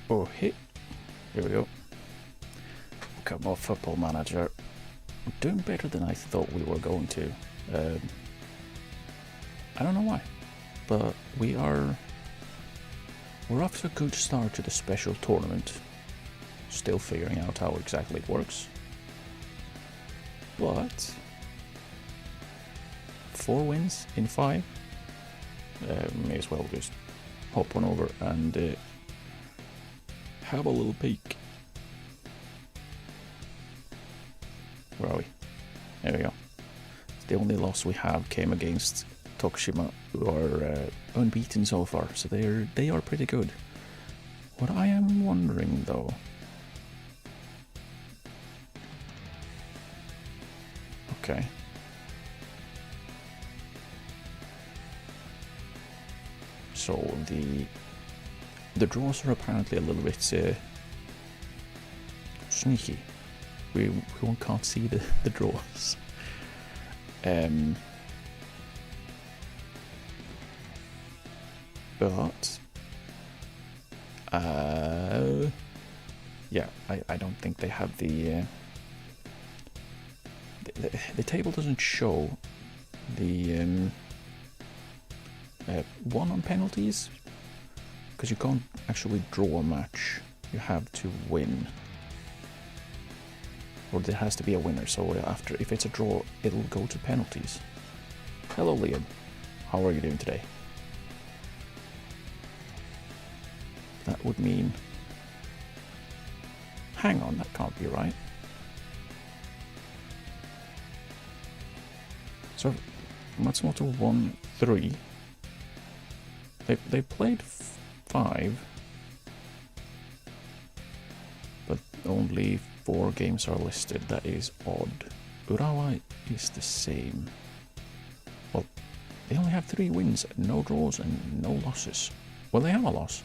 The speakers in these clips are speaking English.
Oh, hey. Here we go. Come off Football Manager. We're doing better than I thought we were going to. I don't know why, but we're off to a good start to the special tournament. Still figuring out how exactly it works. But 4 wins in 5. May as well just hop on over and have a little peek. Where are we? There we go. The only loss we have came against Tokushima, who are unbeaten so far, so they are pretty good. What I am wondering though, okay, so the draws are apparently a little bit sneaky. We can't see the draws. But yeah, I don't think they have the table doesn't show the one on penalties, because you can't actually draw a match. You have to win, or there has to be a winner. So if it's a draw, it'll go to penalties. Hello, Liam. How are you doing today? That would mean... Hang on, that can't be right. So, Matsumoto won 3. They played 5, but only 4 games are listed. That is odd. Urawa is the same. Well, they only have 3 wins, no draws, and no losses. Well, they have a loss.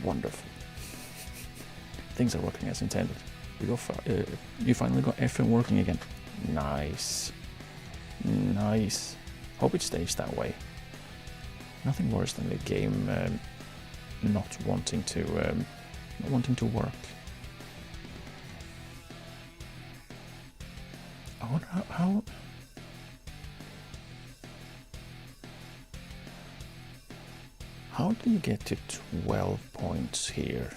Wonderful. Things are working as intended. You finally got FM working again. Nice. Nice. Hope it stays that way. Nothing worse than the game not wanting to work. I wonder how do you get to 12 points here?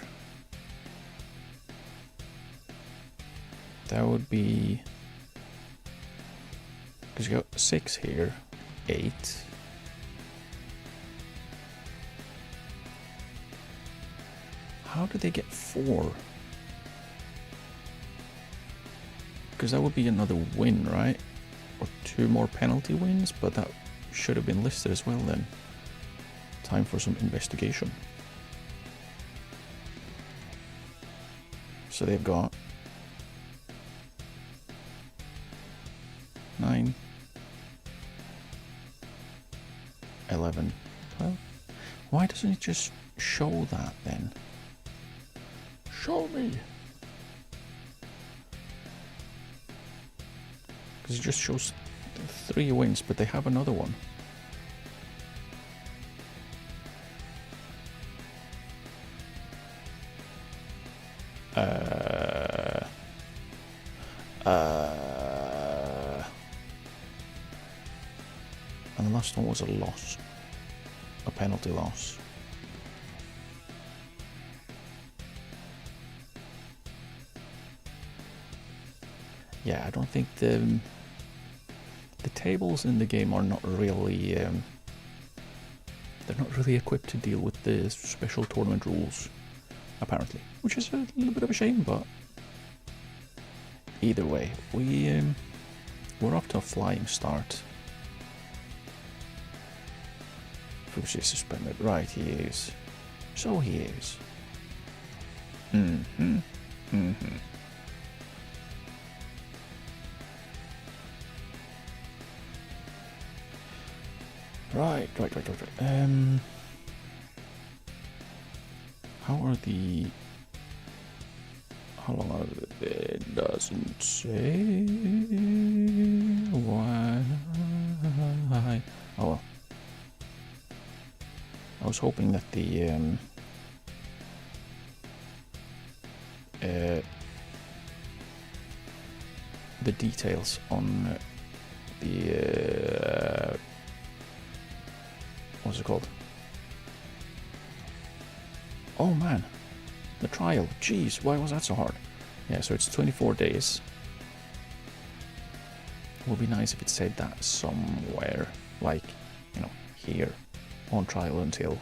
That would be, because you got 6 here, 8. How did they get 4? Because that would be another win, right? Or 2 more penalty wins, but that should have been listed as well then. Time for some investigation. So they've got 9, 11, 12. Why doesn't it just show that then? Show me! Because it just shows 3 wins, but they have another one. And the last one was a loss. A penalty loss. Yeah, I don't think the tables in the game are not really they're not really equipped to deal with the special tournament rules, apparently, which is a little bit of a shame. But either way, we're off to a flying start. Fushi is suspended, right? He is. So he is. Right. How long are they? It doesn't say. Why? Oh well. I was hoping that the details on the what's it called? Oh man, the trial. Jeez, why was that so hard? Yeah, so it's 24 days. It would be nice if it said that somewhere, like, you know, here, on trial until.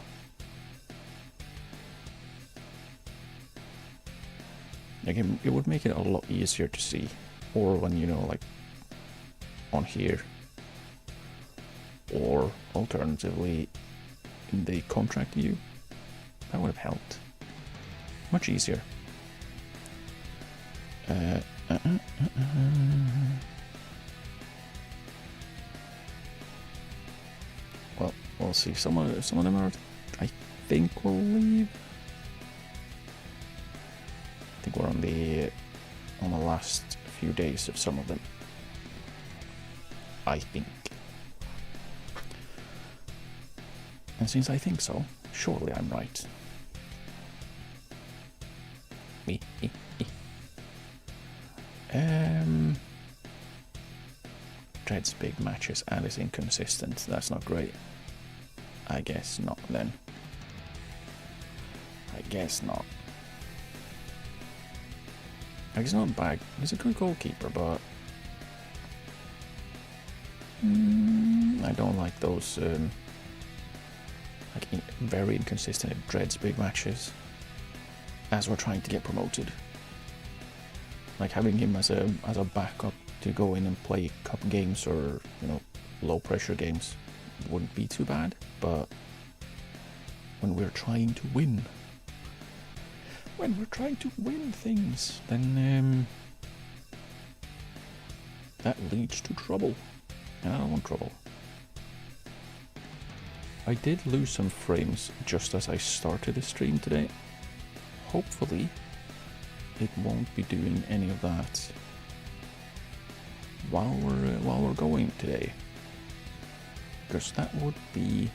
Like, it would make it a lot easier to see. Or when, you know, like, on here. Or alternatively, in the contract view. That would have helped. Much easier. Well, we'll see. Some of them are, I think, will leave. I think we're on the last few days of some of them. I think. And since I think so, surely I'm right. Dread's big matches and is inconsistent. That's not great. I guess not then. I guess not. He's not bad. He's a good goalkeeper, but I don't like those like very inconsistent Dread's big matches as we're trying to get promoted. Like having him as a backup to go in and play cup games or, you know, low pressure games wouldn't be too bad, but when we're trying to win things, then that leads to trouble, and I don't want trouble. I did lose some frames just as I started the stream today. Hopefully it won't be doing any of that while we're going today, because that would be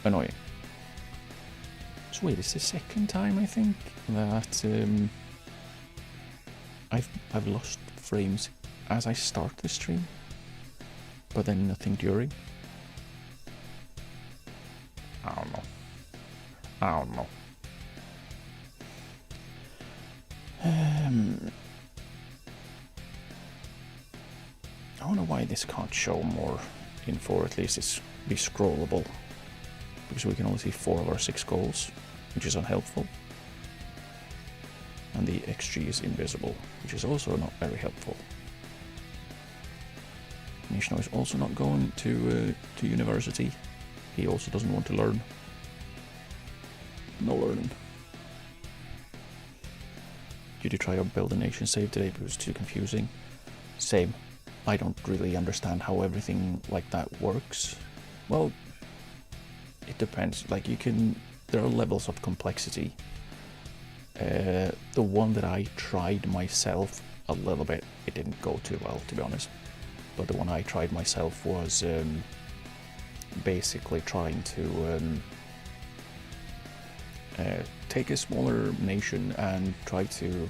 annoying. So wait, it's the second time I think that I've lost frames as I start the stream, but then nothing during. I don't know. I don't know why this can't show more info, or at least it's be scrollable, because we can only see 4 of our 6 goals, which is unhelpful. And the XG is invisible, which is also not very helpful. Nishno is also not going to university. He also doesn't want to learn. No learning. Did you try to build a nation save today, but it was too confusing? Same. I don't really understand how everything like that works. Well, it depends. Like, there are levels of complexity. The one that I tried myself a little bit, it didn't go too well, to be honest. But the one I tried myself was basically trying to take a smaller nation and try to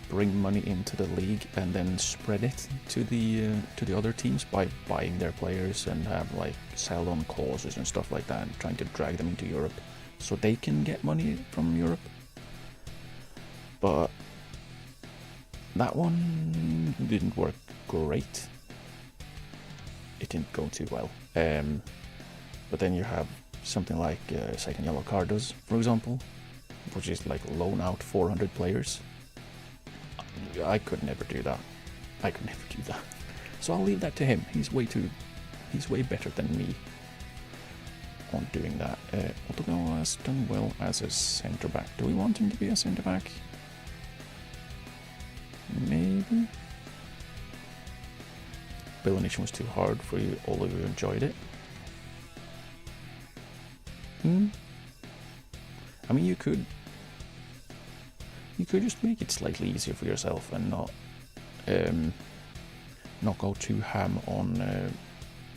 bring money into the league and then spread it to the other teams by buying their players and have like sell-on clauses and stuff like that, and trying to drag them into Europe so they can get money from Europe. But that one didn't work great. It didn't go too well. But then you have something like Second Yellow Card does, for example, which is like loan out 400 players. I could never do that. So I'll leave that to him. He's way better than me on doing that. Otogawa has done well as a centre back. Do we want him to be a centre back? Maybe. Nation was too hard for you. All of you enjoyed it. I mean, you could just make it slightly easier for yourself and not go too ham on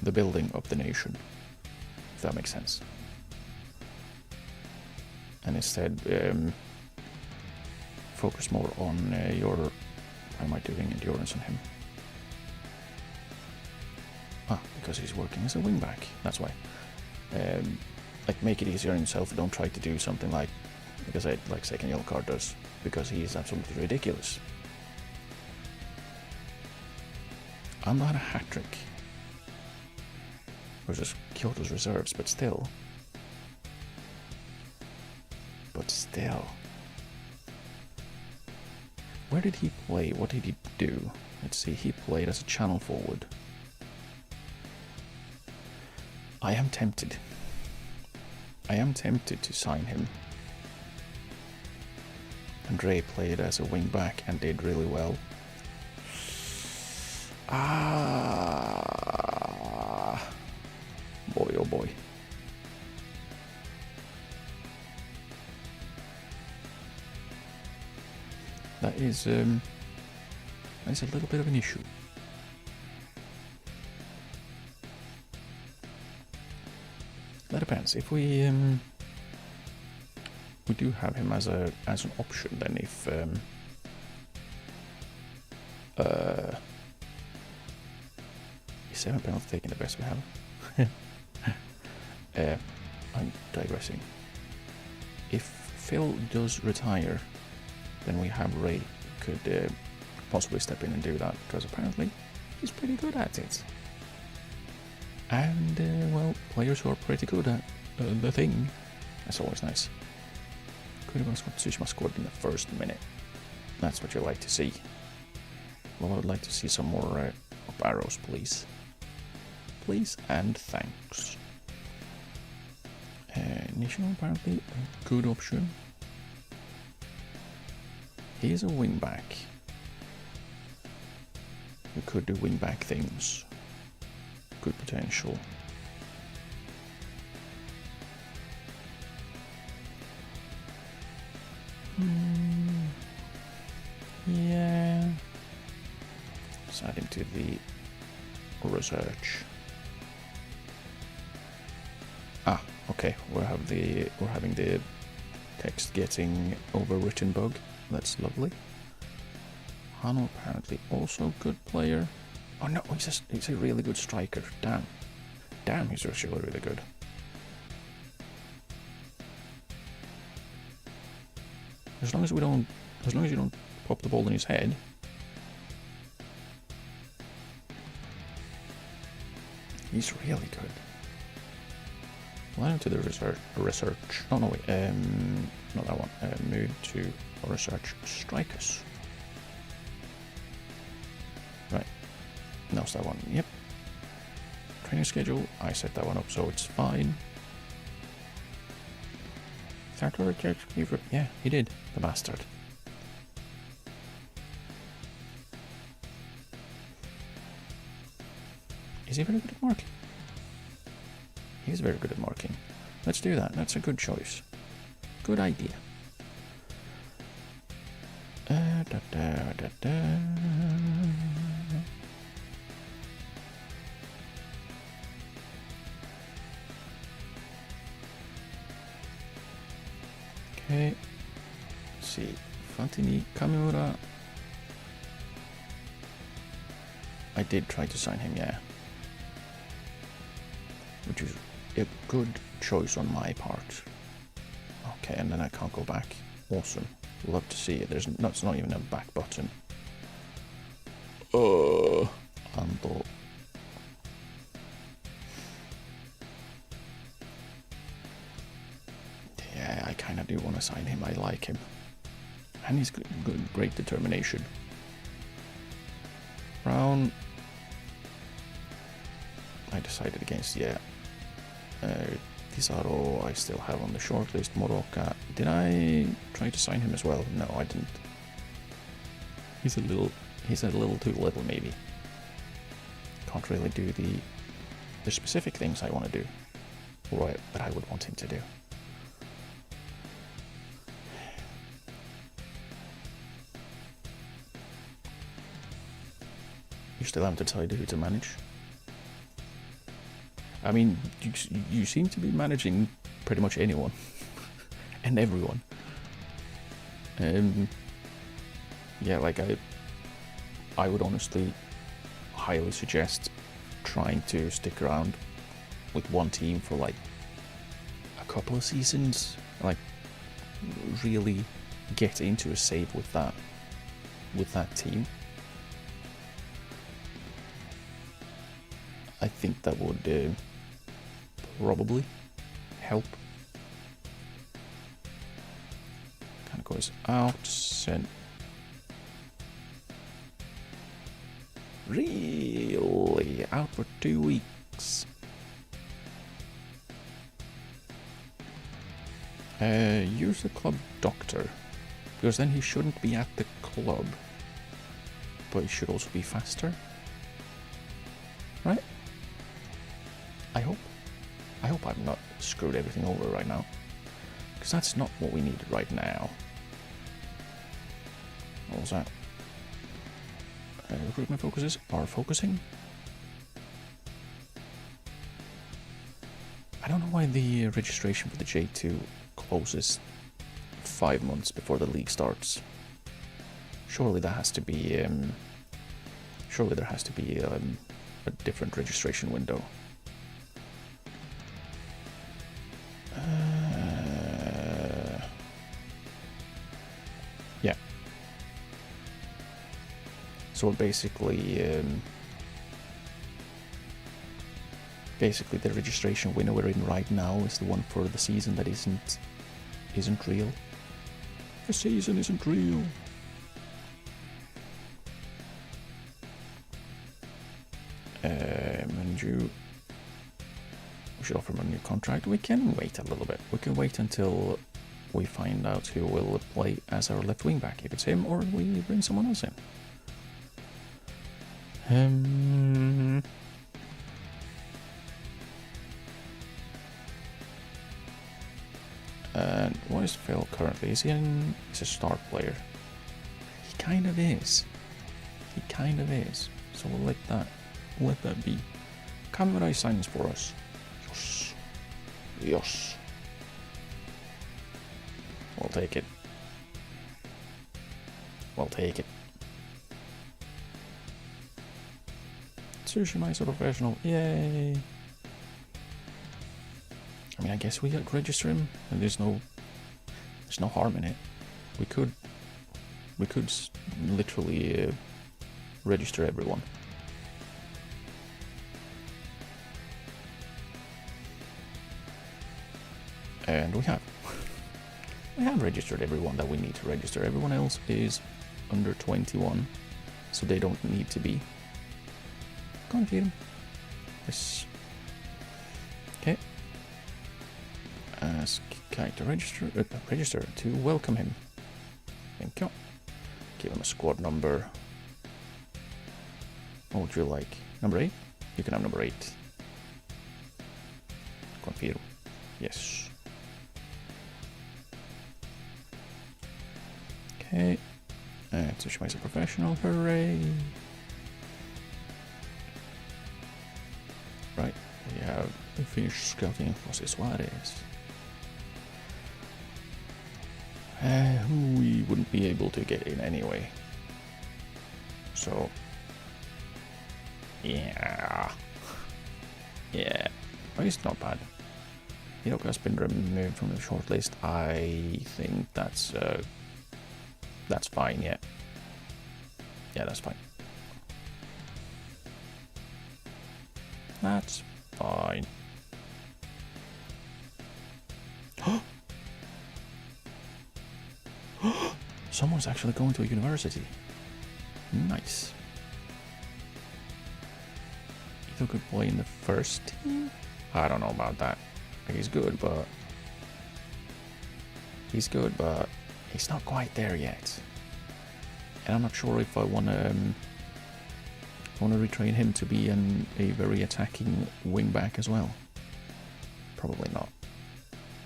the building of the nation, if that makes sense. And instead focus more on your, why am I doing endurance on him? Because he's working as a wingback, that's why. Like, make it easier on yourself. Don't try to do something like I said, like Second Yellow Card does, because he is absolutely ridiculous. I'm not a hat-trick versus Kyoto's reserves, but still. Where did he play? What did he do? Let's see, he played as a channel forward. I am tempted to sign him. Andre played as a wing back and did really well. Boy, oh boy. That is a little bit of an issue. That depends. If we do have him as an option, then if is 7 penalty taking the best we have? I'm digressing. If Phil does retire, then we have Ray could possibly step in and do that, because apparently he's pretty good at it. And, well, players who are pretty good at the thing, that's always nice. Tsushima scored in the first minute. That's what you like to see. Well, I would like to see some more up arrows, please. please, and thanks. Nishino apparently a good option. He is a wingback. You could do wingback things. Good potential. Yeah. Let's add him to the research. Ah, okay. We're having the text getting overwritten bug. That's lovely. Hano apparently also good player. Oh no, he's a really good striker. Damn, he's actually really good. As long as you don't pop the ball in his head. He's really good. Line to the research. Oh no, wait. Not that one. Move to research strikers. Right. No, it's that one. Yep. Training schedule. I set that one up, so it's fine. Yeah, he did. The bastard. Is he very good at marking? He's very good at marking. Let's do that. That's a good choice. Good idea. Okay. Let's see. Fantini Kamura. I did try to sign him, yeah. Which is a good choice on my part. Okay, and then I can't go back. Awesome. Love to see it. It's not even a back button. Ando. Yeah, I kind of do want to sign him. I like him. And he's good, great determination. Brown. I decided against, yeah. Pizarro I still have on the shortlist. Moroka. Did I try to sign him as well? No, I didn't. He's a little too little, maybe. Can't really do the specific things I want to do. Or that I would want him to do. You still haven't decided who to manage? I mean, you seem to be managing pretty much anyone and everyone. Yeah, like I would honestly highly suggest trying to stick around with one team for like a couple of seasons. Like really get into a save with that team. I think that would probably help. Kind of goes out, sent. Really? Out for 2 weeks? Use the club doctor. Because then he shouldn't be at the club. But he should also be faster. Right? I hope I've not screwed everything over right now. Because that's not what we need right now. What was that? Recruitment focuses are focusing. I don't know why the registration for the J2 closes 5 months before the league starts. Surely that has to be. Surely there has to be a different registration window. Yeah. So basically, the registration window we're in right now is the one for the season that isn't real. The season isn't real. Manju We should offer him a new contract. We can wait a little bit. We can wait until we find out who will play as our left wing back. If it's him, or we bring someone else in. And what is Phil currently? Is he he's a star player? He kind of is. He kind of is. So we'll let that be. Camera signs for us. Yes. Yes. We'll take it. We'll take it. Tsushima is a professional. Yay. I mean, I guess we could register him, and there's no harm in it. We could literally register everyone. And we have. We have registered everyone that we need to register. Everyone else is under 21, so they don't need to be. Go and feed him. Yes. Okay. Ask Kai to register to welcome him. Thank you. Give him a squad number. What would you like? Number 8? You can have number 8. Confirm. Yes. Okay. Tsushima is a professional. Hooray! Right. We have finished scouting Jose Suarez. Who we wouldn't be able to get in anyway. So, yeah. Yeah. Well, it's not bad. Hiroka's been removed from the shortlist. I think that's fine, yeah. Yeah, that's fine. That's fine. Someone's actually going to a university. Nice. Either could play in the first team? I don't know about that. He's good, but he's not quite there yet. And I'm not sure if I want to retrain him to be a very attacking wing back as well. Probably not.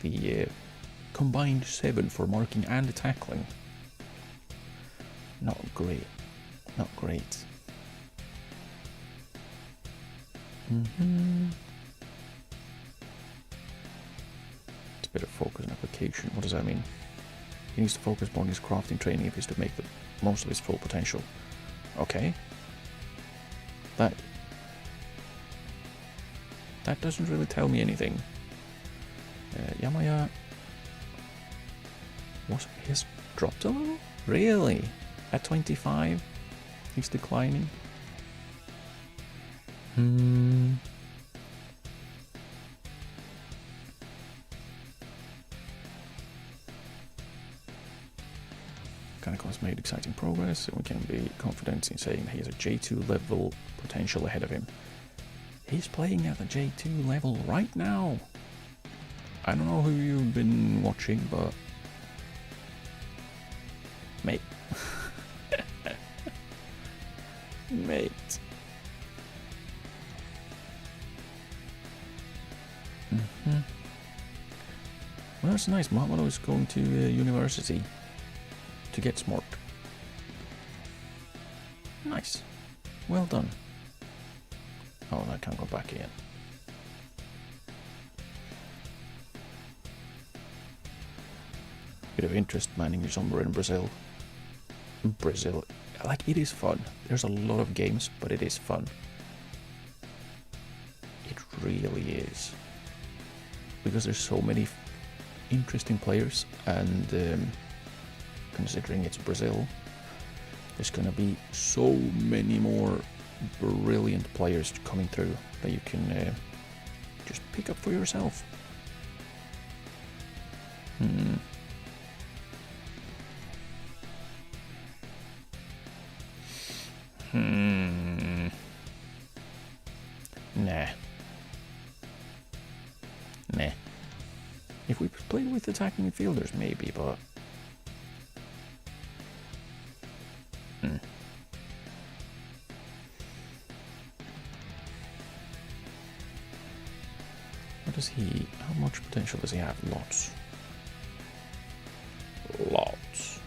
The combined 7 for marking and tackling. Not great. Not great. It's a bit of focus and application. What does that mean? He needs to focus more on his crafting training if he's to make the most of his full potential. Okay. That doesn't really tell me anything. Yamaya he's dropped a little? Really? At 25? He's declining? Kind of has made exciting progress, and we can be confident in saying he has a J2 level potential ahead of him. He's playing at the J2 level right now. I don't know who you've been watching, but mate. Mate. Well, that's nice. Mamono is going to university to get smart. Nice. Well done. Oh, I can't go back again. Bit of interest manning your somewhere in Brazil. Brazil, like, it is fun. There's a lot of games, but it is fun. It really is. Because there's so many interesting players, and considering it's Brazil, there's gonna be so many more brilliant players coming through that you can just pick up for yourself. Nah. Nah. If we played with attacking midfielders, maybe, but... What does he... How much potential does he have? Lots. Lots.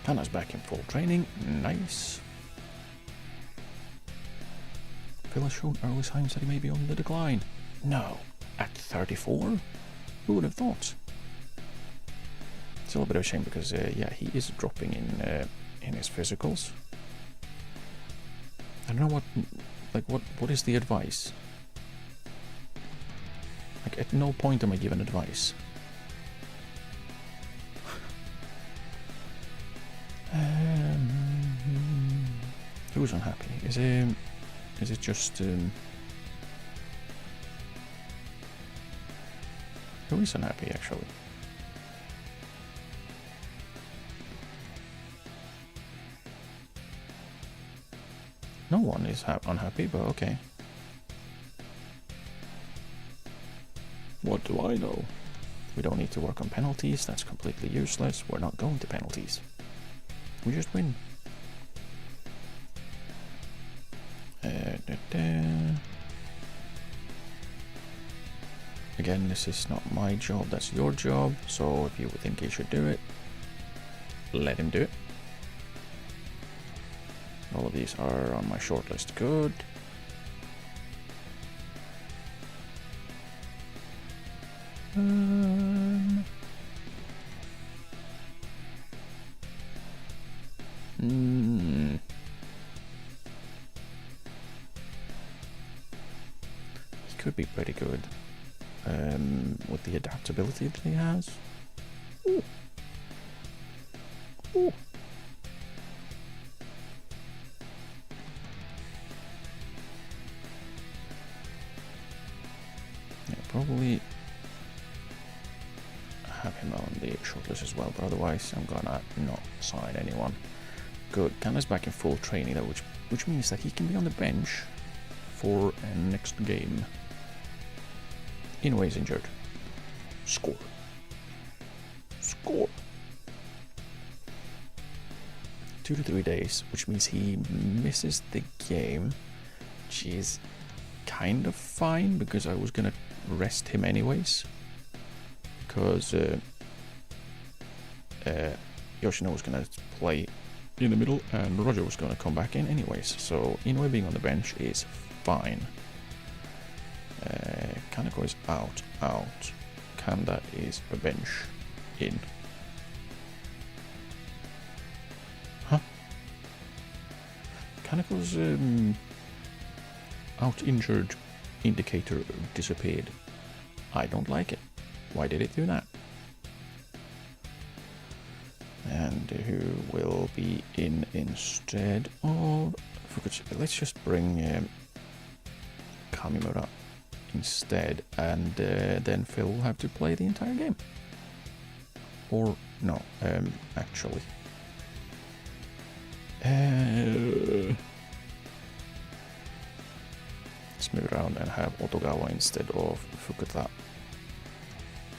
Hannah's back in full training. Nice. Phil has shown early signs that he may be on the decline. No. At 34? Who would have thought? It's a little bit of a shame because, yeah, he is dropping in his physicals. I don't know what is the advice? Like, at no point am I given advice. Who's unhappy? Is it just who is unhappy actually? No one is unhappy, but okay. What do I know? We don't need to work on penalties. That's completely useless. We're not going to penalties. We just win. Again, this is not my job, that's your job, so if you think he should do it, let him do it. All of these are on my shortlist. Good. He could be pretty good with the adaptability that he has. Ooh. Ooh. Yeah, probably have him on the shortlist as well, but otherwise I'm gonna not sign anyone. Good. Kanna's back in full training though, which means that he can be on the bench for next game. Inouye's injured. Score. Score. 2 to 3 days, which means he misses the game, which is kind of fine because I was gonna rest him anyways. Because Yoshino was gonna play in the middle and Roger was gonna come back in anyways. So Inouye being on the bench is fine. Kaneko is out. Kanda is a bench in. Huh? Kaneko's out injured indicator disappeared. I don't like it. Why did it do that? And who will be in instead of... Let's just bring Kamimura instead, and then Phil will have to play the entire game. Or no, actually. Let's move around and have Otogawa instead of Fukuta.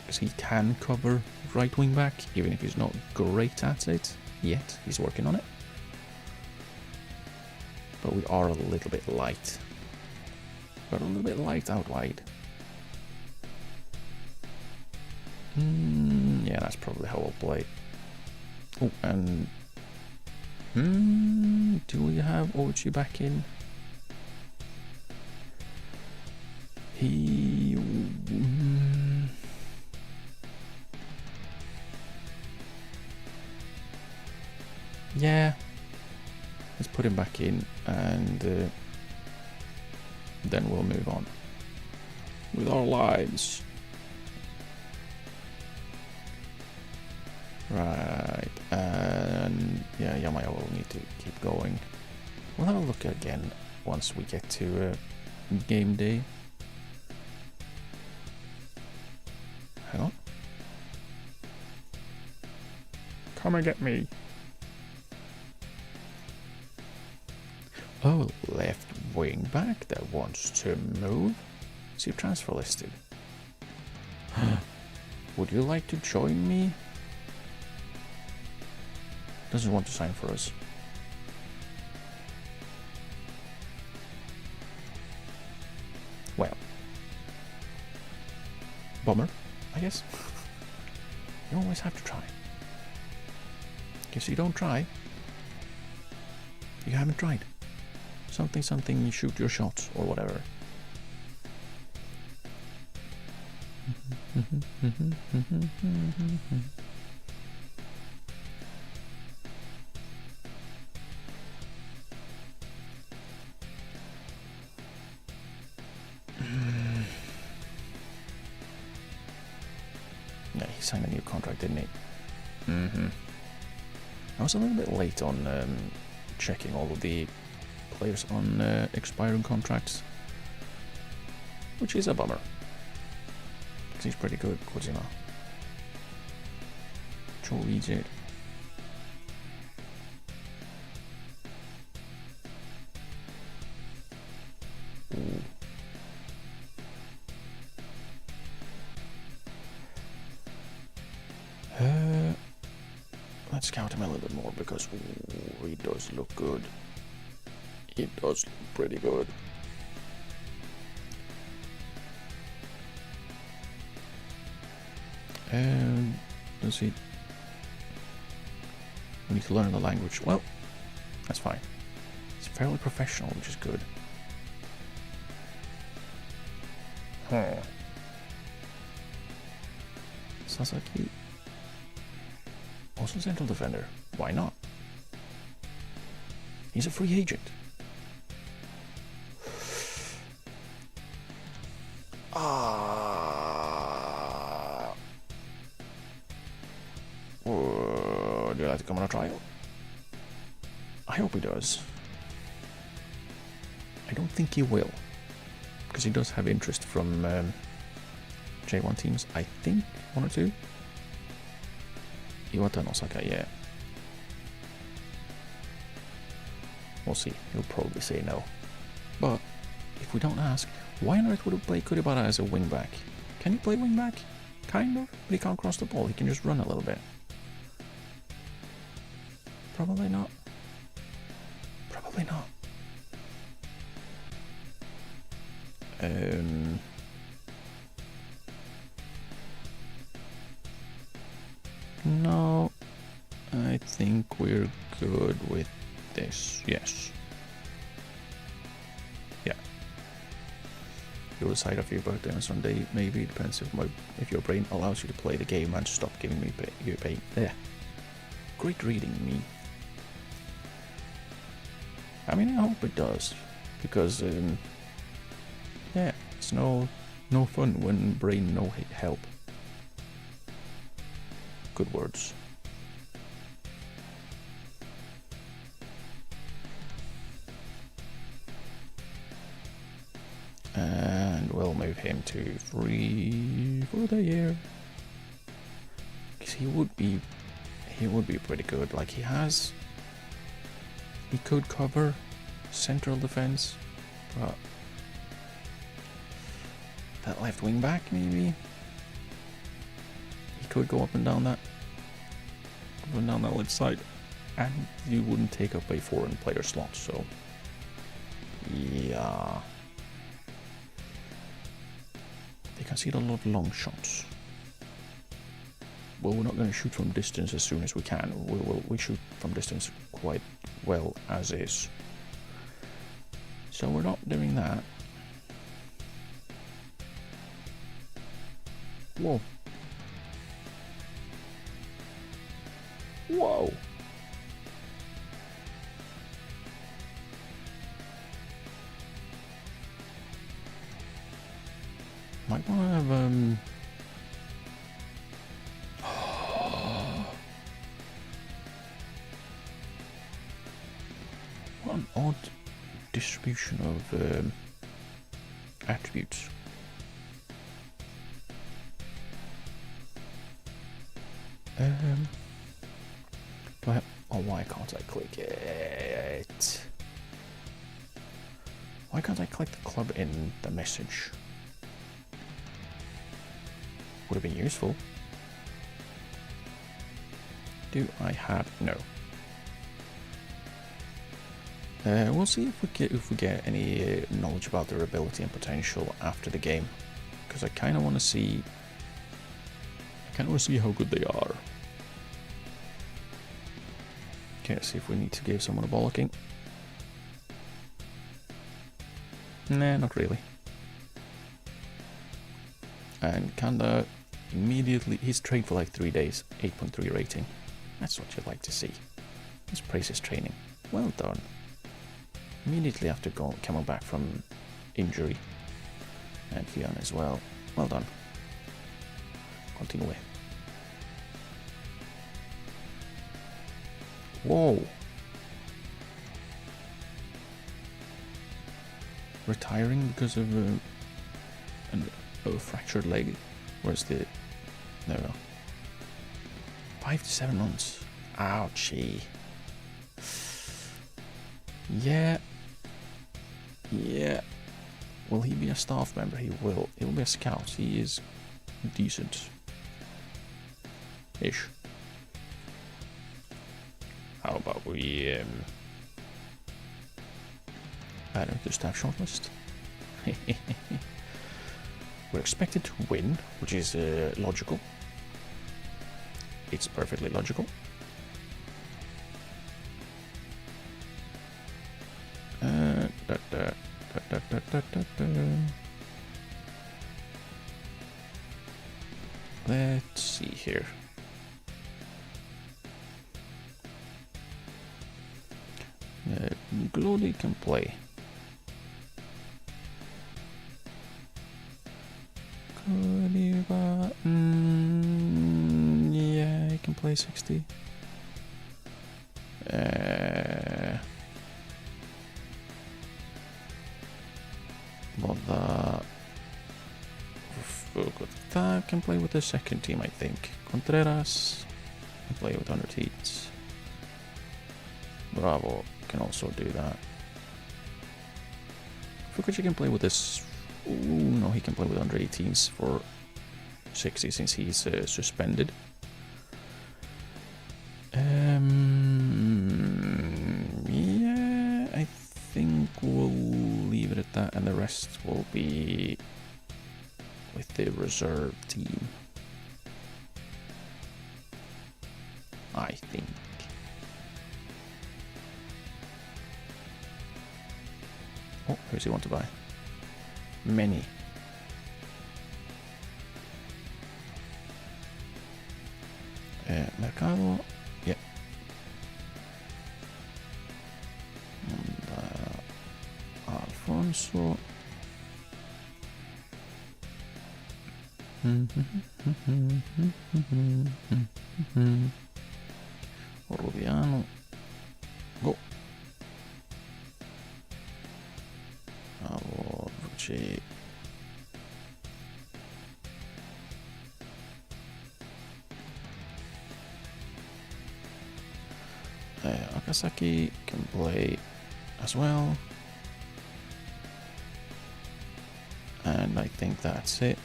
Because he can cover right wing back, even if he's not great at it yet. He's working on it. But we are a little bit light. We're a little bit light out wide. Yeah, that's probably how we'll play. Oh, and... do we have Ochi back in? He... yeah. Let's put him back in and then we'll move on with our lives. Right, and yeah, Yamaya will need to keep going. We'll have a look again once we get to game day. Hang on. Come and get me. Oh, left wing back that wants to move. See transfer listed. Would you like to join me? Doesn't want to sign for us. Well. Bummer, I guess. You always have to try. If you don't try, you haven't tried. Something, you shoot your shots or whatever. Yeah, he signed a new contract, didn't he? I was a little bit late on checking all of the players on expiring contracts, which is a bummer. Because he's pretty good, Kojima. Joe EJ. Ooh. Let's scout him a little bit more because he does look good. He does look pretty good. And let's see. We need to learn the language. Well, that's fine. It's fairly professional, which is good. Huh. Sasaki. Also central defender. Why not? He's a free agent. Would you like to come on a trial? I hope he does. I don't think he will. Because he does have interest from J1 teams, I think, 1 or 2. Iwata and Osaka, yeah. We'll see. He'll probably say no. But if we don't ask, why on earth would he play Kuribara as a wingback? Can he play wingback? Kind of, but he can't cross the ball. He can just run a little bit. Probably not. Probably not. No, I think we're good with this. Yes. Yeah. You'll decide a few birthday on Sunday. Maybe it depends if your brain allows you to play the game and stop giving me your pain. There. Great reading, me. I mean, I hope it does, because yeah, it's no fun when brain no help. Good words. And we'll move him to 3 for the year. Because he would be pretty good. Like he could cover central defense, but that left wing back maybe. He could go up and down that left side, and you wouldn't take up a foreign player slot, so yeah. They concede a lot of long shots. Well, we're not going to shoot from distance as soon as we can. We shoot from distance quite well as is. So we're not doing that. Whoa. Whoa. Might want to have what an odd distribution of attributes. Do I have... Oh, why can't I click it? Why can't I click the club in the message? Would have been useful. Do I have... No. We'll see if we get any knowledge about their ability and potential after the game, because I kind of want to see. I kind of want to see how good they are. Okay, let's see if we need to give someone a bollocking. Nah, not really. And Kanda immediately, he's trained for like 3 days, 8.3 rating. That's what you'd like to see. Let's praise his training. Well done. Immediately after coming back from injury. And Hyun as well. Well done. Continue. Whoa. Retiring because of a fractured leg. Where's the... There we go. 5 to 7 months. Ouchie. Yeah. Yeah. Will he be a staff member? He will. He will be a scout. He is decent. Ish. How about we add him to staff shortlist? We're expected to win, which is logical. It's perfectly logical. Let's see here. Glody can play. Yeah, he can play 60. But that can play with the second team, I think. Contreras can play with under teens. Bravo can also do that. Fukuchi can play with this. Ooh, no, he can play with under 18s for 60 since he's suspended. Yeah, I think we'll leave it at that, and the rest will be with the reserve team. I think. Oh, who does he want to buy? Many. Mercado. Yeah. And, Alfonso. Rubiano. Go. Vuci. Akasaki can play as well. And I think that's it.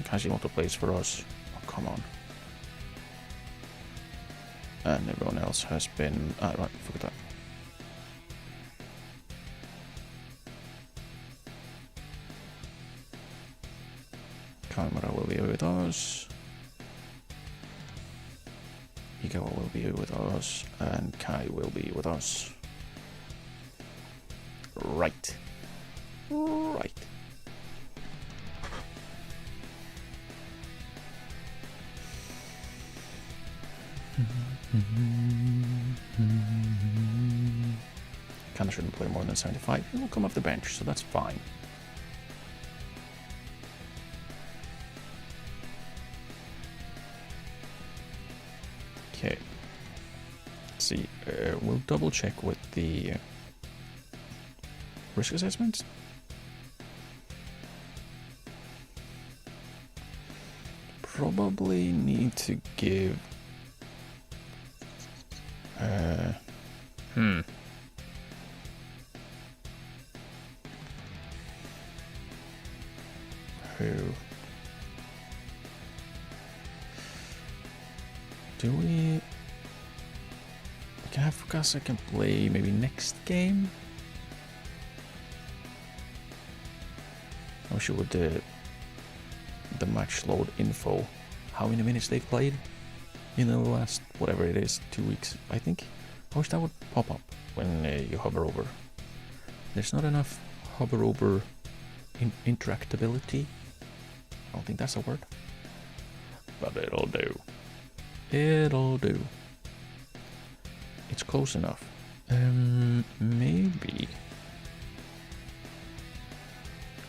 Kajimoto plays for us. Oh, come on. And everyone else has been... Ah, right, forget that. Kamara will be with us. Igawa will be with us. And Kai will be with us. Right. Right. Kinda shouldn't play more than 75. He will come off the bench, so that's fine. Okay. Let's see. We'll double check with the risk assessment. Probably need to give Hmm. Who? Do we... Can I focus? I can play maybe next game? I wish you would the match load info. How many minutes they've played in the last, whatever it is, 2 weeks, I think. I wish that would pop up when you hover over. There's not enough hover over interactability. I don't think that's a word. But it'll do. It'll do. It's close enough. Maybe.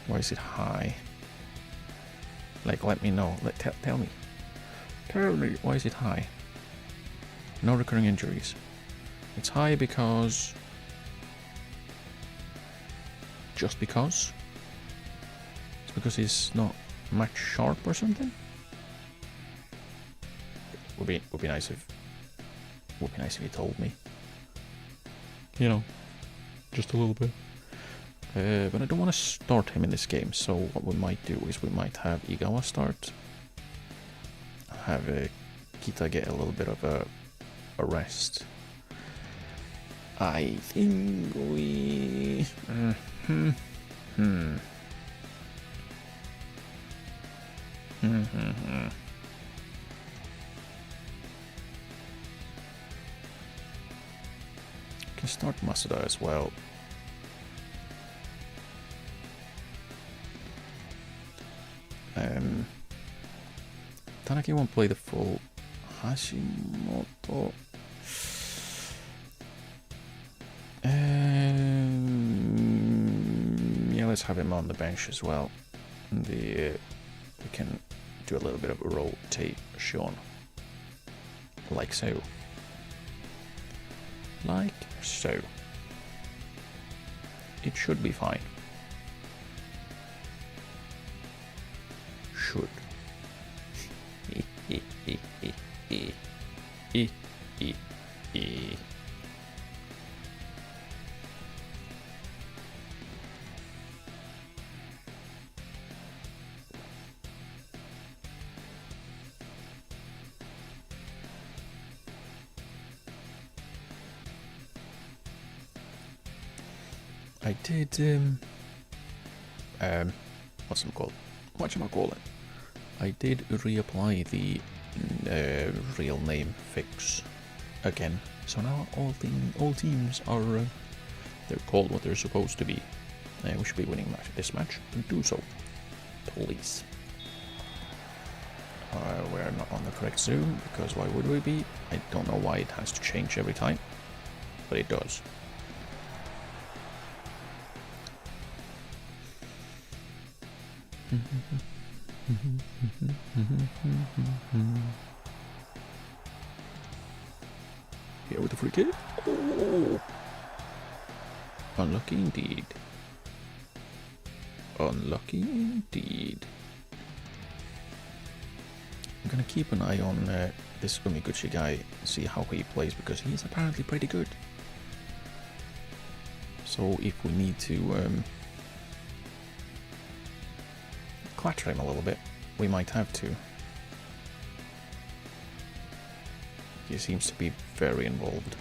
Why is it high? Like, let me know. Tell me. Tell me, why is it high? No recurring injuries. It's high because... Just because? It's because he's not match sharp or something? Would be nice if... Would be nice if you told me. You know, just a little bit. But I don't want to start him in this game, so what we might do is we might have Igawa start. Have Kita get a little bit of a rest. I think we... Can start Masuda as well. Tanaki won't play the full Hashimoto. Yeah, let's have him on the bench as well. We can do a little bit of a rotation. Like so. Like so. It should be fine. Should. I did whatchamacallit? I did reapply the real name fix again, so now all teams are they're called what they're supposed to be. We should be winning this match. Do so, please. We're not on the correct zoom because why would we be? I don't know why it has to change every time, but it does. Here with the free kick. Oh. Unlucky indeed. Unlucky indeed. I'm gonna keep an eye on this Umiguchi guy, see how he plays, because he's apparently pretty good. So if we need to clatter him a little bit, we might have to. He seems to be very involved.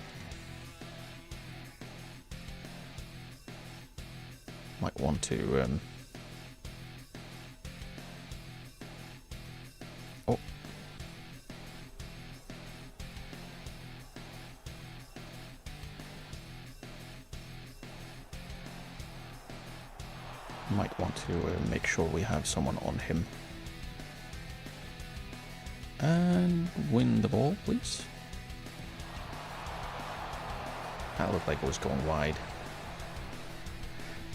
Might want to oh. Might want to make sure we have someone on him. And win the ball, please. That looked like it was going wide.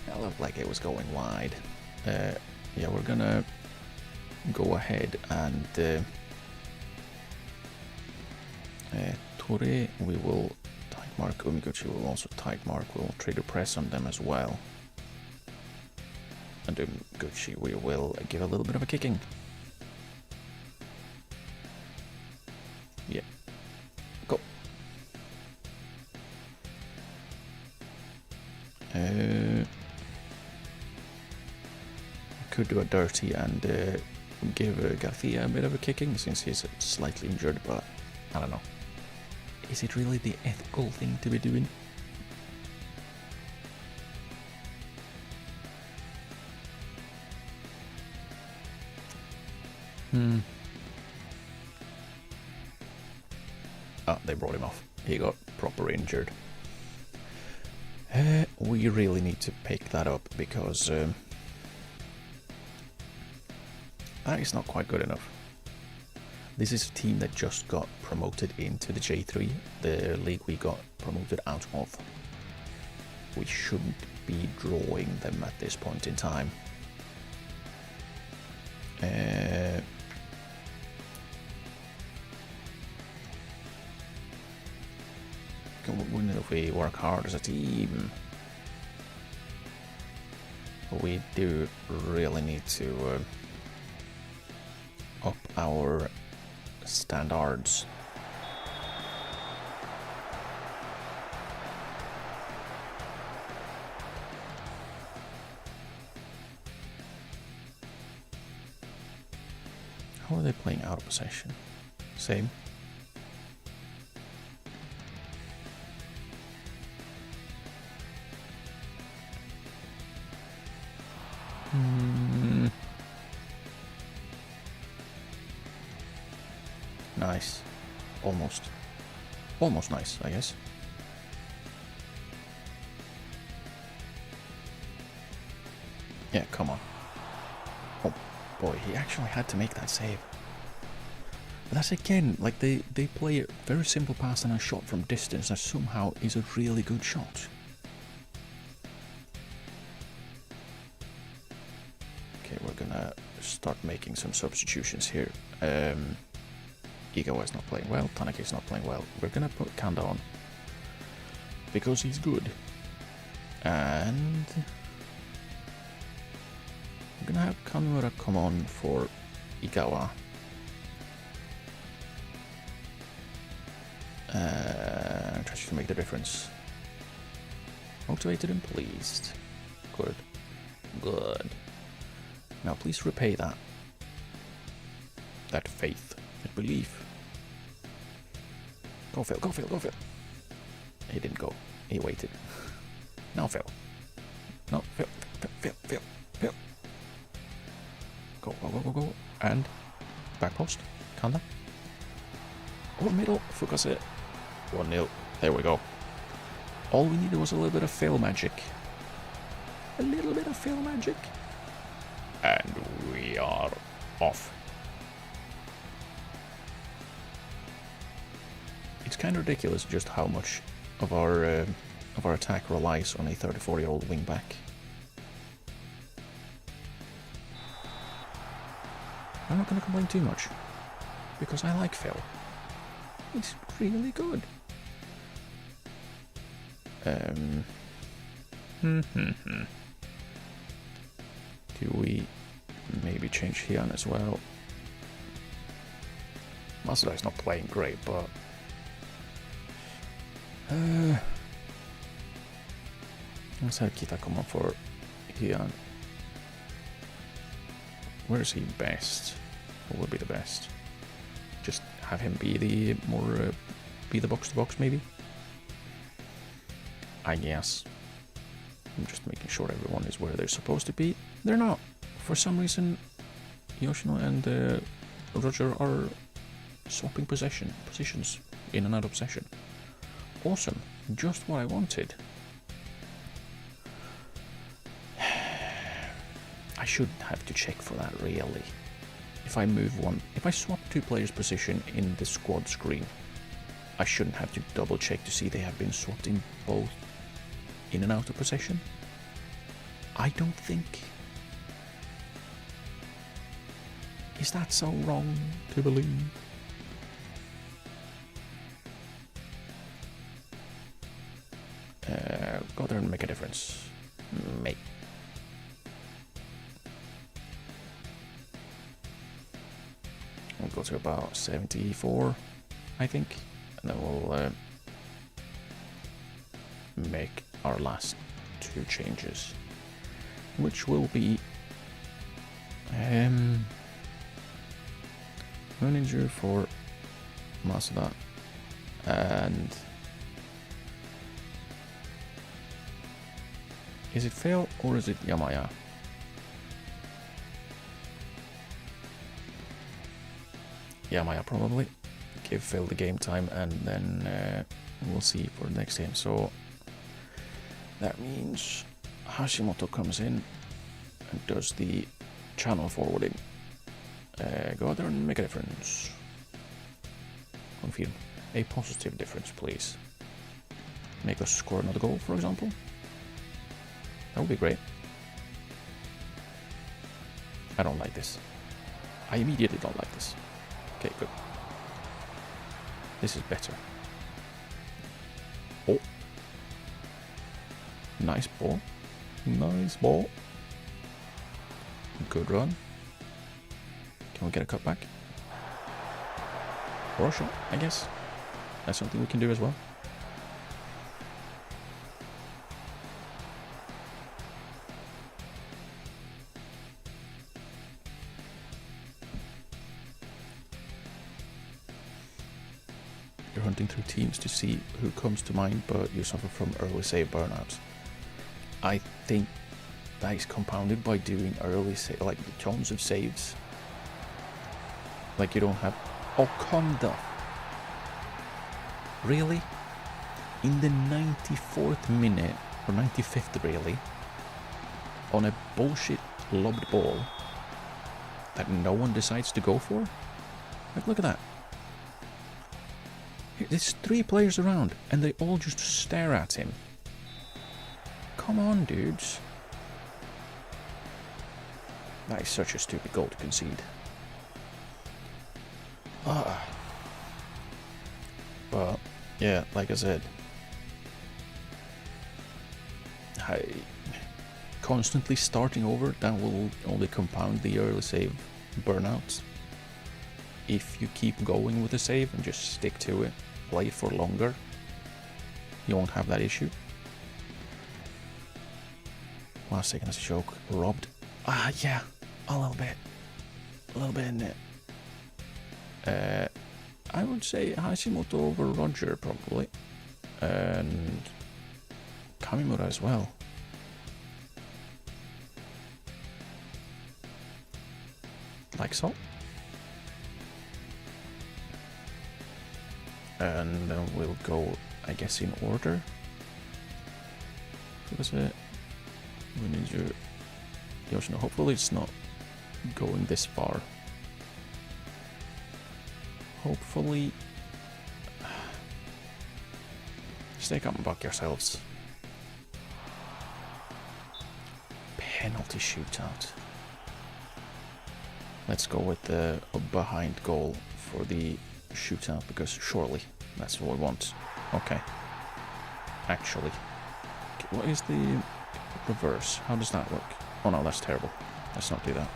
That looked like it was going wide. Yeah, we're gonna go ahead and Ture, we will tight mark. Umiguchi will also tight mark. We'll trigger press on them as well. And Umiguchi, we will give a little bit of a kicking. Yeah. Go. Could do a dirty and give Garcia a bit of a kicking since he's slightly injured, but I don't know. Is it really the ethical thing to be doing? Oh, they brought him off. He got proper injured. We really need to pick that up because that is not quite good enough. This is a team that just got promoted into the J3, the league we got promoted out of. We shouldn't be drawing them at this point in time. Wouldn't if we work hard as a team? We do really need to up our standards. How are they playing out of possession? Same. Nice. Almost nice, I guess. Yeah, come on. Oh boy, he actually had to make that save. But that's again, like they play a very simple pass and a shot from distance that somehow is a really good shot. Okay, we're gonna start making some substitutions here. Igawa is not playing well, Tanaka is not playing well. We're gonna put Kanda on because he's good. And I'm gonna have Kanmura come on for Igawa. Tries to make the difference. Motivated and pleased. Good. Good. Now please repay that. That faith. That belief. Go Phil, go Phil, go Phil. He didn't go. He waited. Now Phil. No, Phil, Phil, Phil, Phil. Go, go, go, go, go. And back post. Kanda. Over middle. Fukase. 1-0. There we go. All we needed was a little bit of Phil magic. A little bit of Phil magic. And we are off. It's kind of ridiculous just how much of our attack relies on a 34-year-old wingback. I'm not going to complain too much because I like Phil. It's really good. Do we maybe change Hyun as well? Masuda is not playing great, but let's have Kita come on for Hyun. Where is he best? What would be the best? Just have him be the more be the box to box maybe. I guess. I'm just making sure everyone is where they're supposed to be. They're not. For some reason, Yoshino and Roger are swapping positions in and out of possession. Awesome. Just what I wanted. I shouldn't have to check for that really. If I swap two players' position in the squad screen, I shouldn't have to double check to see they have been swapped in both in and out of possession. I don't think. Is that so wrong to believe? Go there and make a difference. Mate. We'll go to about 74, I think, and then we'll make our last 2 changes, which will be manager for Masada and is it Fail or is it Yamaya? Yamaya probably. Give Fail the game time and then we'll see for the next game. So that means Hashimoto comes in and does the channel forwarding. Go out there and make a difference. Confirm. A positive difference, please. Make us score another goal, for example. That would be great. I don't like this. I immediately don't like this. Okay, good. This is better. Oh. Nice ball. Nice ball. Good run. Can we get a cutback? Or a shot, I guess. That's something we can do as well. You're hunting through teams to see who comes to mind, but you suffer from early save burnouts. I think that is compounded by doing early save, like tons of saves. Like you don't have... Oh, come the... Really? In the 94th minute, or 95th really, on a bullshit lobbed ball that no one decides to go for? Like, look at that. There's 3 players around, and they all just stare at him. Come on, dudes. That is such a stupid goal to concede. But, yeah, like I said, constantly starting over, that will only compound the early save burnouts. If you keep going with the save and just stick to it, play for longer, you won't have that issue. Last second as a joke, robbed. Yeah, a little bit in it. I would say Hashimoto over Roger probably, and Kamimura as well. Like so. And then we'll go, I guess, in order. What was it? Manager Yoshino. Hopefully it's not going this far. Hopefully... Stay up and back yourselves. Penalty shootout. Let's go with the behind goal for the shootout, because surely that's what we want. Okay. Actually. What is the reverse? How does that work? Oh no, that's terrible. Let's not do that.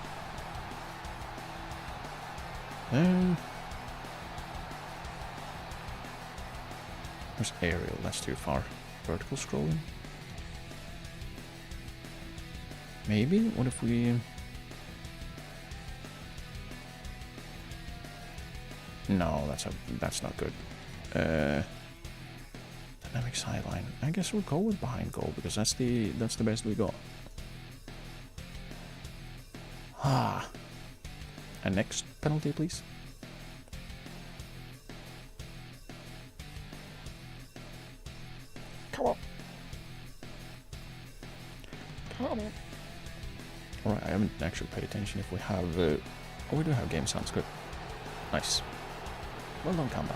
There's aerial, that's too far. Vertical scrolling? Maybe? What if we... No, that's not good. Dynamic sideline. I guess we'll go with behind goal, because that's the best we got. And next penalty, please. Come on. Come on. Alright, I haven't actually paid attention if we have... oh, we do have game sounds, good. Nice. Well done, Kamba.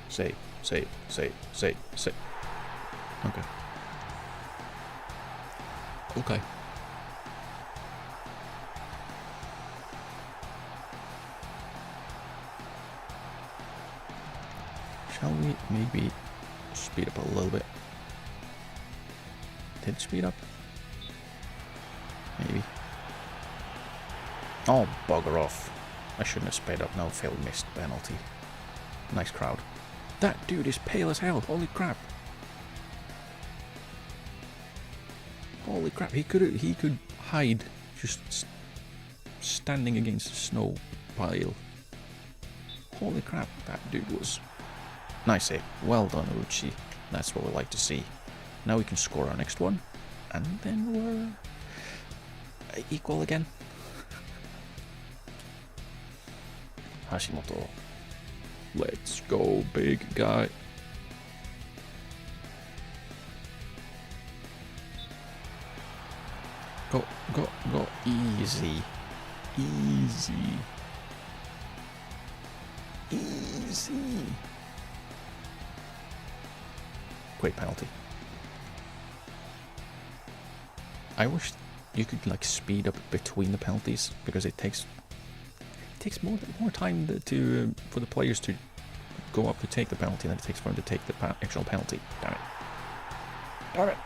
Save. Okay. Okay. Shall we maybe speed up a little bit? Did it speed up? Maybe. Oh, bugger off. I shouldn't have sped up. No, Phil missed penalty. Nice crowd. That dude is pale as hell. Holy crap. Holy crap. He could hide just standing against a snow pile. Holy crap. That dude was... Nice save. Well done, Uchi. That's what we like to see. Now we can score our next one. And then we're equal again. Hashimoto. Let's go, big guy. Go, go, go. Easy. Easy. Easy. Great penalty. I wish you could like speed up between the penalties because it takes more time for the players to go up to take the penalty than it takes for them to take the actual penalty. Damn it. Damn it.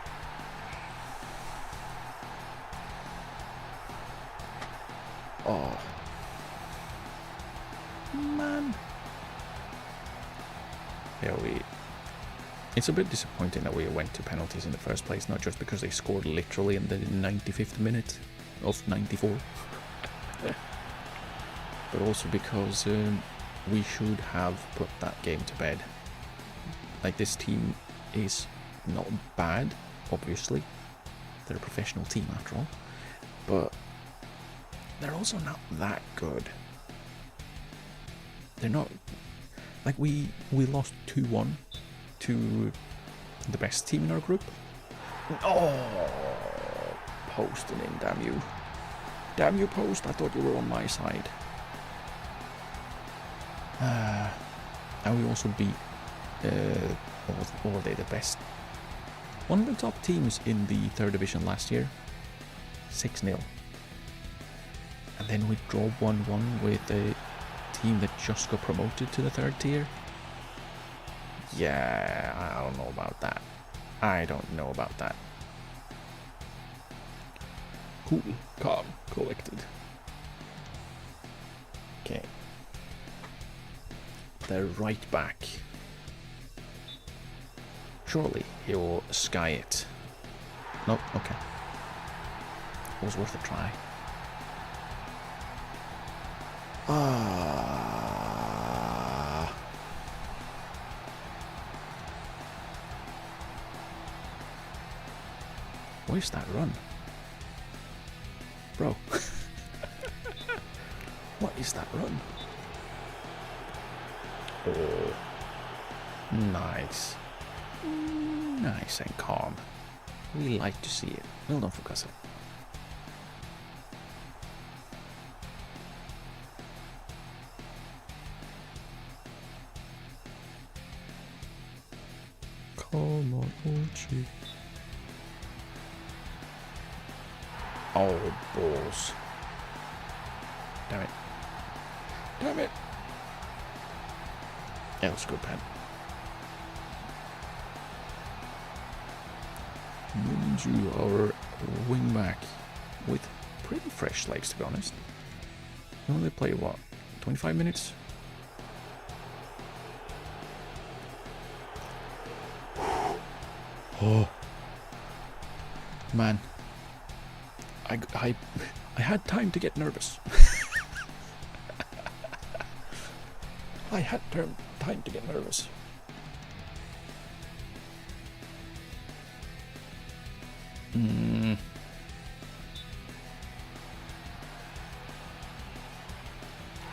Oh. Man. Yeah, it's a bit disappointing that we went to penalties in the first place, not just because they scored literally in the 95th minute of 94. But also because we should have put that game to bed. Like, this team is not bad, obviously. They're a professional team after all. But they're also not that good. They're not... Like, we lost 2-1 to the best team in our group. Oh! Posting in, damn you. Damn you, Post, I thought you were on my side. And we also beat, or were they the best? One of the top teams in the 3rd division last year. 6-0. And then we draw 1-1 with a team that just got promoted to the 3rd tier. Yeah, I don't know about that. I don't know about that. Cool, calm, collected. Okay. They're right back. Surely he'll sky it. Nope, okay. It was worth a try. Where's that run? Bro. What is that run? Oh. Nice. Nice and calm. We like to see it. Well done, Fukasa. Come on, Uchi. Oh, balls. Damn it. Damn it. Yeah, that's a good pen. Minju, our wingback, with pretty fresh legs, to be honest. We only play, what, 25 minutes? Oh. Man. I had time to get nervous. I had time to get nervous.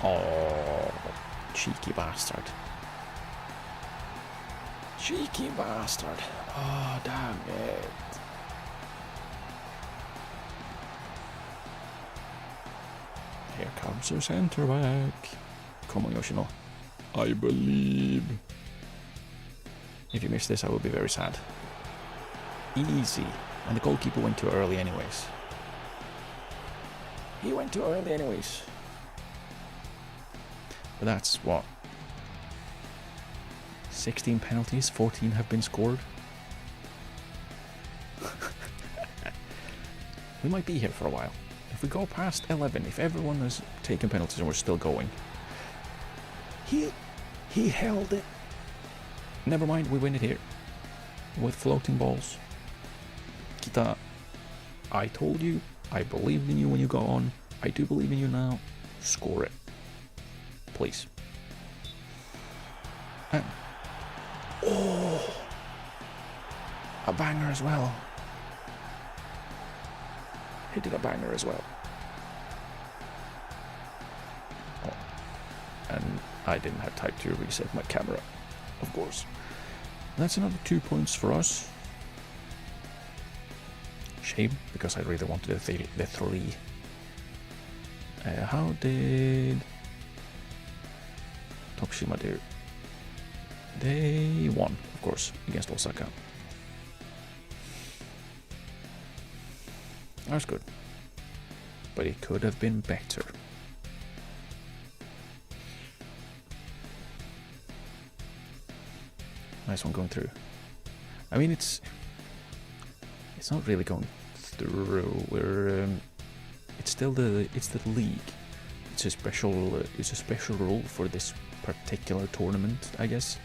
Oh, cheeky bastard. Cheeky bastard. Oh, damn it. Here comes your centre back. Come on, Yoshino. I believe. If you miss this, I will be very sad. Easy. And the goalkeeper went too early anyways. He went too early anyways. But that's what? 16 penalties, 14 have been scored. We might be here for a while. If we go past 11, if everyone has taken penalties and we're still going. He held it. Never mind, we win it here. With floating balls. Kita, I told you, I believed in you when you got on. I do believe in you now. Score it. Please. And, oh! A banger as well. He did a banger as well. Oh. And I didn't have time to reset my camera, of course. That's another 2 points for us. Shame, because I really wanted the 3. How did Tokushima do? They won, of course, against Osaka. That's good. But it could have been better. Nice one going through. I mean, it's not really going through. It's still the league. It's a special rule for this particular tournament, I guess,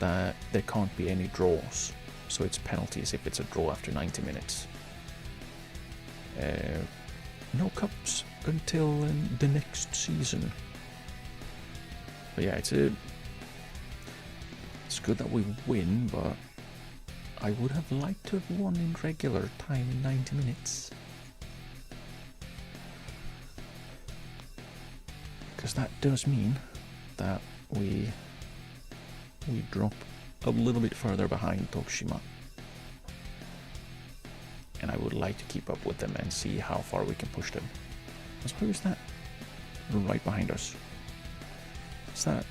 that there can't be any draws. So it's penalties if it's a draw after 90 minutes. No cups until the next season. But yeah, it's good that we win, but I would have liked to have won in regular time in 90 minutes. Because that does mean that we drop a little bit further behind Tokushima. And I would like to keep up with them and see how far we can push them. So who is that? Right behind us. Is that...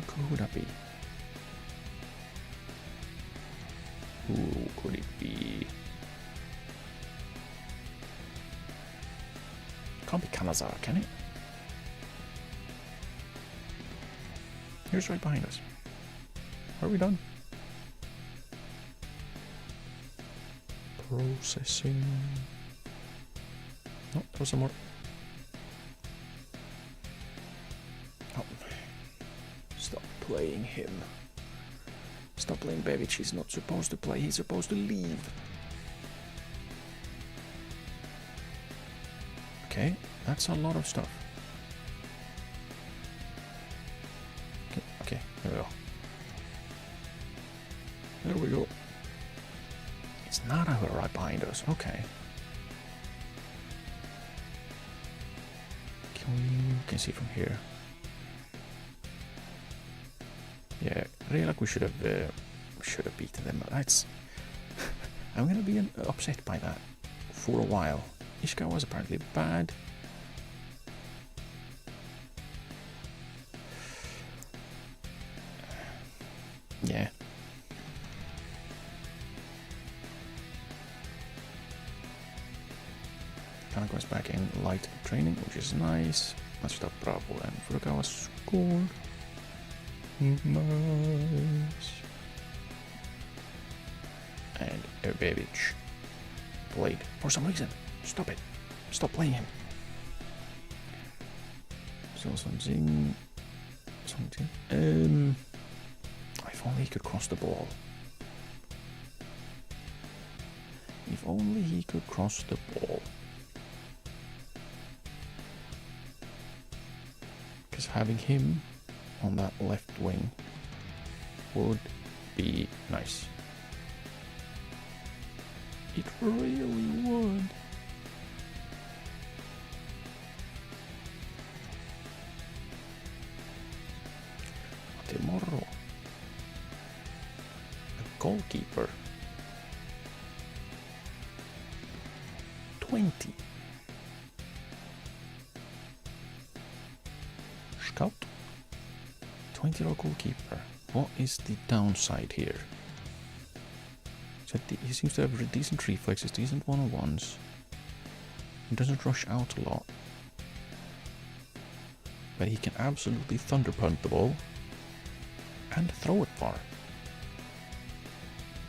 Who would that be? Who could it be? Can't be Kanazawa, can it? Here's right behind us. Are we done? Processing. No, there was some more. Oh. Stop playing him. Stop playing Bevic. He's not supposed to play. He's supposed to leave. Okay, that's a lot of stuff. Okay, there we go. There we go. It's not over right behind us. Okay. Can see from here. Yeah, really like we should have beaten them. That's I'm gonna be upset by that for a while. Ishikawa was apparently bad. Yeah. Kana goes back in light training, which is nice. Matsuda, Bravo, and Furukawa scored. Nice. And Erbevic played for some reason. Stop it. Stop playing him. So something. If only he could cross the ball. If only he could cross the ball. Because having him on that left wing would be nice. It really would. Tomorrow, a goalkeeper. 20. Scout. 20-year-old goalkeeper. What is the downside here? He seems to have decent reflexes, decent one-on-ones. He doesn't rush out a lot. But he can absolutely thunder punt the ball. and throw it far.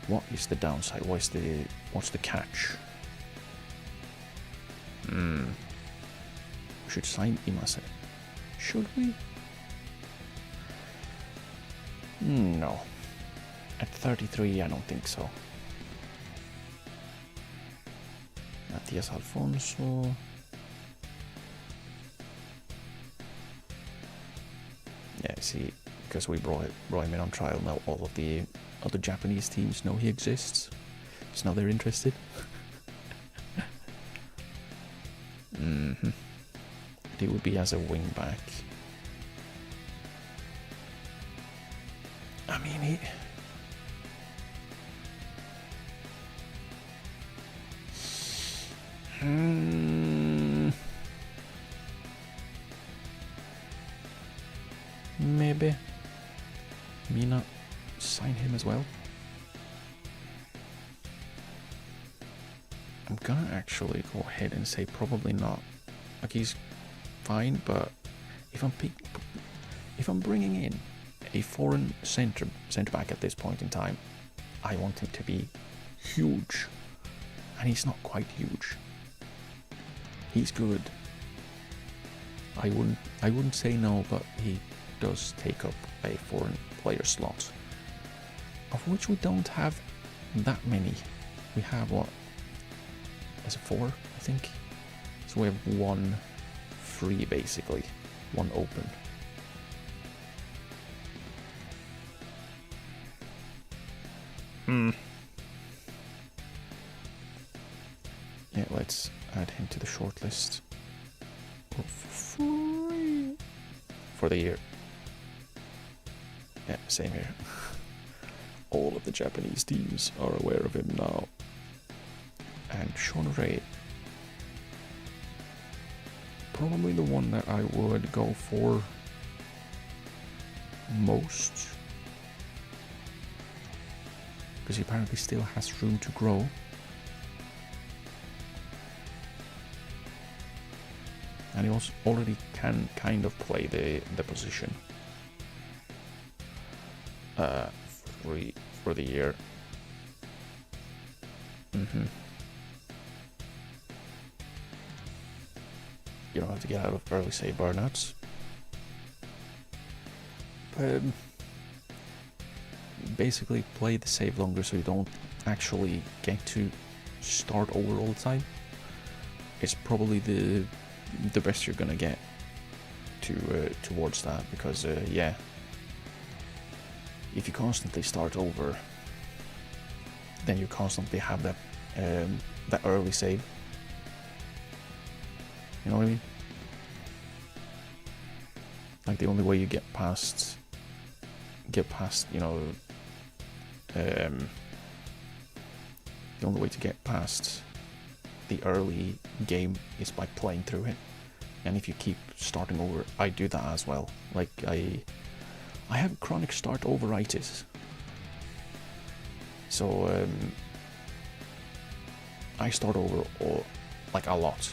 What is the downside? What's the catch? We should sign Imase. Should we? No. At 33, I don't think so. Matias Alfonso. Yeah, see, because we brought him in on trial, now all of the other Japanese teams know he exists. So now they're interested. He would be as a wing back. I mean, maybe Mina sign him as well. I'm gonna actually go ahead and say probably not. Like, he's fine, but if I'm bringing in a foreign centre back at this point in time, I want him to be huge, and he's not quite huge. He's good. I wouldn't say no, but he does take up a foreign player slot, of which we don't have that many. We have, what, is it 4, I think? So we have 1 free, basically, 1 open. Yeah, let's add him to the shortlist for free for the year. Yeah, same here. All of the Japanese teams are aware of him now. And Sean Ray, probably the one that I would go for most, because he apparently still has room to grow. And he also already can kind of play the position. Free for the year. You don't have to get out of early save burnouts. Basically play the save longer so you don't actually get to start over all the time. It's probably the best you're gonna get towards that, because yeah, if you constantly start over, then you constantly have that early save. You know what I mean? Like, the only way you get past, you know, the only way to get past the early game is by playing through it. And if you keep starting over, I do that as well. Like, I have chronic start overitis. So I start over like a lot.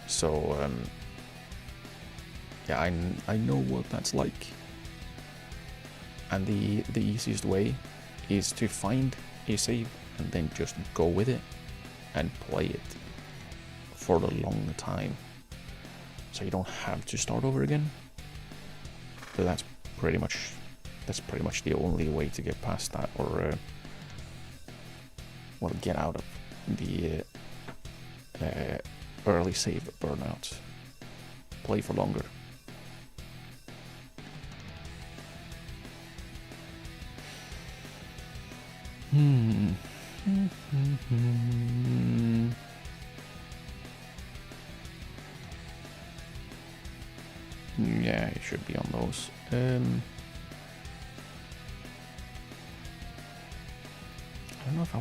So yeah, I know what that's like. And the easiest way is to find a save and then just go with it and play it for a long time, so you don't have to start over again. So that's pretty much the only way to get past that, or well, get out of the early save burnout. Play for longer. Yeah, it should be on those. I don't know if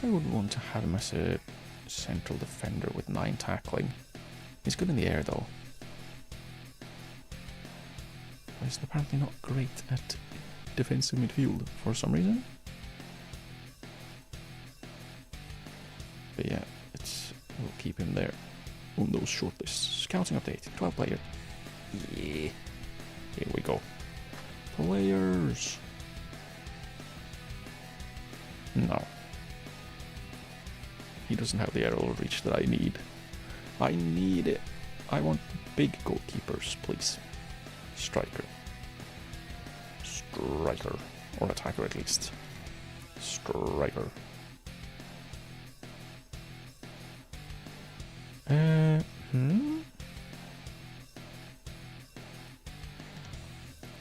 I would want to have him as a central defender with 9 tackling. He's good in the air though. But he's apparently not great at defensive midfield for some reason. But yeah, we'll keep him there on those shortlists. Scouting update, 12 player. Yeah, here we go. Players! No. He doesn't have the aerial reach that I need. I need it. I want big goalkeepers, please. Striker. Striker. Or attacker at least. Striker.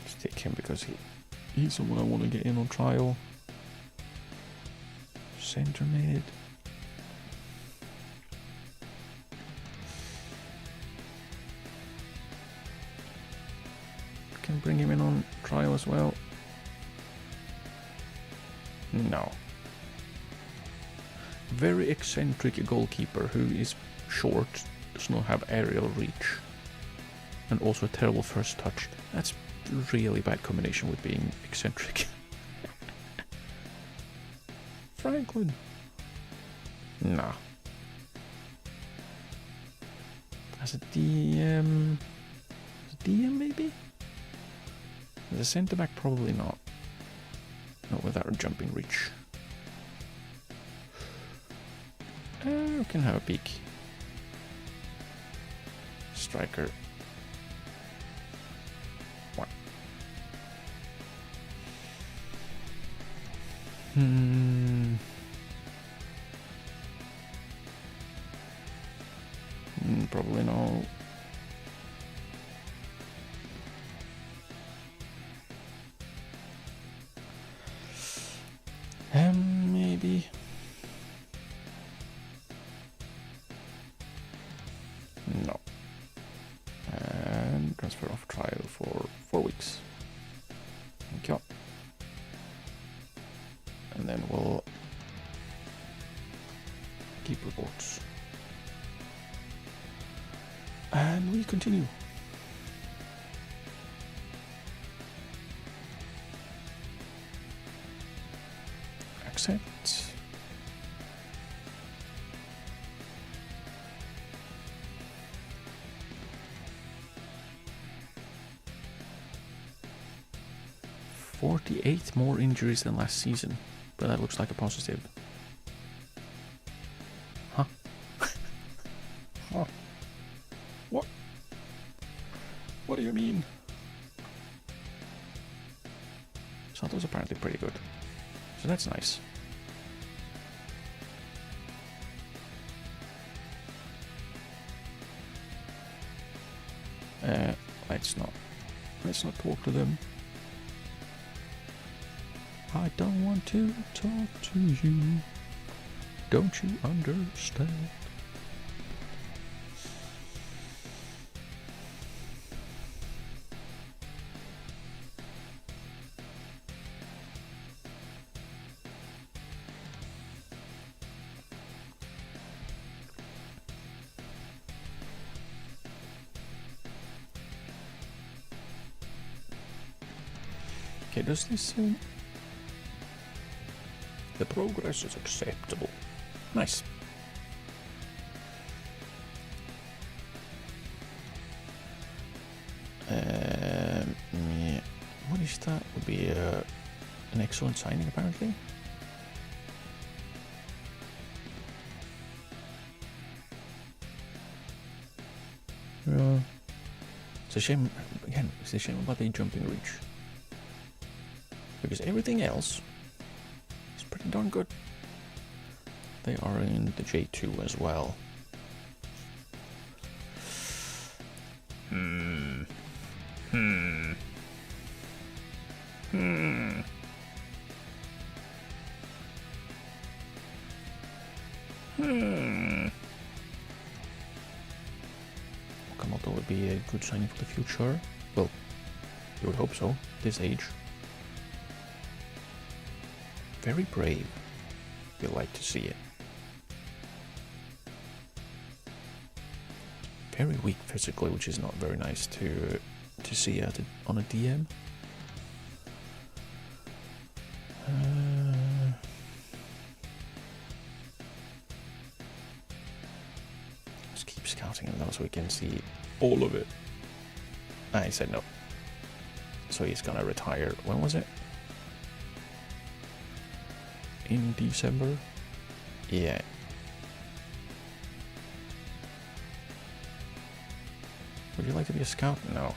Just take him because he's someone I want to get in on trial. Center mid. Can bring him in on trial as well. No. Very eccentric goalkeeper who is short, does not have aerial reach, and also a terrible first touch. That's a really bad combination with being eccentric. Franklin. Nah. As a DM... As a DM maybe? As a centre back probably not. Not without a jumping reach. We can have a peek. Striker. What? Probably no. Maybe. No. And transfer off trial for 4 weeks. Thank you. And then we'll keep reports. And we continue. Accept. "48 more injuries than last season, but that looks like a positive." Huh? Huh? What? What do you mean? Sato's apparently pretty good, so that's nice. Let's not talk to them. I don't want to talk to you. Don't you understand? Okay, does this say... The progress is acceptable. Nice. Yeah. What is that? Would be an excellent signing, apparently. Yeah. It's a shame. Again, it's a shame about the jumping reach, because everything else is pretty darn good. They are in the J2 as well. Okamoto would be a good signing for the future. Well, you would hope so, this age. Very brave. You'll like to see it. Very weak physically, which is not very nice to see on a DM. Let's keep scouting them though so we can see all of it. I said no. So he's gonna retire. When was it? In December? Yeah. Would you like to be a scout? No.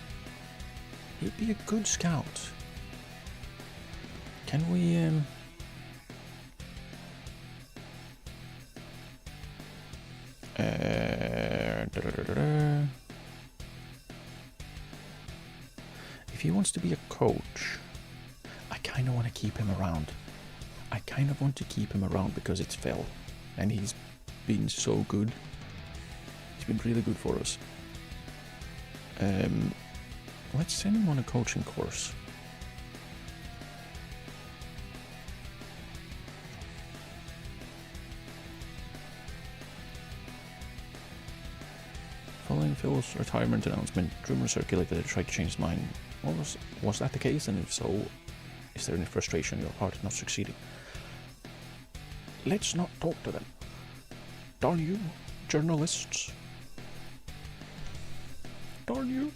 He'd be a good scout. Can we, If he wants to be a coach, I kind of want to keep him around. I kind of want to keep him around because it's Phil, and he's been so good. He's been really good for us. Let's send him on a coaching course. Following Phil's retirement announcement, rumors circulated that he tried to change his mind. Was that the case? And if so, is there any frustration on your part at not succeeding? Let's not talk to them. Darn you, journalists. Darn you.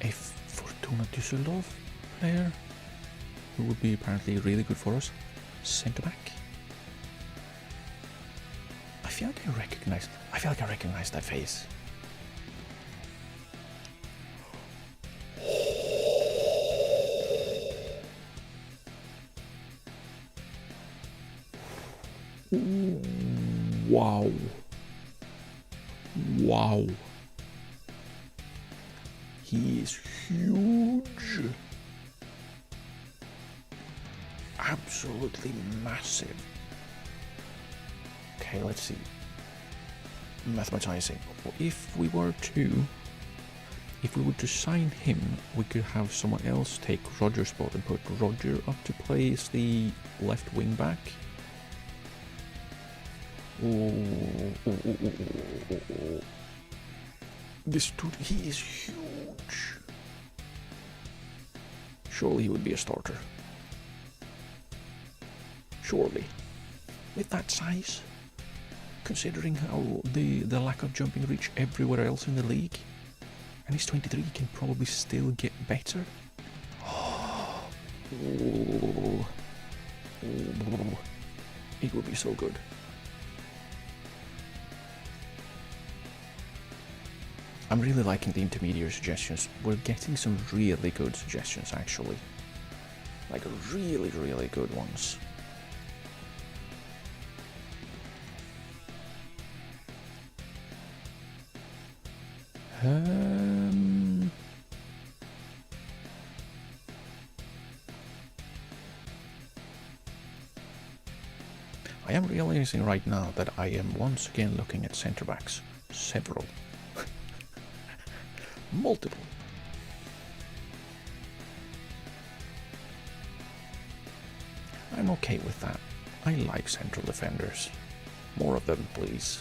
A Fortuna Düsseldorf player who would be apparently really good for us. Centre back. I feel like I recognize that face. Wow. Wow. He is huge. Absolutely massive. Okay, let's see. Mathematizing. If we were to sign him, we could have someone else take Roger's spot and put Roger up to play as the left wing back. This dude, he is huge. Surely he would be a starter. Surely. With that size, considering how the lack of jumping reach everywhere else in the league, and he's 23, he can probably still get better. It would be so good. I'm really liking the intermediate suggestions. We're getting some really good suggestions, actually. Like really, really good ones. I am realizing right now that I am once again looking at centre backs. Several. Multiple. I'm okay with that. I like central defenders. More of them, please.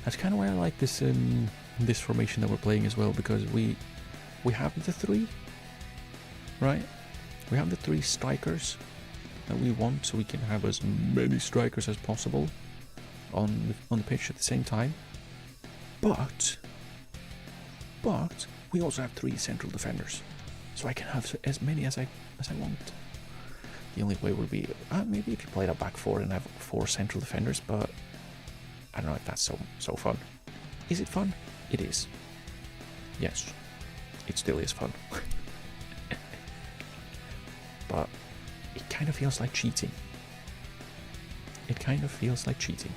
That's kind of why I like this this formation that we're playing as well, because we have the three, right? We have the three strikers that we want, so we can have as many strikers as possible on the pitch at the same time. But we also have three central defenders, so I can have as many as I want. The only way would be maybe if you played a back four and have 4 central defenders, but I don't know if that's so fun. Is it fun? It is. Yes, it still is fun. But it kind of feels like cheating. It kind of feels like cheating.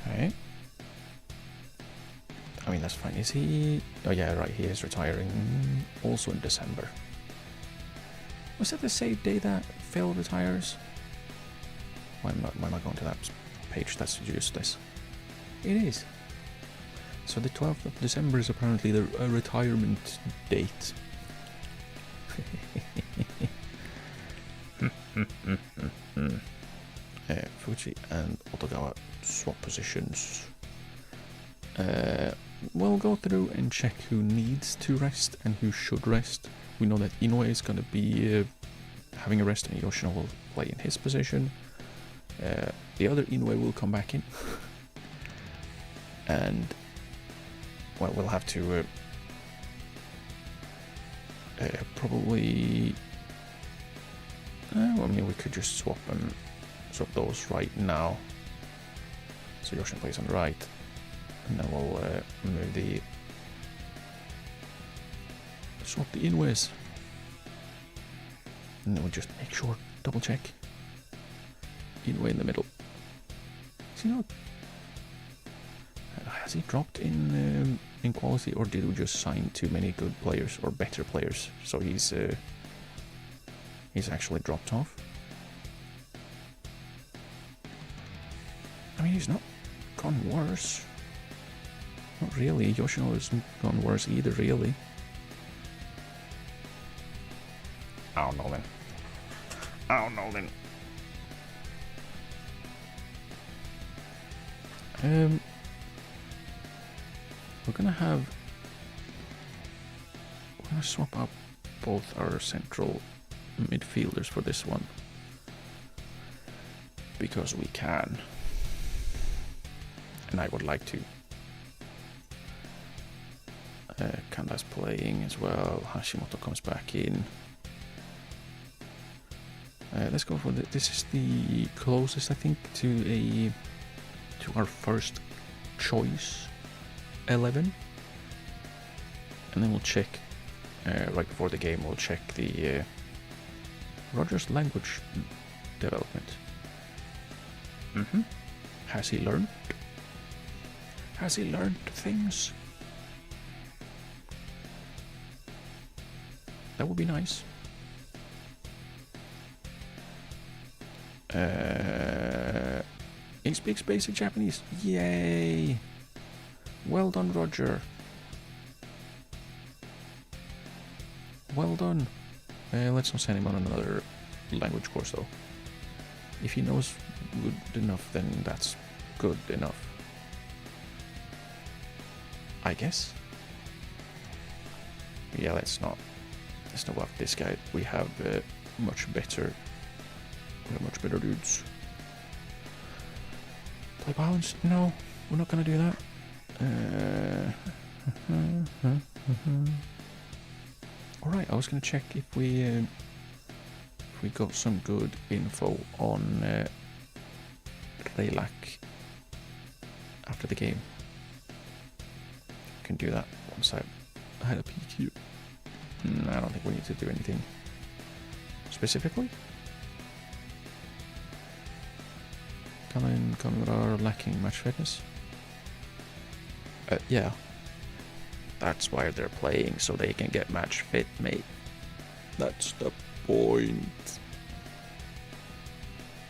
Okay. I mean, that's fine. Is he... Oh yeah, right, he is retiring also in December. Was that the same day that Phil retires? Why am I going to that page that suggests this? It is. So the 12th of December is apparently the retirement date. Fuji and Otogawa swap positions. We'll go through and check who needs to rest and who should rest. We know that Inoue is going to be having a rest and Yoshino will play in his position. The other Inoue will come back in. And well, we'll have to probably I mean, we could just swap those right now. So Yoshino plays on the right, and then we'll move swap the Inoues, and then we'll just make sure, double check. Inoue in the middle. Is he not? Has he dropped in quality, or did we just sign too many good players or better players? So he's actually dropped off. I mean, he's not gone worse. Not really. Yoshino hasn't gone worse either, really. I don't know then. We're gonna swap up both our central midfielders for this one, because we can, and I would like to. Kanda's playing as well. Hashimoto comes back in. Let's go for this is the closest, I think, to our first choice 11, and then we'll check right before the game. We'll check the Roger's language development. Has he learned? Has he learned things? That would be nice. He speaks basic Japanese. Yay! Well done, Roger. Well done. Let's not send him on another language course, though. If he knows good enough, then that's good enough, I guess. Yeah, let's not up this guy. We have much better dudes. Play balance? No, we're not gonna do that. Alright, I was gonna check if we got some good info on Reilak after the game. Can do that once I had a peek here. I don't think we need to do anything specifically. Coming are lacking match fitness. Yeah. That's why they're playing, so they can get match fit, mate. That's the point.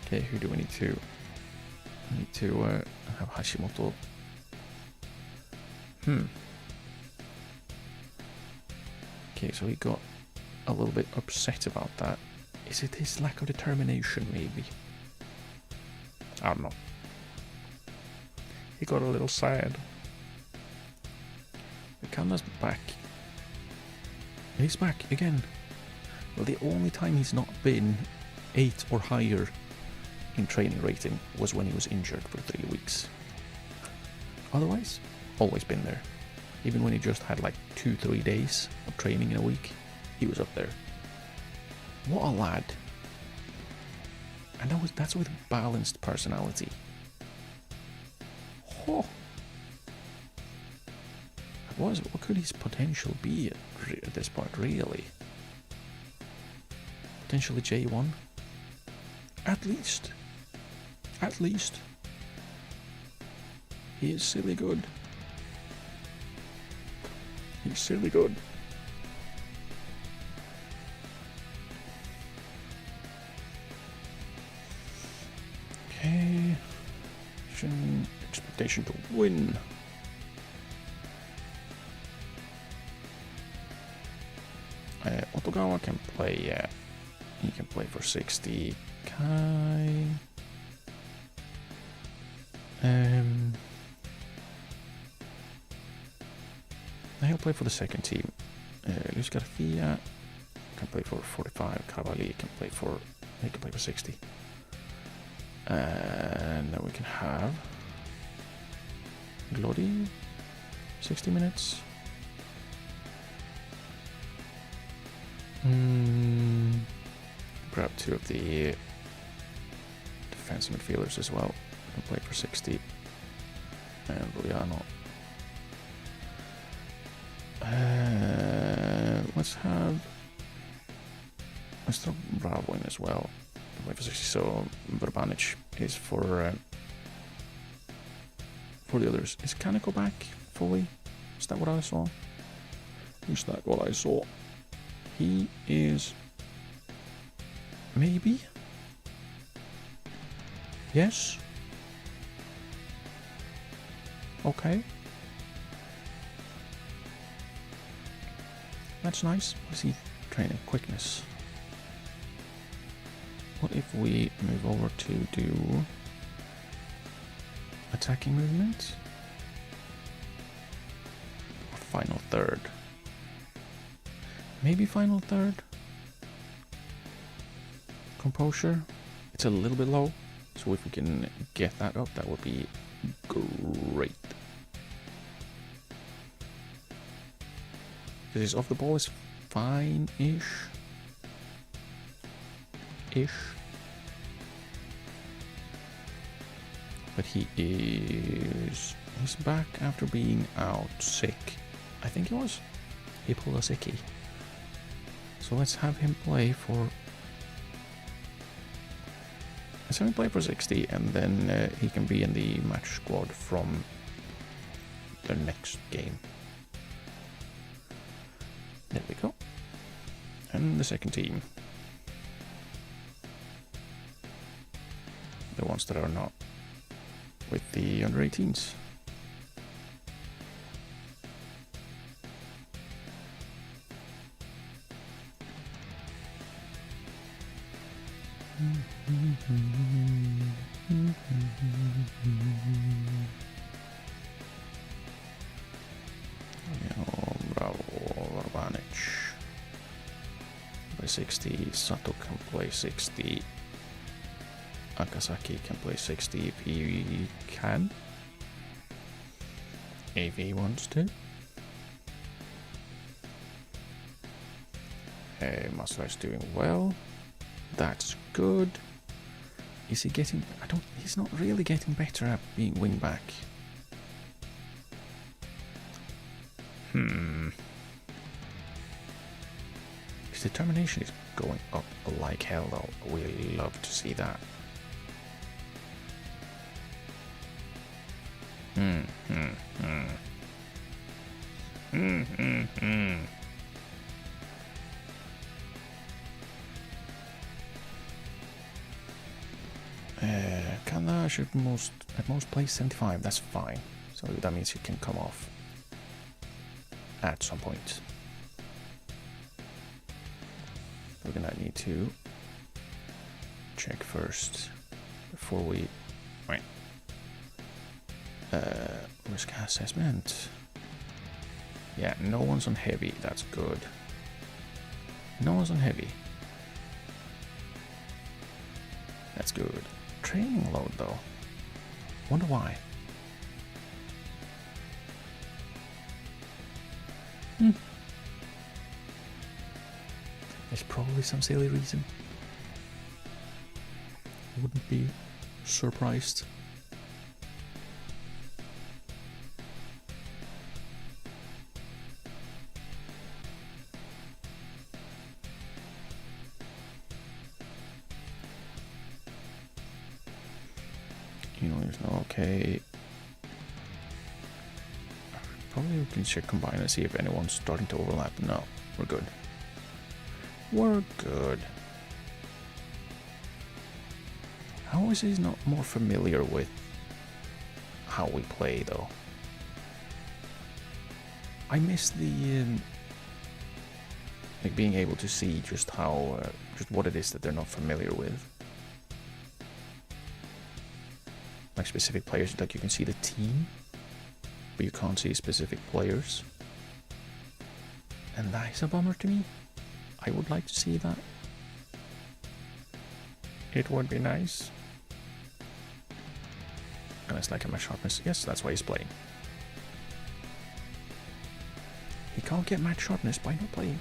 Okay, who do we need to? We need to have Hashimoto. Okay, so he got a little bit upset about that. Is it his lack of determination, maybe? I don't know. He got a little sad. Kanda's back. He's back again. Well, the only time he's not been 8 or higher in training rating was when he was injured for 3 weeks. Otherwise, always been there. Even when he just had like 2-3 days of training in a week, he was up there. What a lad. And that's with balanced personality. Oh. What could his potential be at this point, really? Potentially J1? At least. At least. He is silly good. He's silly good. qualification to win. Otogawa can play, he can play for 60. Kai... he'll play for the second team. Luis Garcia can play for 45. Cavalli can play for... he can play for 60. And then we can have... Glody, 60 minutes. Grab two of the defensive midfielders as well. Can play for 60. And Boiano. Let's throw Bravo in as well. Can play for 60. So Verbanic is for the others. Is Kaneko back fully? Is that what I saw? Is that what I saw? He is... maybe? Yes? Okay. That's nice. What is he training? Quickness. What if we move over to do... attacking movement? Or final third? Maybe final third? Composure? It's a little bit low, so if we can get that up, that would be great. Because his off the ball is fine-ish. But he's back after being out sick. I think he was. He pulled a sickie. So let's have him play for... let's have him play for 60, and then he can be in the match squad from the next game. There we go. And the second team. The ones that are not with the under 18s. Bravo, Verbanic. Play 60. Sato can play 60. Akasaki can play 60 if he can. If he wants to. Masarai's doing well. That's good. Is he getting... he's not really getting better at being wing back. His determination is going up like hell though. We love to see that. Kanda should at most play 75, that's fine. So that means he can come off at some point. We're gonna need to check first before we... wait. Risk assessment. Yeah, no one's on heavy, that's good. No one's on heavy. That's good. Training load though. Wonder why. There's probably some silly reason. Wouldn't be surprised. There's no okay. Probably we can check combine and see if anyone's starting to overlap. No, we're good. We're good. How is he not more familiar with how we play, though. I miss the like being able to see just how just what it is that they're not familiar with. Like specific players, like you can see the team, but you can't see specific players. And that is a bummer to me. I would like to see that. It would be nice. And it's like a match sharpness. Yes, that's why he's playing. He can't get match sharpness by not playing.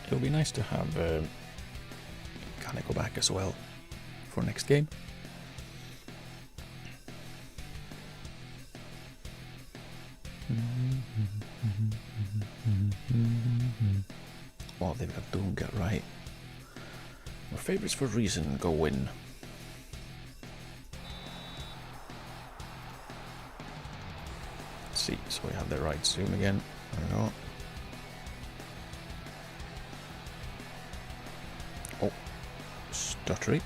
It'll be nice to have kind of go back as well for next game. Oh, they've got Dunga, right. Our favorites for a reason, go win. Let's see, so we have the right zoom again. There we go. Oh, stuttery.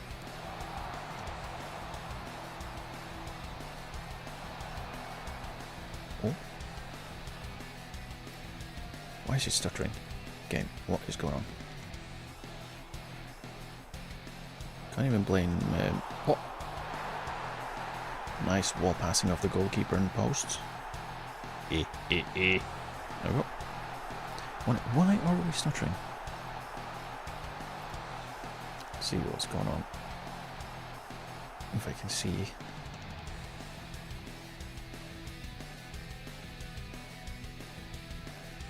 Oh. Why is he stuttering? Game, what is going on? Can't even blame... oh. Nice wall passing off the goalkeeper in posts. There we go. Why are we stuttering? Let's see what's going on. If I can see.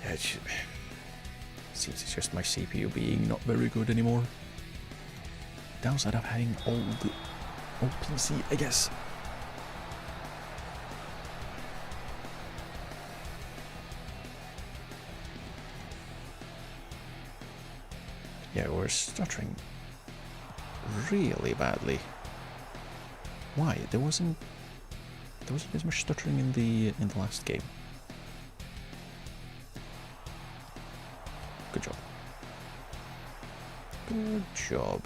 Yeah, it seems it's just my CPU being not very good anymore. Downside of having old PC, I guess. Yeah, we're stuttering really badly. Why? There wasn't as much stuttering in the last game. Good job. Good job.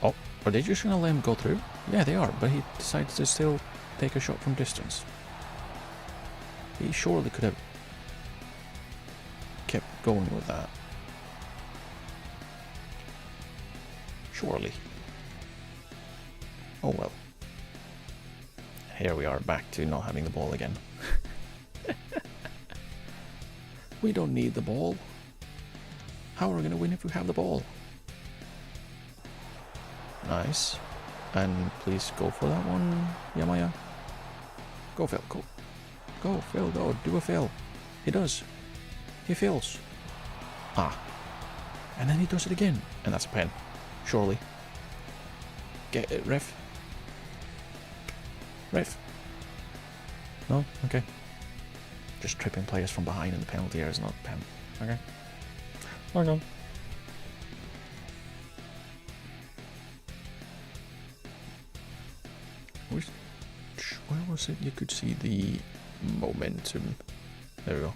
Oh, are they just gonna let him go through? Yeah, they are, but he decides to still take a shot from distance. He surely could have kept going with that. Surely. Oh well. Here we are, back to not having the ball again. We don't need the ball. How are we going to win if we have the ball? Nice. And please go for that one, Yamaya. Go, Phil, go. Go, Phil, go. Do a Phil. He does. He fails. Ah. And then he does it again. And that's a pen. Surely. Get it, ref. Ref. No? Okay. Just tripping players from behind in the penalty area is not a pen. Okay. Okay. Where was it? You could see the momentum. There we go.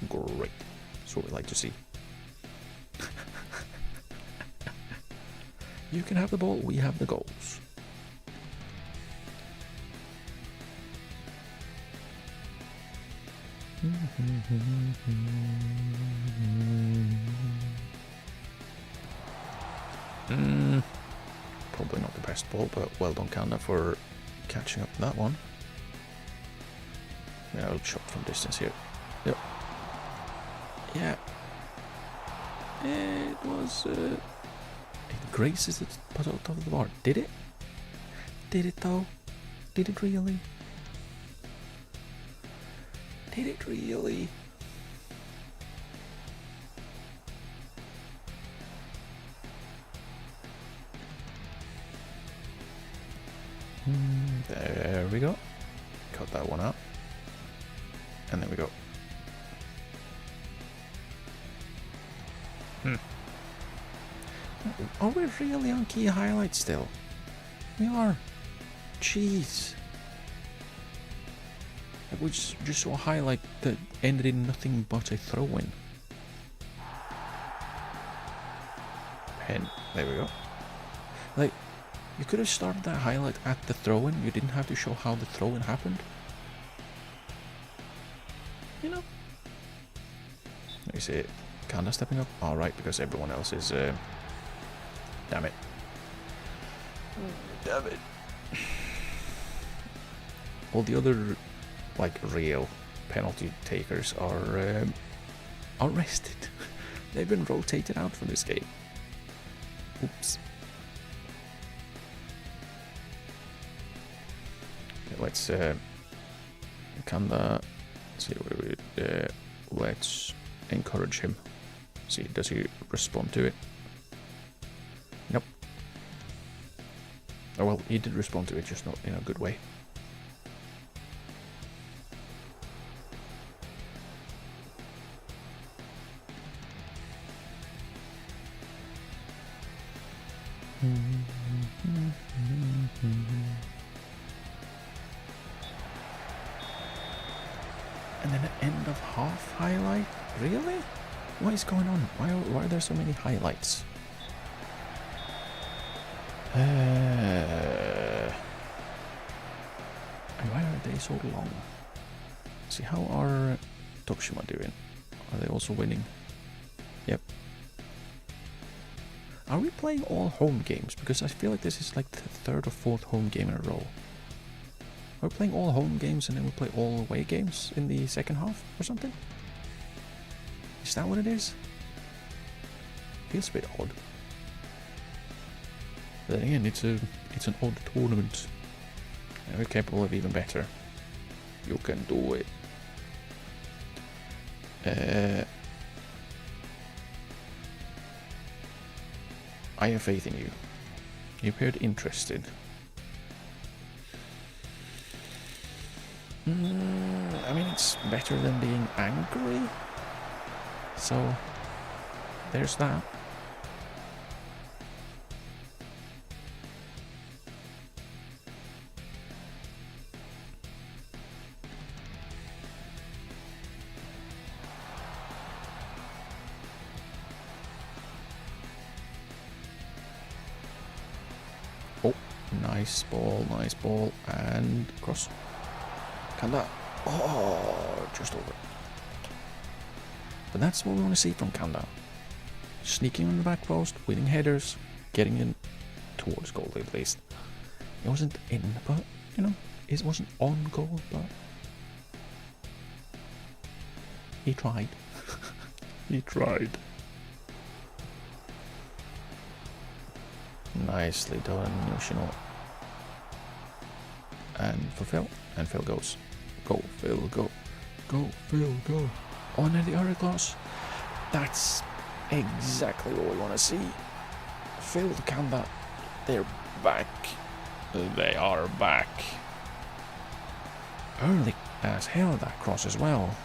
Great. That's what we like to see. You can have the ball, we have the goals. Probably not the best ball, but well done, Kanda, for catching up that one. Yeah, I'll shot from distance here. Yep. Yeah. It was... it graces it put out of the bar. Did it? Did it though? Did it really? Did it really? There we go. Cut that one out. And there we go. Are we really on key highlights still? We are. Jeez. We just saw a highlight that ended in nothing but a throw-in. Pen. There we go. Like, you could have started that highlight at the throw-in. You didn't have to show how the throw-in happened. You know? Let me see. Kanda stepping up? Alright, because everyone else is... Damn it. Damn it. All the other, like, real penalty takers are rested. They've been rotated out from this game. Oops. Okay, let's Kanda. See, let's encourage him. See, does he respond to it? Nope. Oh well, he did respond to it, just not in a good way. And then an end of half highlight? Really? What is going on? Why are there so many highlights? And why are they so long? See, how are Tokushima doing? Are they also winning? Yep. Are we playing all home games? Because I feel like this is like the third or fourth home game in a row. Are we playing all home games and then we play all away games in the second half or something? Is that what it is? Feels a bit odd. But then again, it's an odd tournament. And we're capable of even better. You can do it. I have faith in you. You appeared interested. I mean, it's better than being angry. So, there's that. Oh, nice ball, and cross. Kanda. Oh, just over. But that's what we want to see from Kanda. Sneaking on the back post, winning headers, getting in towards goal at least. It wasn't in, but, you know, it wasn't on goal, but he tried. He tried. Nicely done, Yoshino. And for Phil. And Phil goes. Go, Phil, go. Go, Phil, go. On the other cross. That's exactly what we want to see. Phil Kanda. They're back. They are back. Early as hell, that cross as well.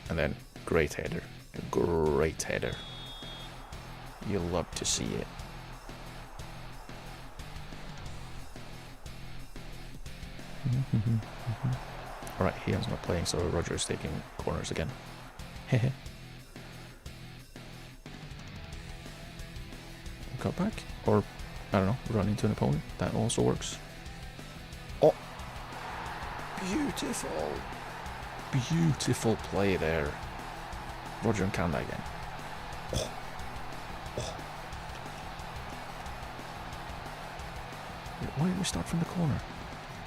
And then, great header. Great header. You'll love to see it. Alright, Heon's not playing, so Roger is taking corners again. Hehe. Cut back? Or, I don't know, run into an opponent. That also works. Oh! Beautiful! Beautiful play there. Roger and Kanda again. Oh. Oh. Why did we start from the corner?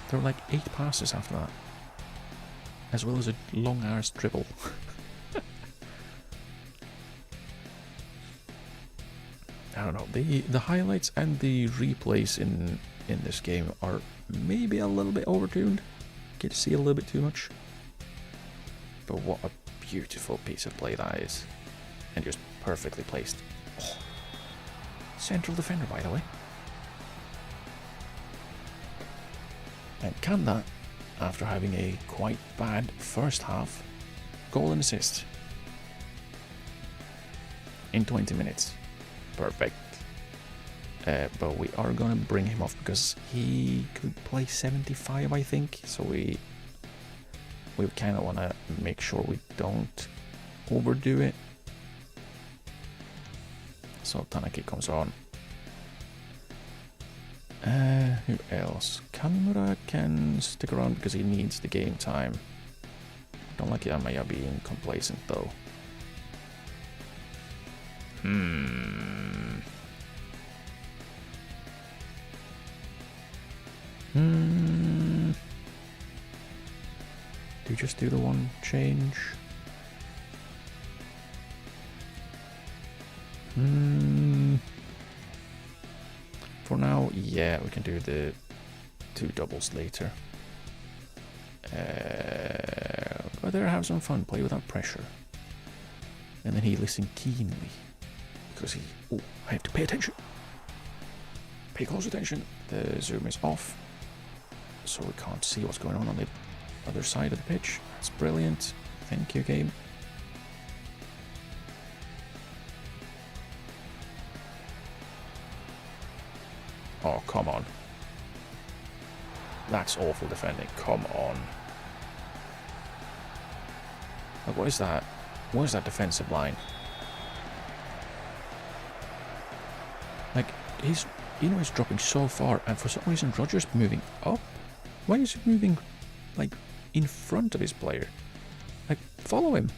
There were like 8 passes after that. As well as a long-ass dribble. I don't know. The highlights and the replays in this game are maybe a little bit overtuned. Get to see a little bit too much. But what a beautiful piece of play that is. And just perfectly placed. Oh. Central defender, by the way. And Kanda, after having a quite bad first half, goal and assist. in 20 minutes. Perfect. But we are gonna bring him off because he could play 75, I think. So we kind of want to make sure we don't overdo it. So Tanaki comes on. Who else? Kanmura can stick around because he needs the game time. Don't like Yamaya being complacent though. Do you just do the one change? For now, yeah, we can do the 2 doubles later. Go there, have some fun, play without pressure. And then he listened keenly. Because he... Oh, I have to pay attention. Pay close attention. The zoom is off. So we can't see what's going on the other side of the pitch. That's brilliant. Thank you, game. Oh, come on. That's awful defending. Come on. Like, what is that? What is that defensive line? Like, he's dropping so far, and for some reason Roger's moving up. Why is he moving, like, in front of his player? Like, follow him.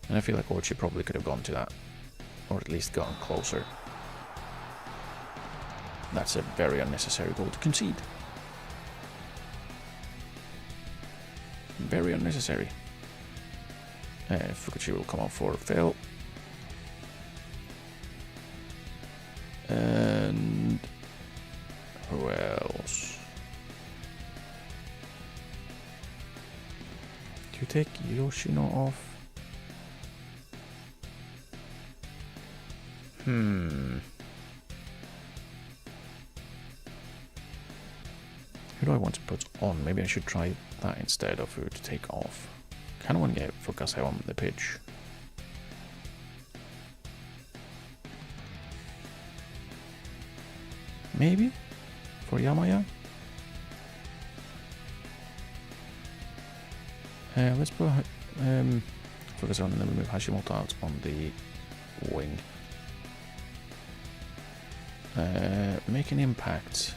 And I feel like Ochi probably could have gone to that. Or at least gone closer. That's a very unnecessary goal to concede. Very unnecessary. Fukuchi will come on for fail. And who else? Do you take Yoshino off? Who do I want to put on? Maybe I should try that instead of who to take off. Kind of want to get Fukase on the pitch. Maybe? For Yamaya? Let's put Fukase on and then we move Hashimoto out on the wing. Make an impact.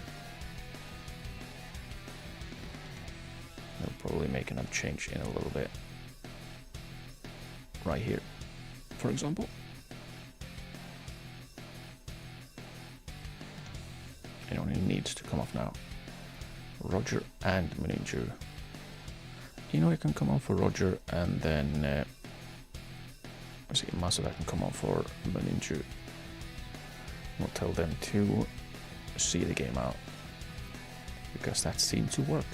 They'll probably make another change in a little bit. Right here, for example. Anyone who needs to come off now. Roger and Maninju. I can come on for Roger and then I see Masuda can come on for Maninju. We'll tell them to see the game out because that seemed to work.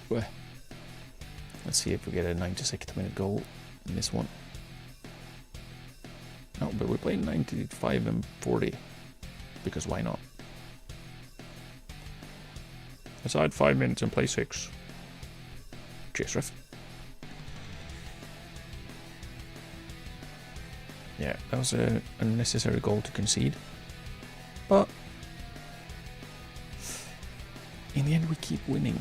Well, let's see if we get a 96th minute goal in this one. No, but we're playing 95 and 40 because why not? Let's add 5 minutes and play 6. Cheers, ref. Yeah, that was a unnecessary goal to concede. But in the end, we keep winning.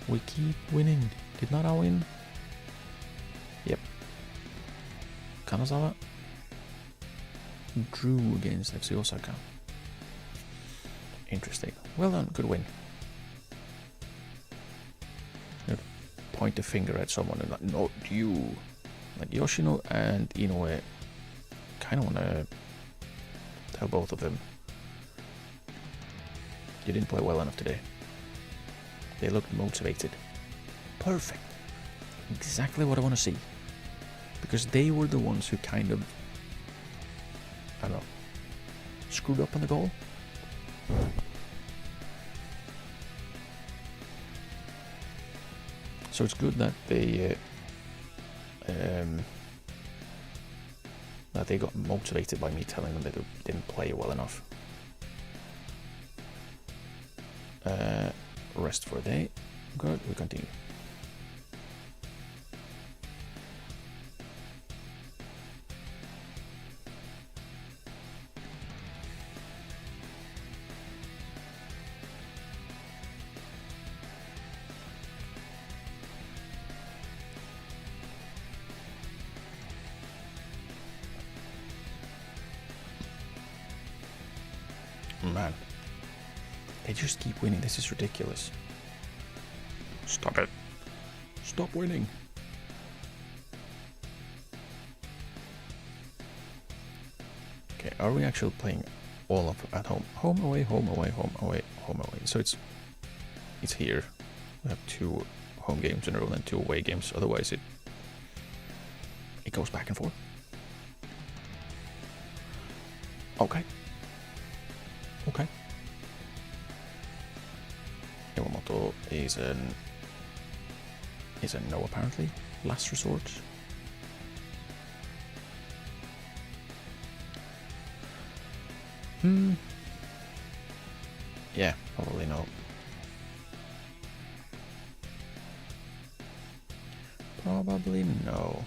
We keep winning. Did Nara win? Yep. Kanazawa drew against FC Osaka. Interesting. Well done. Good win. Point the finger at someone and like, not you. Like Yoshino and Inoue kind of want to tell both of them, you didn't play well enough today. They looked motivated. Perfect. Exactly what I want to see. Because they were the ones who kind of, I don't know, screwed up on the goal. So it's good that they got motivated by me telling them they didn't play well enough. Rest for a day. Good, we continue. Man, they just keep winning. This is ridiculous. Stop it. Stop winning. Okay, are we actually playing all of at home? Home, away, home, away, home, away, home, away. So it's here. We have 2 home games in a row and 2 away games. Otherwise it goes back and forth. Okay. Okay. Iwamoto is a no apparently. Last resort. Yeah, probably no. Probably no.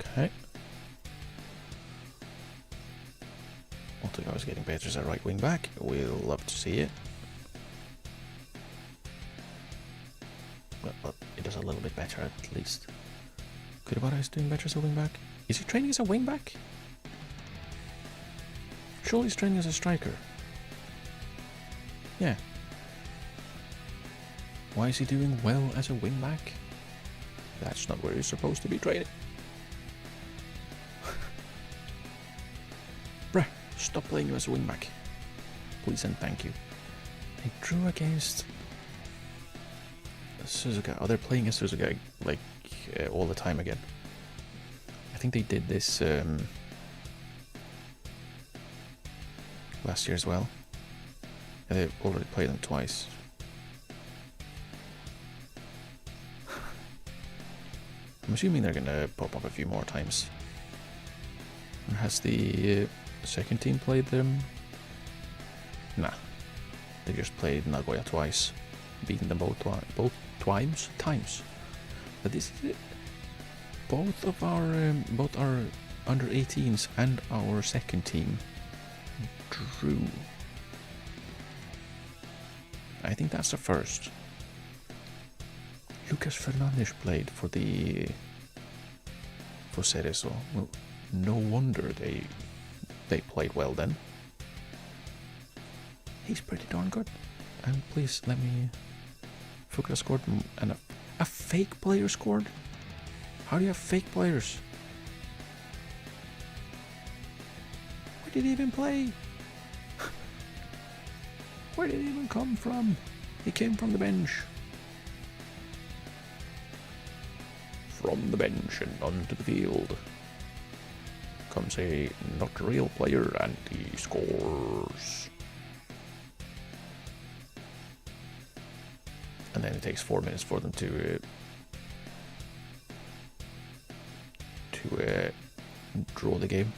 Okay. Otogawa is getting better as a right wing back. We'll love to see it. But it does a little bit better at least. Kuribara is doing better as a wing back. Is he training as a wing back? Surely he's training as a striker. Yeah. Why is he doing well as a wing back? That's not where he's supposed to be training. Bruh, stop playing you as a wing back. Please and thank you. They drew against Suzuka. Oh, they're playing against Suzuka like all the time again. I think they did this last year as well. Yeah, they've already played them twice. I'm assuming they're gonna pop up a few more times. Has the second team played them? Nah. They just played Nagoya twice, beating them both times. But this is it. Both our under 18s and our second team drew. I think that's the first. Lucas Fernandes played for Cerezo. Well, no wonder they played well then. He's pretty darn good. And please let me. Fukuda scored and a fake player scored. How do you have fake players? Where did he even play? Where did he even come from? He came from the bench. From the bench and onto the field comes a not real player and he scores. And then it takes 4 minutes for them to draw the game.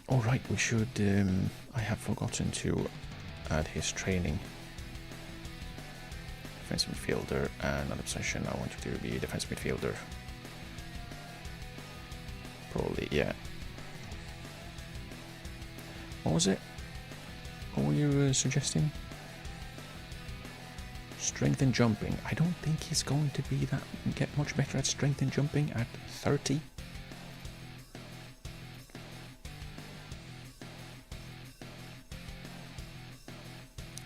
Alright, we should... I have forgotten to add his training. Defensive midfielder and another position. I want you to be a defensive midfielder. Probably, yeah. What was it? What were you suggesting? Strength and jumping. I don't think he's going to get much better at strength and jumping at 30.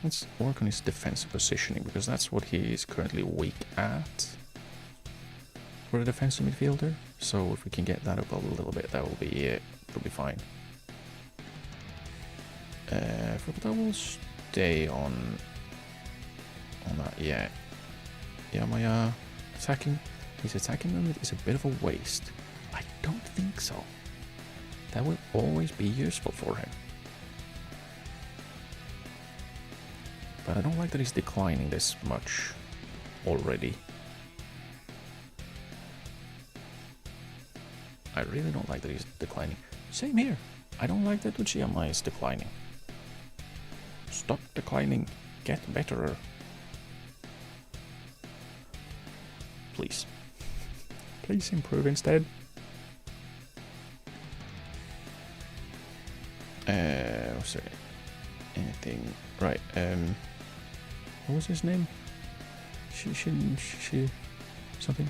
Let's work on his defensive positioning, because that's what he is currently weak at for a defensive midfielder. So if we can get that up a little bit, that will be fine. That will stay on that. Yeah, my his attacking movement is a bit of a waste. I don't think so. That will always be useful for him. But I don't like that he's declining this much already. I really don't like that he's declining. Same here. I don't like that Uchiyama is declining. Stop declining. Get better. Please. Please improve instead. Sorry. Anything. Right, what was his name? Something.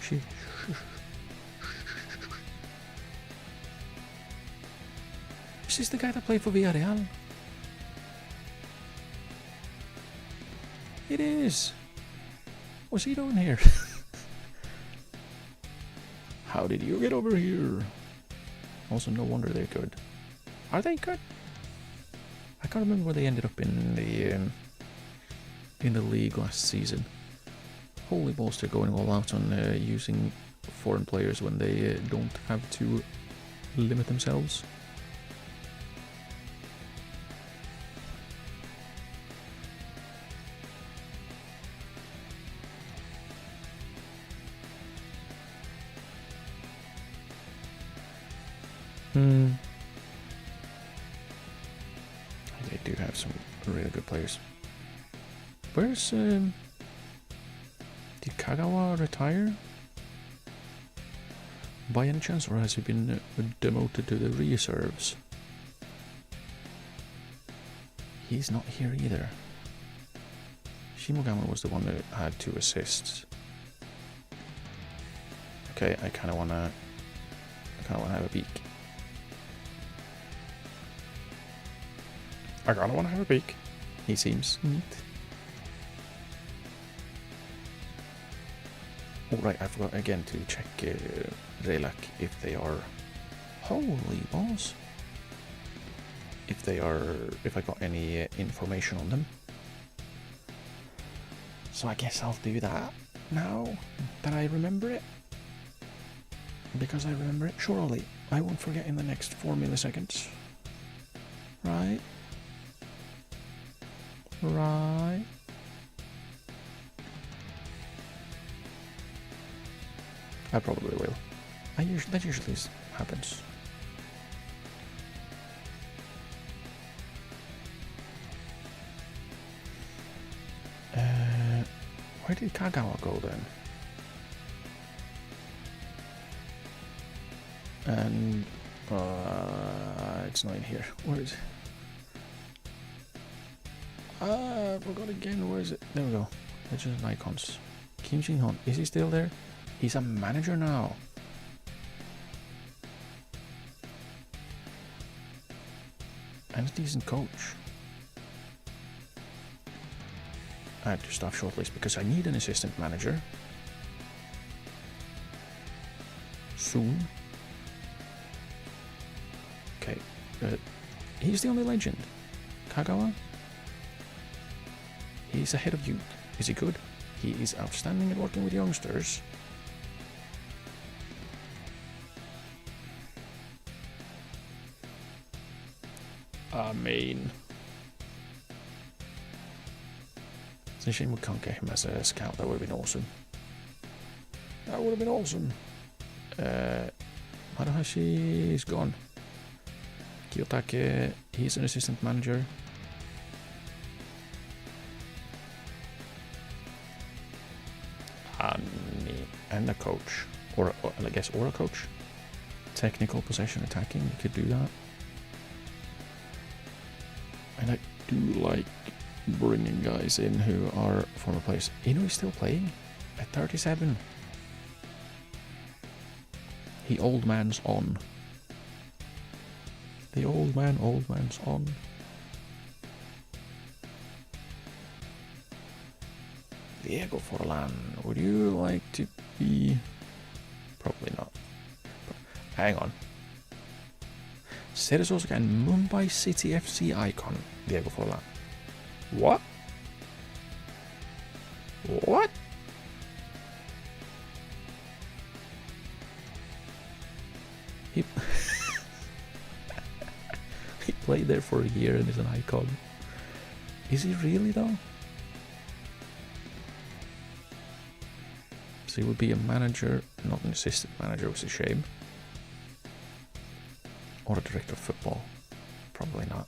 Is this the guy that played for Villarreal? It is. What's he doing here? How did you get over here? Also, no wonder they're good. Are they good? I can't remember where they ended up in the league last season. Holy balls, they're going all out on using foreign players when they don't have to limit themselves. They do have some really good players. Where's did Kagawa retire by any chance, or has he been demoted to the reserves? He's not here either. Shimogama was the one that had 2 assists. Okay, I kind of wanna have a peek. He seems neat. Oh right, I forgot again to check Relak if they are... Holy balls! If I got any information on them. So I guess I'll do that now that I remember it. Because I remember it, surely. I won't forget in the next 4 milliseconds. Right? Right. I probably will. That usually happens. Where did Kagawa go then? And it's not in here. Where is it? I forgot again. Where is it? There we go. Legends and icons. Kim Jin-hon. Is he still there? He's a manager now. And a decent coach. I have to stop shortlist because I need an assistant manager. Soon. Okay. He's the only legend. Kagawa? He's ahead of you. Is he good? He is outstanding at working with youngsters. I mean... It's a shame we can't get him as a scout. That would have been awesome. That would have been awesome. Marahashi is gone. Kiyotake, he's an assistant manager. And a coach. Or I guess, or a coach. Technical, possession, attacking, you could do that. And I do like bringing guys in who are former players. You know he's still playing at 37. He old man's on. The old man's on. Diego Forlan, would you like to be... Probably not. Hang on. Ceres Osaka and Mumbai City FC icon, Diego Forlan. What? What? He... he played there for a year and is an icon. Is he really though? So he would be a manager, not an assistant manager, which is a shame. Or a director of football. Probably not.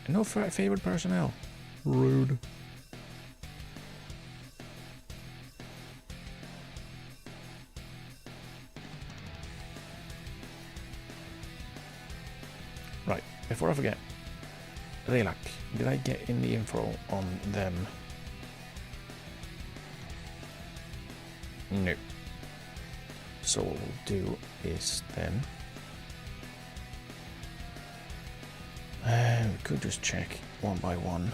No favoured personnel. Rude. Right, before I forget. Relak, did I get any info on them? No. So what we'll do is then... we could just check one by one.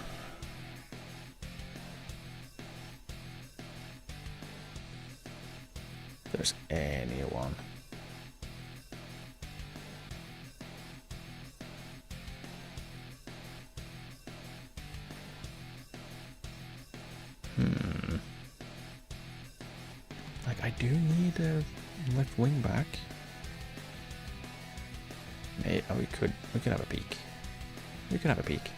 If there's anyone. Like, I do need a left wing back. Hey, oh, we could have a peek. We could have a peek.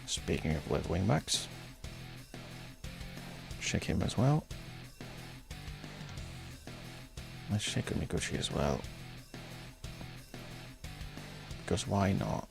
Speaking of left wing backs, check him as well. Let's check Mikoshi as well. Because why not?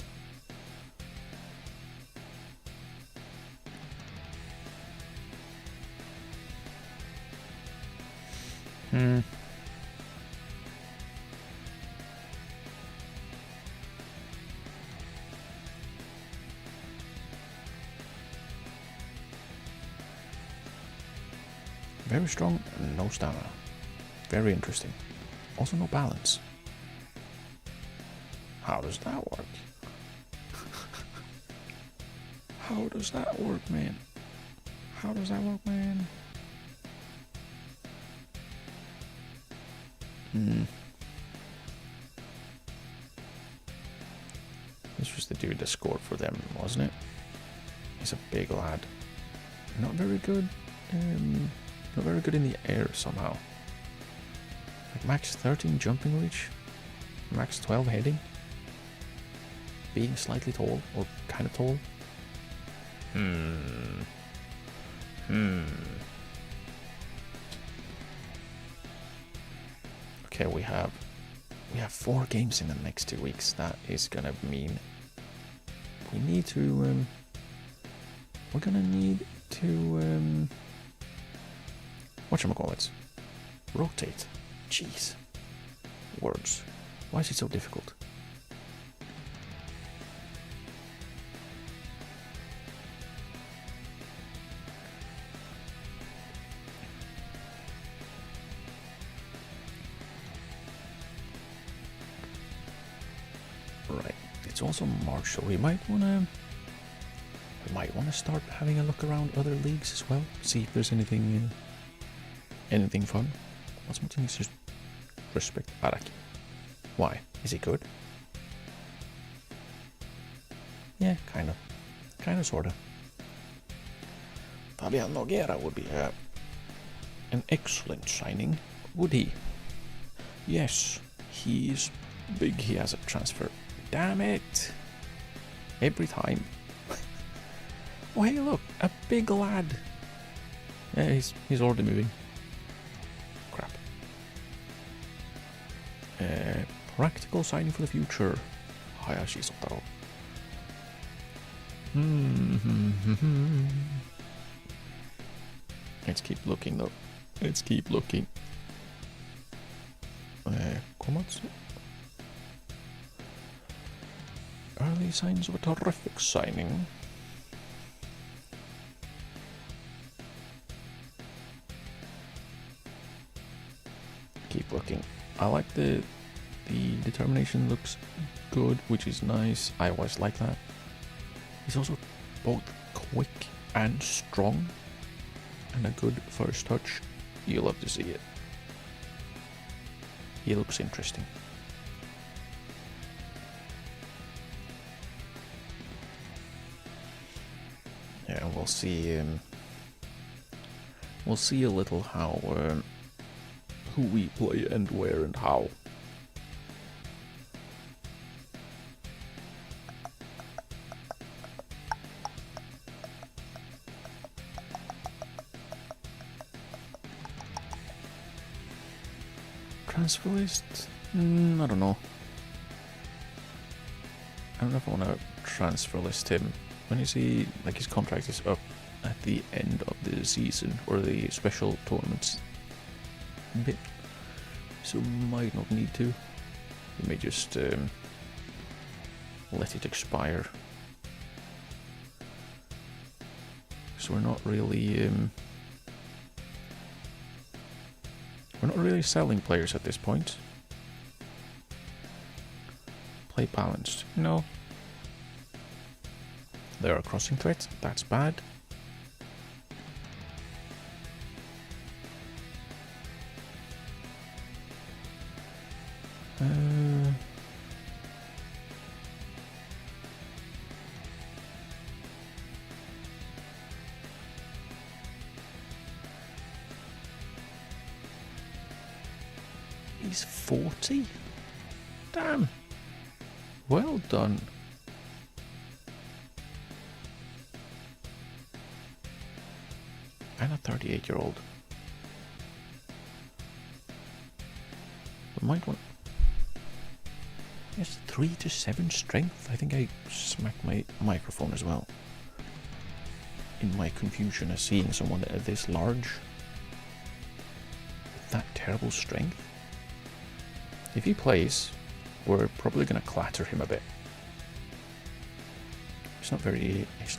Very strong, no stamina. Very interesting. Also no balance. How does that work? How does that work, man? How does that work, man? This was the dude that scored for them, wasn't it? He's a big lad. Not very good. Not very good in the air somehow. Like max 13 jumping reach, max 12 heading, being slightly tall or kind of tall. Okay, we have 4 games in the next 2 weeks. That is gonna mean we need to. We're gonna need to. Whatchamacallit? Rotate. Jeez. Words. Why is it so difficult? Right. It's also March, so we might wanna start having a look around other leagues as well. See if there's anything fun. What's my thing? Just respect Araki. Why? Is he good? Yeah, kind of, sorta. Fabian Noguera would be an excellent signing, would he? Yes, he's big. He has a transfer. Damn it! Every time. Oh hey, look, a big lad. Yeah, he's already moving. Practical signing for the future. Hayashi Sotaro. Let's keep looking though. Let's keep looking. Komatsu. Early signs of a terrific signing. Keep looking. I like the determination looks good, which is nice. I always like that. He's also both quick and strong, and a good first touch. You love to see it. He looks interesting. Yeah, we'll see. We'll see a little how who we play and where and how. Transfer list? I don't know. I don't know if I want to transfer list him. When you see, like, his contract is up at the end of the season, or the special tournaments bit, so might not need to. You may just let it expire. So we're not really selling players at this point. Play balanced. No. There are crossing threats. That's bad. He's 40? Damn. Well done. And a 38-year-old. We might want... Yes, 3 to 7 strength. I think I smacked my microphone as well. In my confusion of seeing someone this large. With that terrible strength. If he plays, we're probably going to clatter him a bit. He's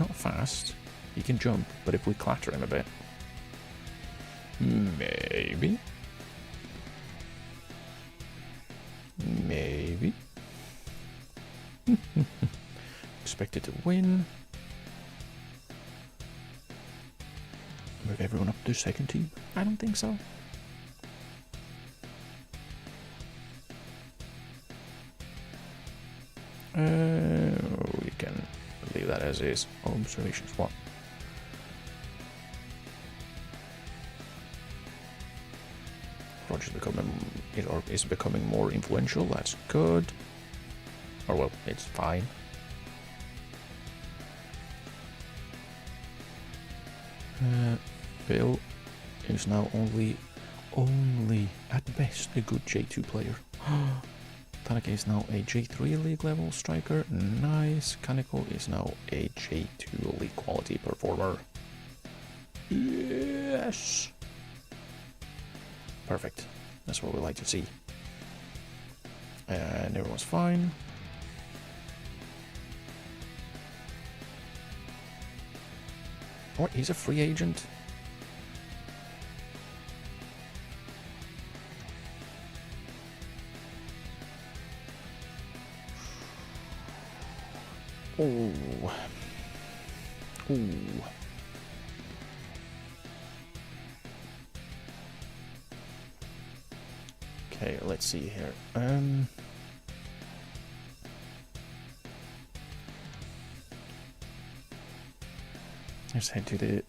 not fast. He can jump, but if we clatter him a bit, maybe. Expected to win. Move everyone up to second team? I don't think so. We can leave that as is. Observations, what? Roger's is becoming more influential. That's good. Or well, it's fine. Bill is now only at best a good J2 player. Tanaka is now a J3 league level striker. Nice. Kaneko is now a J2 league quality performer. Yes. Perfect. That's what we like to see. And everyone's fine. What? He's a free agent? Oh. Ooh. Okay, let's see here. Let's head to the...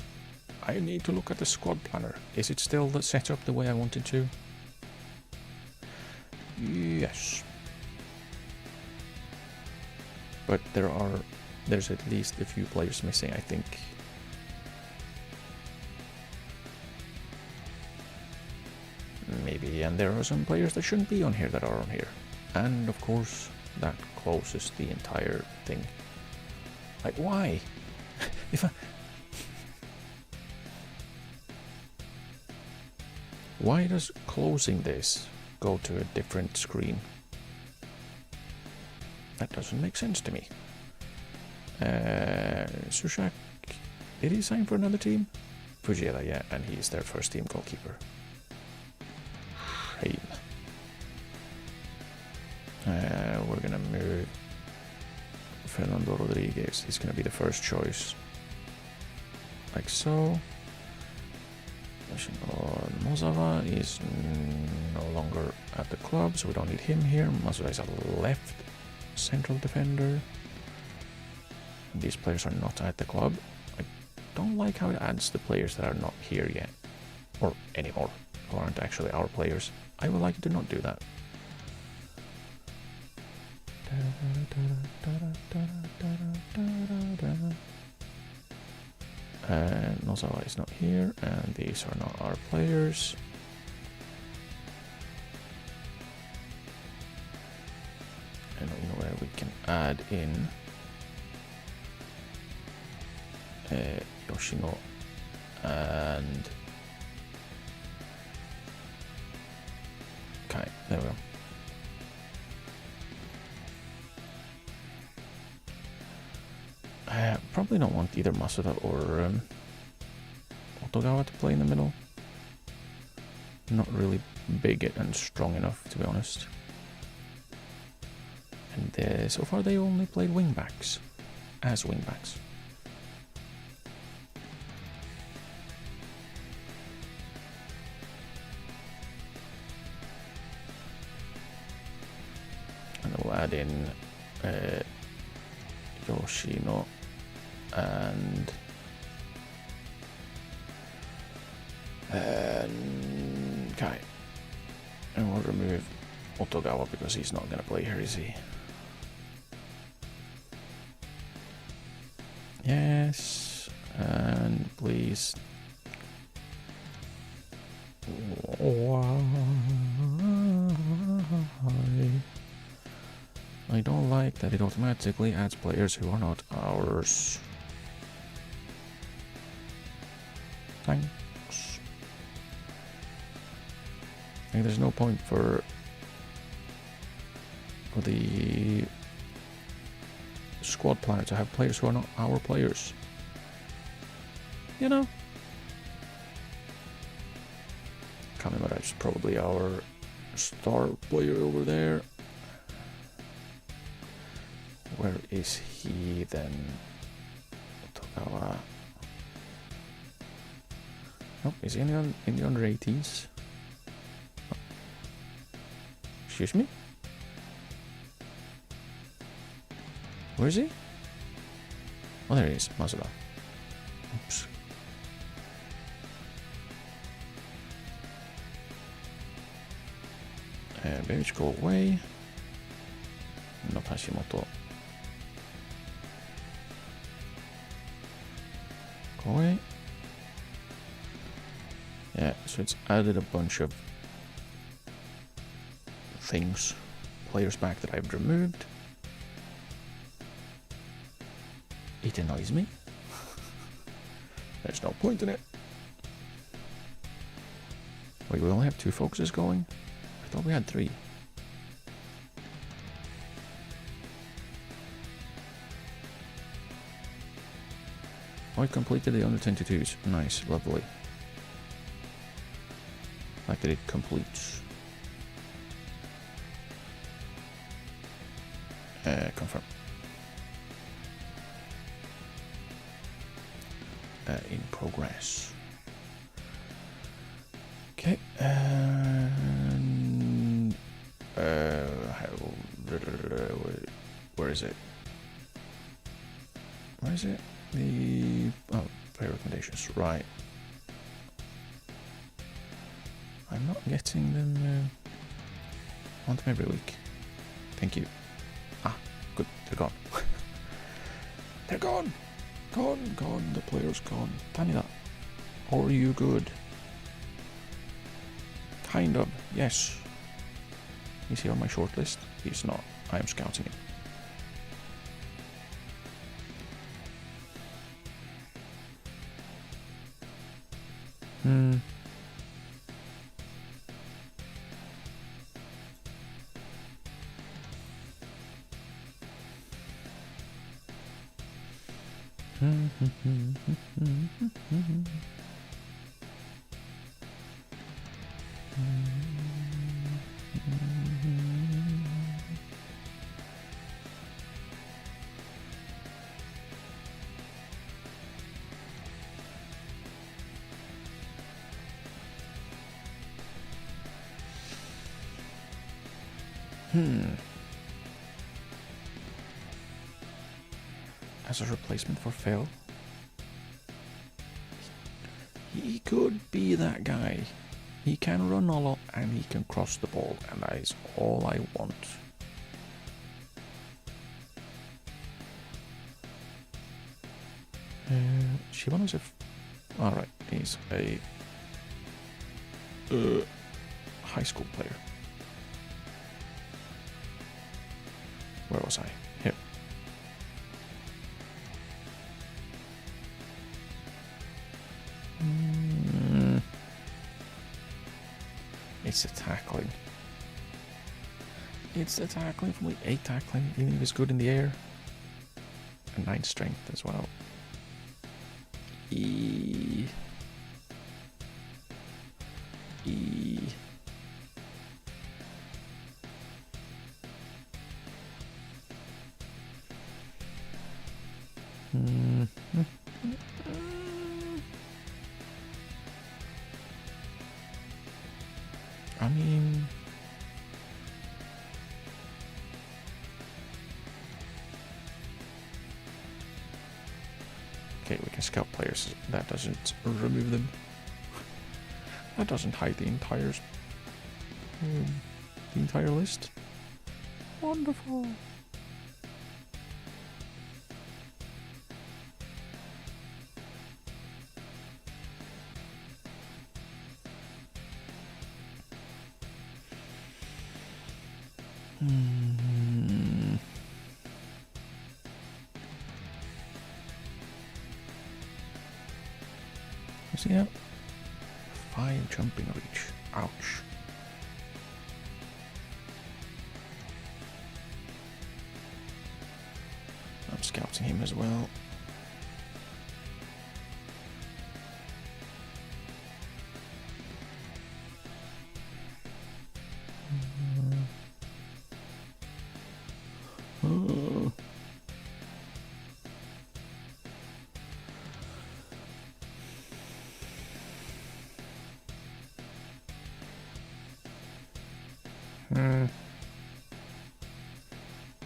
I need to look at the squad planner. Is it still set up the way I wanted to? Yes. But there's at least a few players missing, I think. Maybe, and there are some players that shouldn't be on here that are on here. And of course, that closes the entire thing. Like, why? If I... Why does closing this go to a different screen? That doesn't make sense to me. Sushak, did he sign for another team? Fujieda, yeah, and he's their first team goalkeeper. Shame. We're gonna move Fernando Rodriguez. He's gonna be the first choice. Like so. Mozawa is no longer at the club, so we don't need him here. Mozawa is a left central defender. And these players are not at the club. I don't like how it adds the players that are not here yet. Or anymore. Who aren't actually our players. I would like it to not do that. And Nozawa is not here, and these are not our players. And where we can add in Yoshino and Kai. There we go. I probably don't want either Masuda or Otogawa to play in the middle. Not really big and strong enough, to be honest. And so far they only played wingbacks. As wingbacks. And we'll add in Yoshino and Kai. And we'll remove Otogawa because he's not going to play here, is he? Yes, and please. Why? I don't like that it automatically adds players who are not ours. Thanks. I think there's no point for the squad planner to have players who are not our players. You know? Kamimura is probably our star player over there. Where is he then? Otogawa. Oh, is he in the under 18s? Oh. Excuse me? Where is he? Oh, there he is, Masuda. Oops. Beach, go away. Not Hashimoto. Go away. Yeah, so it's added a bunch of things, players back that I've removed. It annoys me. There's no point in it. Wait, we only have 2 focuses going? I thought we had 3. Oh, I completed the under 22s. Nice, lovely. Like that it completes. Confirm. In progress. Okay. And where is it? Where is it? The player recommendations. Right. I'm not getting them. I want them every week. Thank you. Ah, good. They're gone. They're gone. Gone. The player's gone. Tanida, are you good? Kind of. Yes. Is he on my shortlist? He's not. I am scouting him. As a replacement for Phil, he could be that guy. He can run a lot and he can cross the ball, and that is all I want. Shibano's alright, he's a high school player. Where was I? Here. It's the tackling. It's the tackling from 8 tackling, even if he's good in the air. And 9 strength as well. I mean, okay, we can scout players. That doesn't remove them. That doesn't hide the entire list. Wonderful. See that? 5 jumping reach. Ouch. I'm scouting him as well.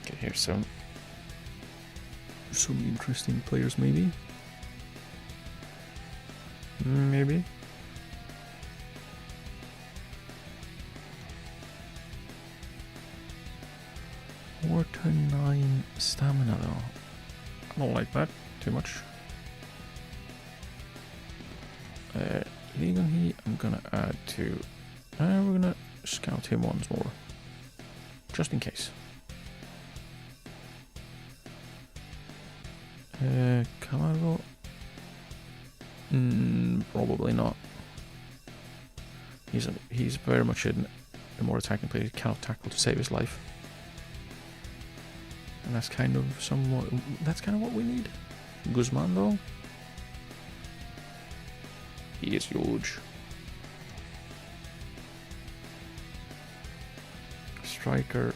Okay, here's some interesting players, maybe. Maybe. Four to 9 stamina though. I don't like that too much. Leaving here, I'm gonna add to. We're gonna scout him once more, just in case. Camargo? Probably not. He's very much a more attacking player. He cannot tackle to save his life, and that's kind of what we need. Guzman though, he is huge. Striker,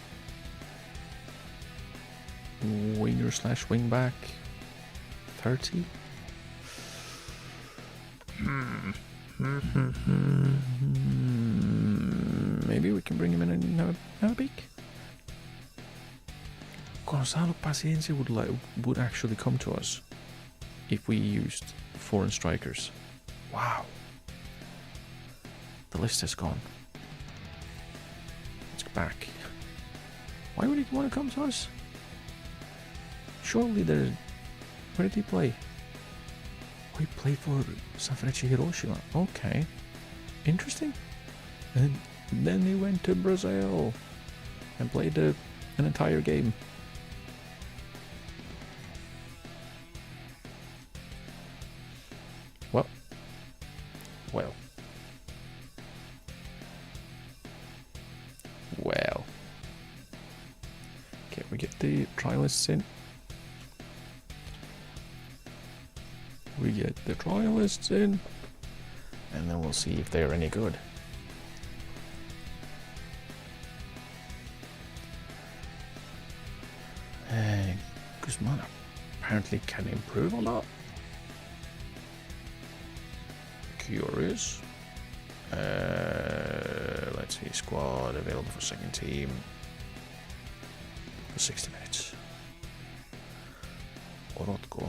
winger / wing back, 30. Maybe we can bring him in and have a peek. Gonzalo Paciencia would actually come to us if we used foreign strikers. Wow. The list has gone. Let's go back. Why would he want to come to us? Surely there's... Where did he play? Oh, he played for Sanfrecce Hiroshima. Okay. Interesting. And then he went to Brazil and played the an entire game. Well. Okay, we get the trial lists in. We get the trial lists in. And then we'll see if they're any good. Guzman apparently can improve a lot. Curious. Let's see, squad available for second team for 60 minutes. Orotko.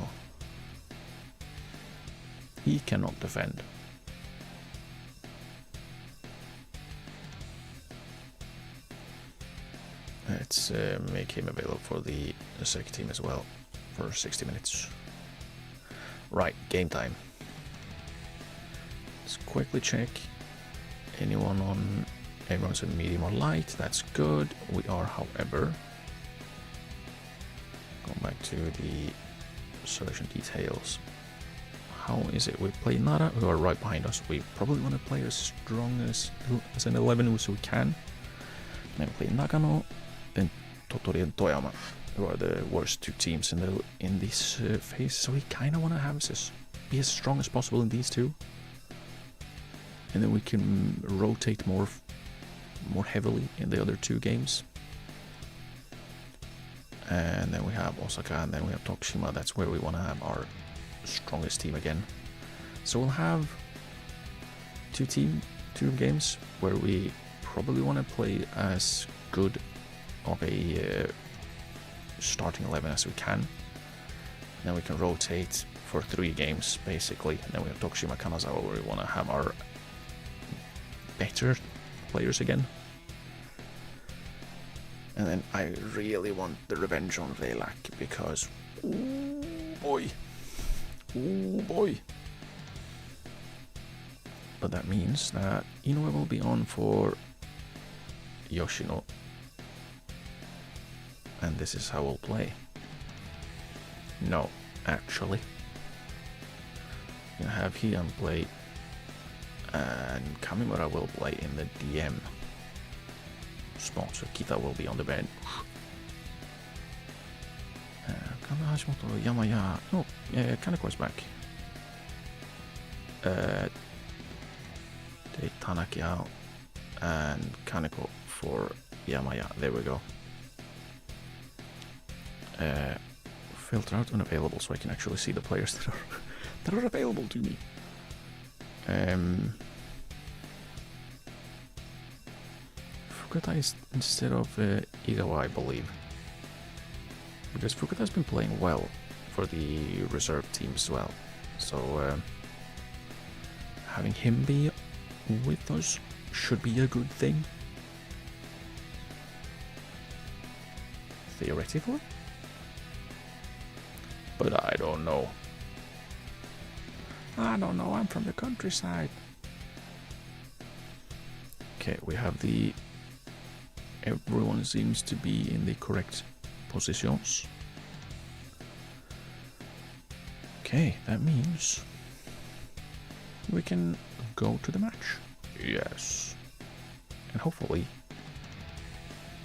He cannot defend. Let's make him available for the second team as well for 60 minutes. Right, game time. Let's quickly check. Everyone's in medium or light. That's good. We are, however, going back to the selection details. How is it? We play Nara, who are right behind us. We probably want to play as strong as an 11 as we can. Then we play Nagano, then Tottori and Toyama, who are the worst two teams in this phase. So we kind of want to have be as strong as possible in these two, and then we can rotate more heavily in the other two games. And then we have Osaka, and then we have Tokushima. That's where we want to have our strongest team again. So we'll have two games where we probably want to play as good of a starting 11 as we can. Then we can rotate for 3 games basically, and then we have Tokushima, Kanazawa, where we want to have our better players again. And then I really want the revenge on Velak because ooh boy. But that means that Inoue will be on for Yoshino, and this is how we'll play. No, actually, I'm gonna have Heian play, and Kamimura will play in the DM spot, so Kita will be on the bench. Hashimoto, Yamaya. Oh, yeah, Kaneko's back. Take Tanaki out and Kaneko for Yamaya. There we go. Filter out unavailable so I can actually see the players that are available to me. Fukuta is instead of Igawa, I believe. Because Fukuta's been playing well for the reserve team as well. So having him be with us should be a good thing. Theoretically. But I don't know. I'm from the countryside. Okay, we have everyone seems to be in the correct positions. Okay, that means we can go to the match. Yes. And hopefully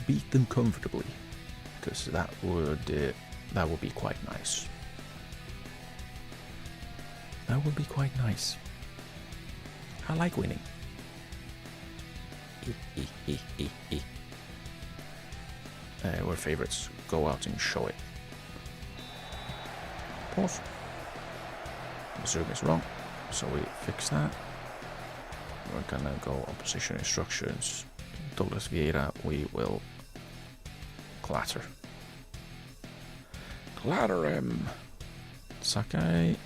beat them comfortably, because that would be quite nice. That would be quite nice. I like winning. We're favorites. Go out and show it. Pause. Zoom is wrong, so we fix that. We're gonna go on position instructions. Douglas Vieira, we will clatter. Clatter him! Sakai,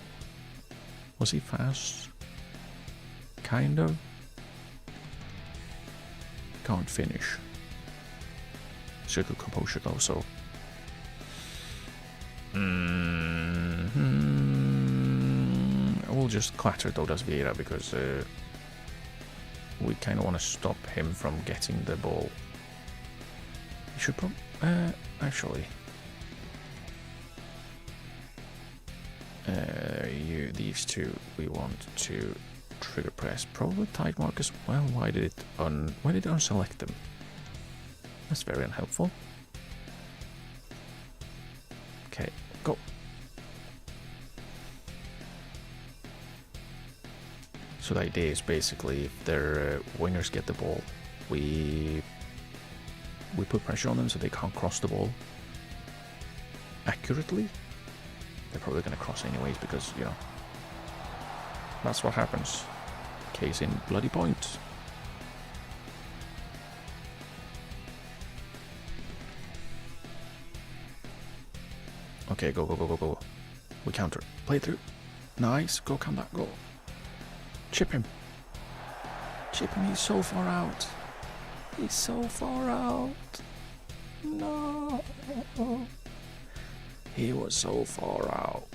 was he fast? Kind of. Can't finish. Good composure though, so we'll just clatter Douglas Vieira because we kind of want to stop him from getting the ball You should probably... actually... these two, we want to trigger press. Probably tide mark as well. Why did it unselect them? That's very unhelpful. Okay, go. So the idea is basically if their wingers get the ball, we put pressure on them so they can't cross the ball accurately. They're probably going to cross anyways because, you know, that's what happens. Case in bloody point. Okay, go, go, go, go, go. We counter. Play through. Nice. Go, come back, go. Chip him. Chip him, he's so far out. He's so far out. No. He was so far out.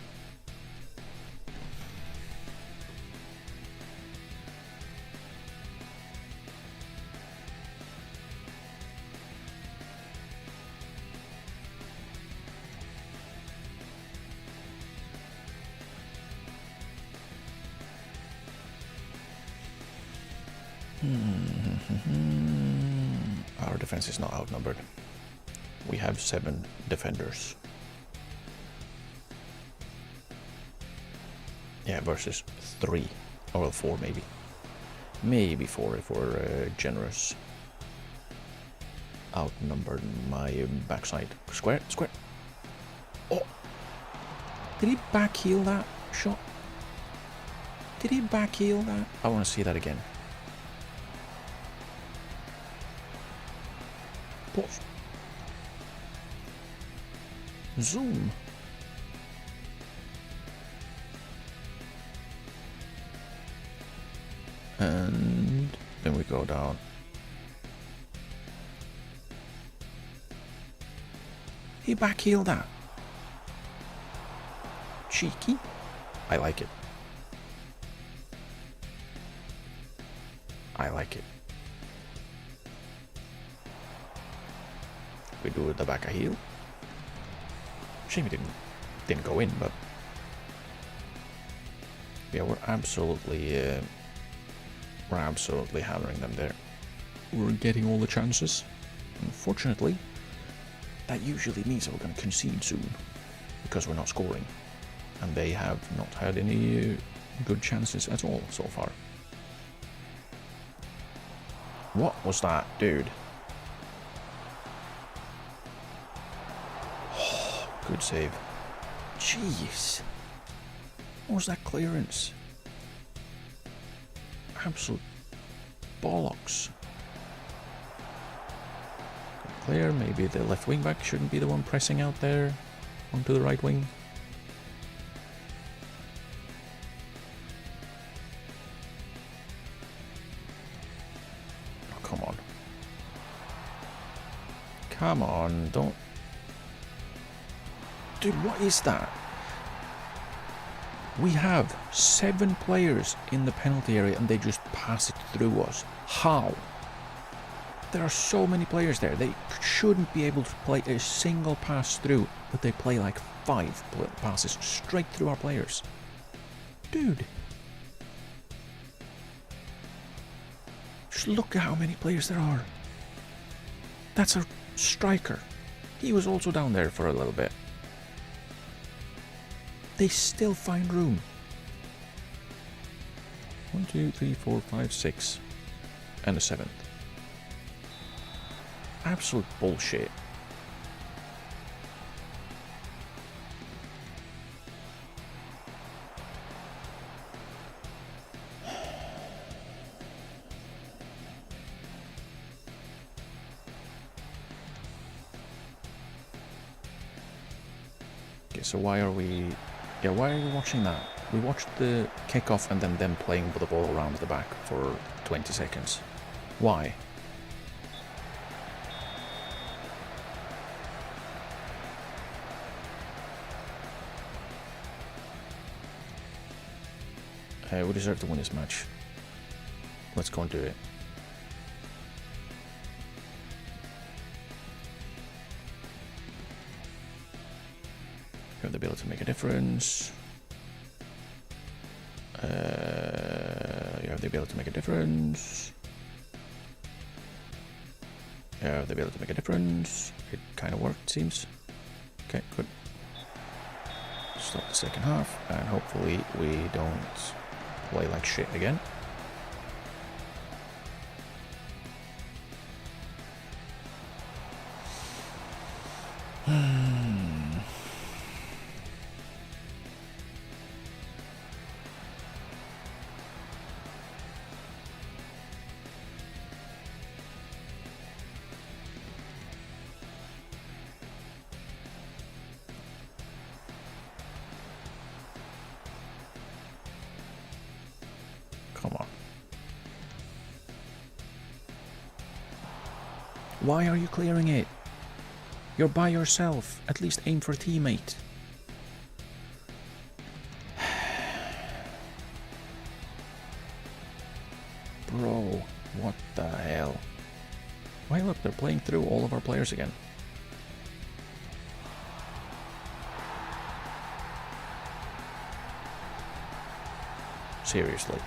Our defense is not outnumbered. We have 7 defenders. Yeah, versus 3. Or well, 4 maybe. Maybe 4 if we're generous. Outnumbered my backside. Square, square. Oh! Did he backheel that shot? Did he backheel that? I want to see that again. Pause. Zoom. And then we go down. He backheeled that. Cheeky. I like it. I like it. We do the back a heel. Shame he didn't go in, but yeah, we're absolutely hammering them there. We're getting all the chances. Unfortunately, that usually means that we're going to concede soon because we're not scoring, and they have not had any good chances at all so far. What was that, dude? Good save. Jeez. What was that clearance? Absolute bollocks. Clear, maybe the left wing back shouldn't be the one pressing out there onto the right wing. Oh, come on. Come on, don't... Dude, what is that? We have 7 players in the penalty area and they just pass it through us. How? There are so many players there. They shouldn't be able to play a single pass through, but they play like 5 passes straight through our players. Dude. Just look at how many players there are. That's our striker. He was also down there for a little bit. They still find room. 1, 2, 3, 4, 5, 6. And a 7th. Absolute bullshit. Okay, so why are we... Yeah, why are we watching that? We watched the kickoff and then them playing the ball around the back for 20 seconds. Why? We deserve to win this match. Let's go and do it. You have the ability to make a difference. You have the ability to make a difference. You have the ability to make a difference. It kind of worked, seems. Okay, good. Stop the second half, and hopefully we don't play like shit again. Come on. Why are you clearing it? You're by yourself. At least aim for a teammate. Bro, what the hell? Why, look, they're playing through all of our players again. Seriously.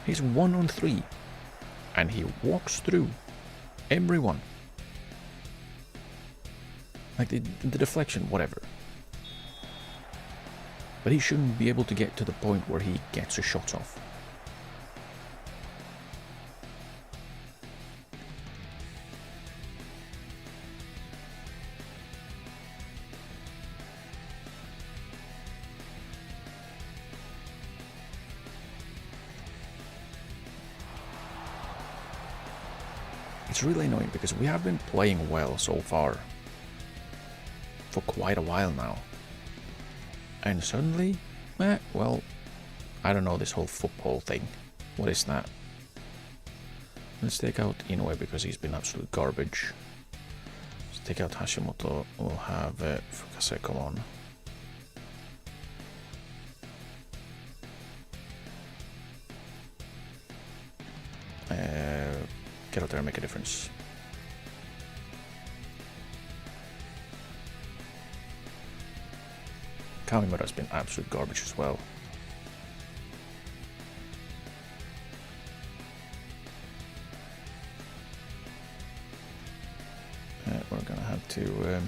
He's 1-on-3, and he walks through everyone. Like the deflection, whatever. But he shouldn't be able to get to the point where he gets a shot off. It's really annoying because we have been playing well so far for quite a while now. And suddenly, well, I don't know this whole football thing. What is that? Let's take out Inoue because he's been absolute garbage. Let's take out Hashimoto. We'll have Fukase come on. Get out there and make a difference. Kamimura's been absolute garbage as well. We're gonna have to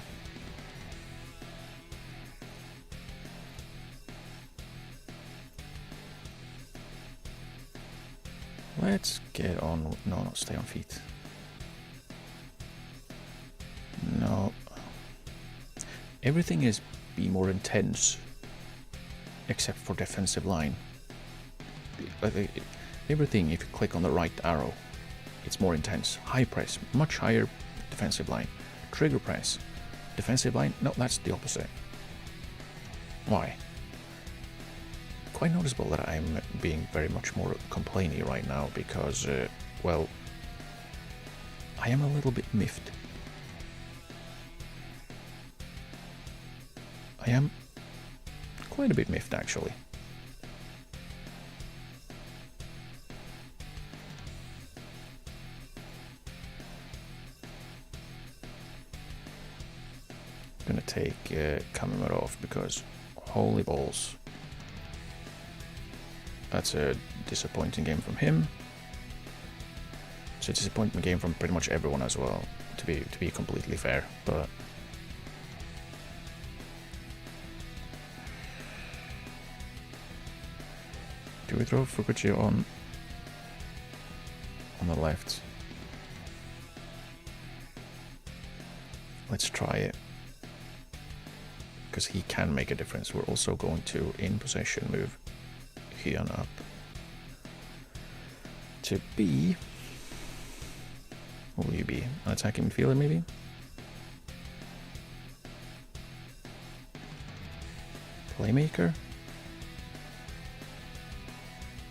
let's get on. No, not stay on feet. No. Everything is be more intense, except for defensive line. Everything, if you click on the right arrow, it's more intense. High press, much higher defensive line. Trigger press, defensive line. No, that's the opposite. Why? Quite noticeable that I'm being very much more complainy right now because, well, I am a little bit miffed. I am quite a bit miffed, actually. I'm gonna take Kamimura off because, holy balls. That's a disappointing game from him. It's a disappointing game from pretty much everyone as well, to be completely fair. But do we throw Fukuchi on the left? Let's try it. Because he can make a difference. We're also going to, in possession, move Hyun up to B. What will you be? An attacking midfielder, maybe? Playmaker?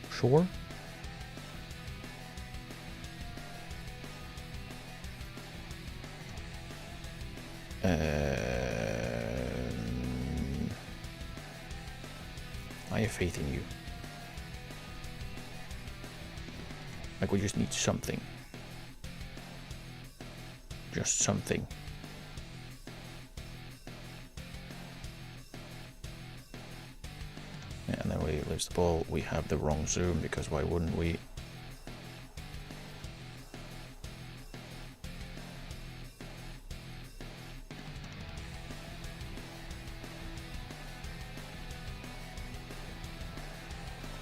Sure. I have faith in you. Like, we just need something. just something. And then we lose the ball. We have the wrong zoom, because why wouldn't we?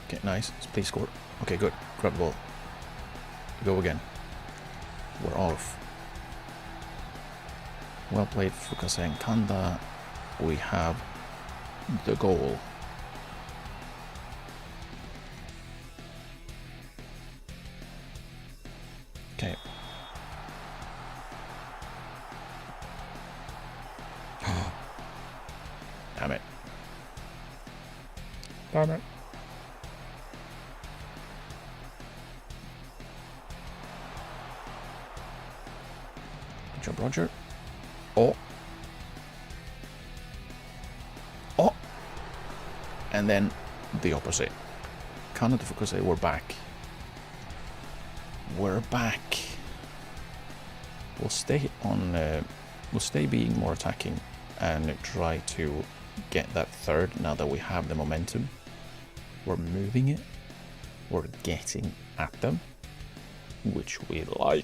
Okay, nice. Please score. Okay, good. Grab the ball. Go again. We're off. Well played, Fukase and Kanda. We have the goal. Okay. Damn it. Damn it. Good job, Roger. Oh. Oh. And then the opposite. Canada Fukase, we're back. We're back. We'll stay on. We'll stay being more attacking and try to get that third. Now that we have the momentum, we're moving it. We're getting at them, which we like.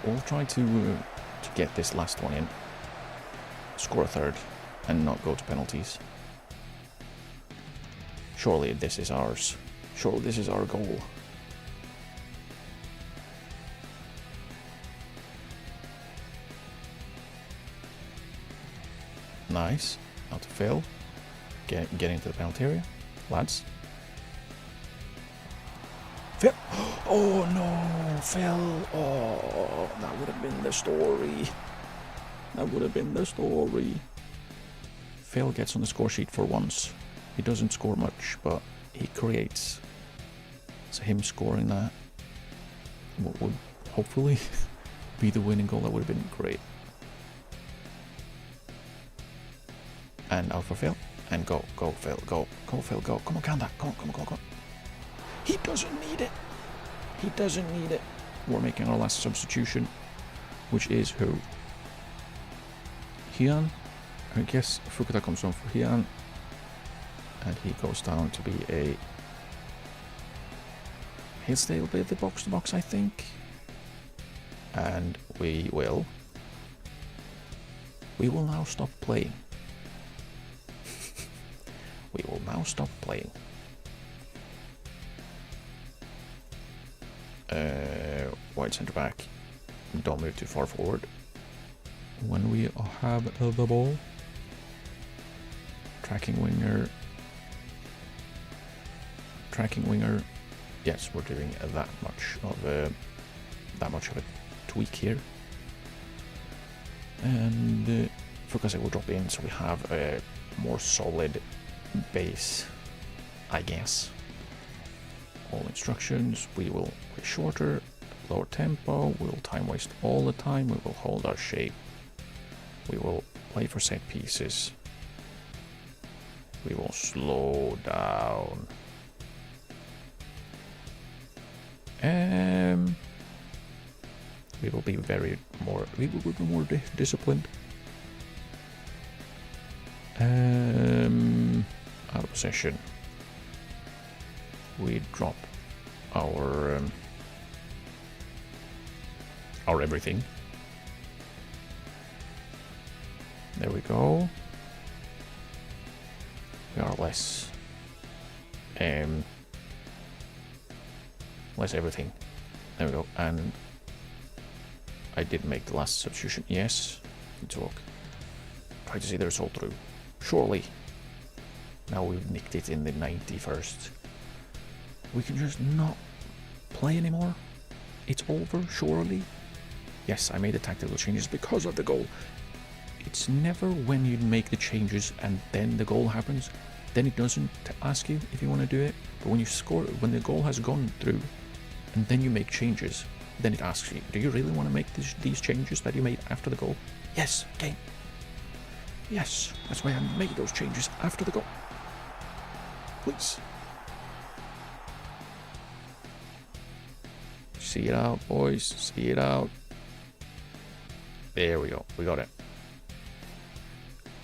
We'll try to get this last one in, score a third, and not go to penalties. Surely this is ours. Surely this is our goal. Nice. Now to Phil. Get into the penalty area, lads. Phil. Oh no, Phil. Oh, that would have been the story. That would have been the story. Phil gets on the score sheet for once. He doesn't score much, but he creates. So him scoring that would hopefully be the winning goal. That would have been great. And out for Phil. And go Phil, go Phil, go. Come on, Kanda, come on. He doesn't need it. He doesn't need it. We're making our last substitution, which is who? Hyun. I guess Fukuda comes on for Hyun. And he goes down to be a... He'll still be the box-to-box, I think. And we will now stop playing. We will now stop playing. Wide centre back. Don't move too far forward. When we have the ball. Tracking winger. Yes, we're doing that much of a tweak here. And Fukase will drop in, so we have a more solid base, I guess. All instructions, we will play shorter, lower tempo, we'll time waste all the time, we will hold our shape, we will play for set pieces, we will slow down. We will be more disciplined. Out of possession. We drop our everything. There we go. We are less everything. There we go. And I did make the last substitution. Yes. Good talk. Try to see the result through. Surely. Now we've nicked it in the 91st. We can just not play anymore. It's over, surely. Yes, I made the tactical changes because of the goal. It's never when you make the changes and then the goal happens. Then it doesn't ask you if you want to do it. But when you score, when the goal has gone through, and then you make changes, then it asks you, do you really want to make these changes that you made after the goal? Yes, game. Yes, that's why I made those changes after the goal. Please. See it out, boys. See it out. There we go. We got it.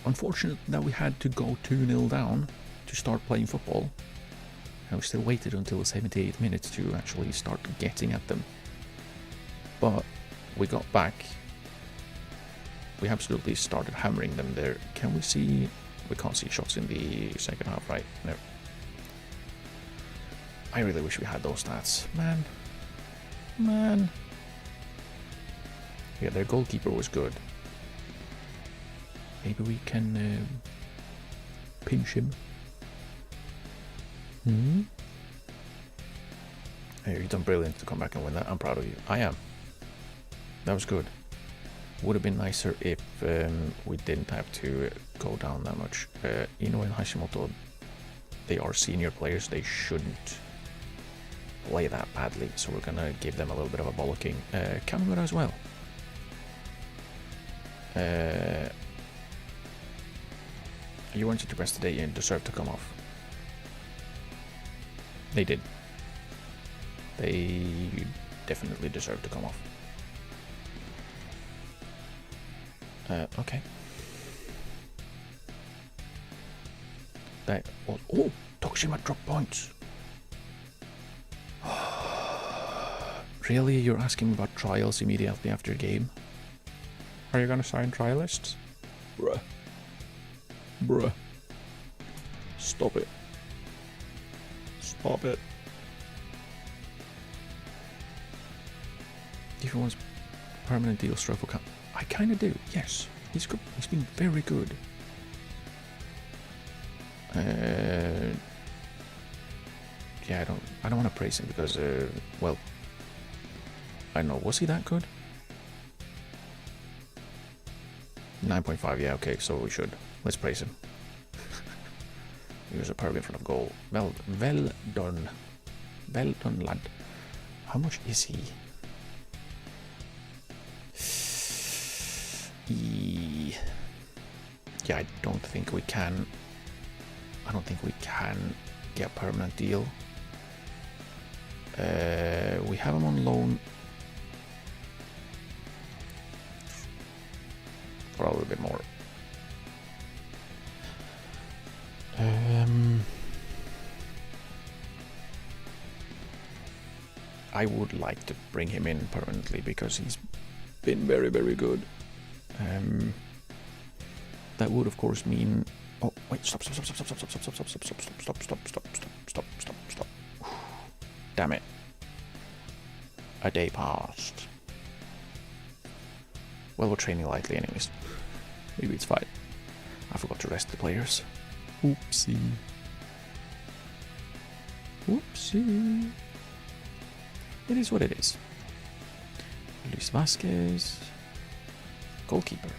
Unfortunate that we had to go 2-0 down to start playing football. And we still waited until 78 minutes to actually start getting at them. But we got back. We absolutely started hammering them there. Can we see? We can't see shots in the second half, right? No. I really wish we had those stats. Man. Yeah, their goalkeeper was good. Maybe we can pinch him. Hey, you've done brilliant to come back and win that. I'm proud of you. I am. That was good. Would have been nicer if we didn't have to go down that much. Ino and Hashimoto, they are senior players. They shouldn't play that badly. So we're going to give them a little bit of a bollocking. Kamura as well. You wanted to press today and deserve to come off. They did. They definitely deserve to come off. Okay. That was, oh, Tokushima dropped points. Really? You're asking about trials immediately after a game? Are you gonna sign trialists? Bruh. Stop it. Stop it. If he wants permanent deal stroke for camp, I kinda do, yes. He's good. He's been very good. Yeah, I don't want to praise him because well, I don't know, was he that good? 9.5, yeah, okay, so we should. Let's praise him. He was a perv in front of goal. Well done. Well done, lad. How much is he? Yeah, I don't think we can get a permanent deal. We have him on loan for a little bit more. I would like to bring him in permanently because he's been very, very good. That would of course mean, oh wait, stop. Damn it. A day passed. Well, we're training lightly anyways. Maybe it's fine. I forgot to rest the players. Oopsie. It is what it is. Luis Vasquez. Goalkeeper.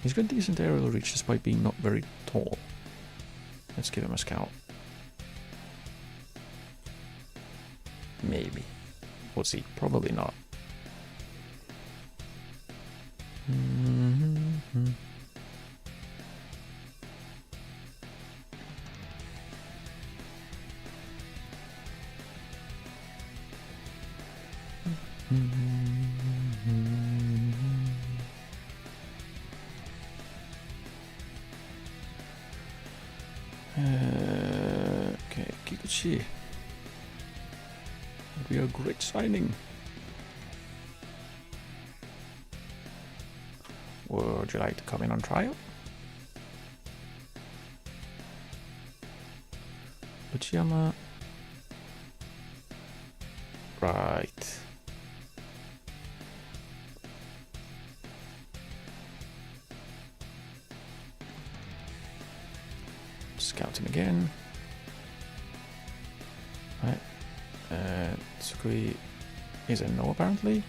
He's got decent aerial reach despite being not very tall. Let's give him a scout. Maybe. We'll see. Probably not. Okay, Kikuchi. Would be a great signing. Would you like to come in on trial? Uchiyama. Right. Scouting again. Right. Tsukui is a no apparently.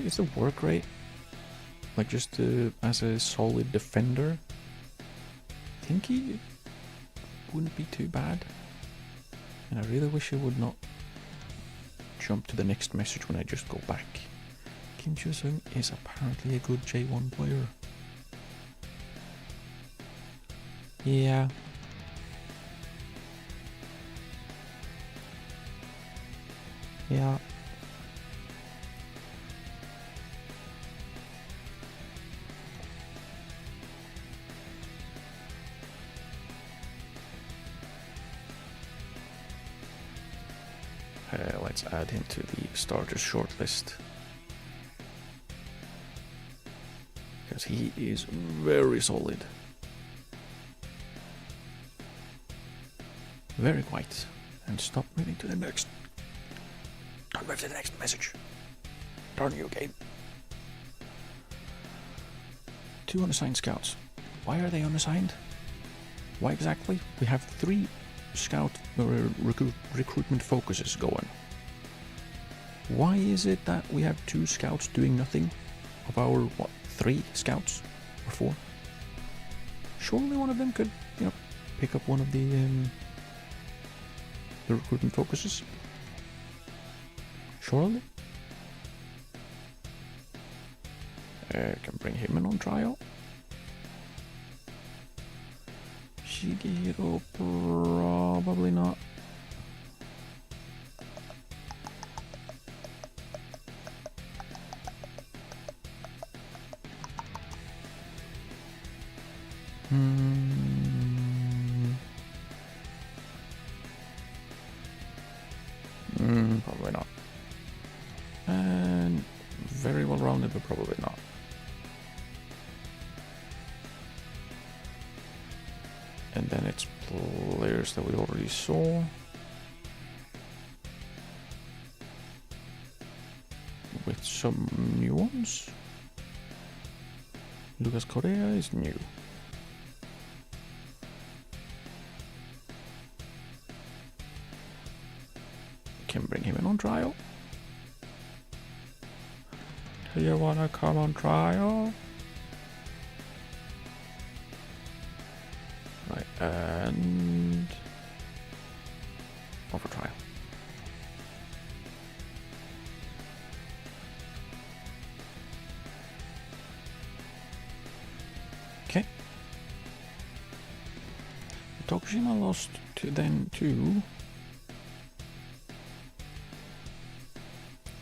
Is the work rate like just as a solid defender? I think he wouldn't be too bad. And I really wish it would not jump to the next message when I just go back. Kim Chu-sung is apparently a good J1 player. Yeah. Yeah. Let's add him to the starters shortlist. Because he is very solid. Very quiet. And stop moving to the next. Don't move to the next message. Darn you, game. 2 unassigned scouts. Why are they unassigned? Why exactly? We have 3 scout recruitment focuses going. Why is it that we have 2 scouts doing nothing of our, 3 scouts or 4? Surely one of them could, pick up one of the recruitment focuses. Surely. Can bring him in on trial. Shigehiro, probably not. Probably not. And very well rounded, but probably not. And then it's players that we already saw. With some new ones. Lucas Correa is new. Can bring him in on trial. Do you wanna come on trial? Right, and offer trial. Okay. Tokushima lost to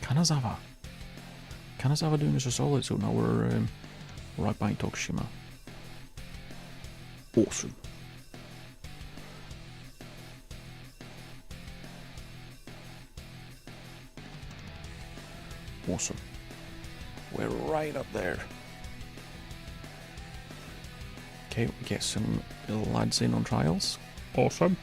Kanazawa. Kanazawa doing us a solid, so now we're right by Tokushima. Awesome. Awesome. We're right up there. Okay, we get some lads in on trials. Awesome.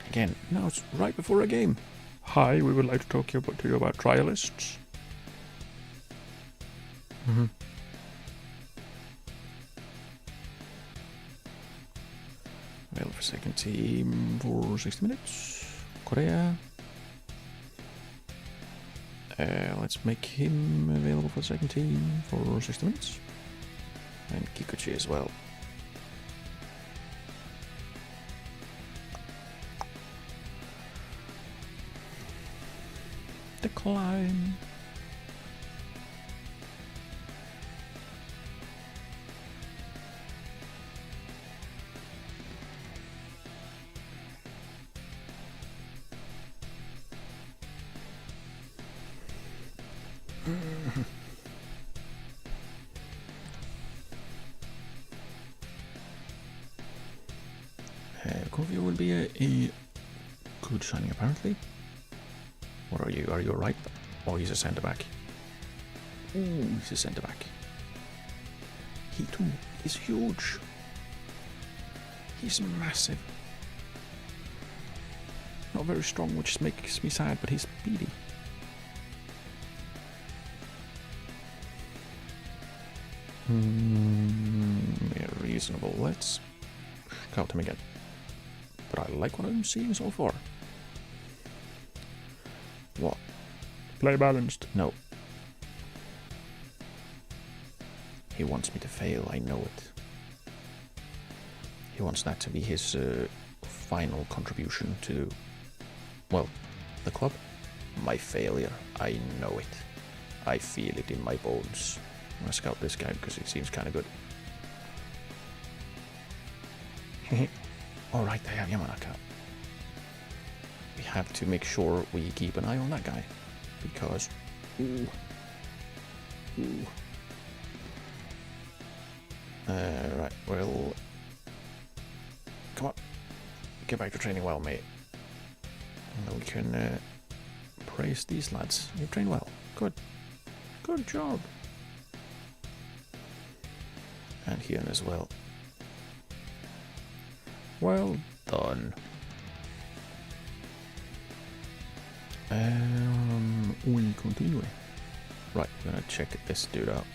Again, now it's right before a game. Hi, we would like to talk to you about trialists. Available for second team for 60 minutes. Korea. Let's make him available for second team for 60 minutes. And Kikuchi as well. Decline. Kovio will be a good signing apparently. What are you? Are you right? Oh, he's a centre back. Ooh, he's a centre back. He too is huge. He's massive. Not very strong, which makes me sad, but he's speedy. Yeah, reasonable. Let's scout him again. But I like what I'm seeing so far. What? Play balanced. No. He wants me to fail, I know it. He wants that to be his final contribution to, well, the club. My failure, I know it. I feel it in my bones. I'm gonna scout this guy because he seems kind of good. Alright, I have Yamanaka. We have to make sure we keep an eye on that guy. Because... Ooh. Right, well... Come on. Get back to training well, mate. And then we can praise these lads. You've trained well. Good. Good job. And Hyun as well. Well done. We continue. Right, we're gonna check this dude out.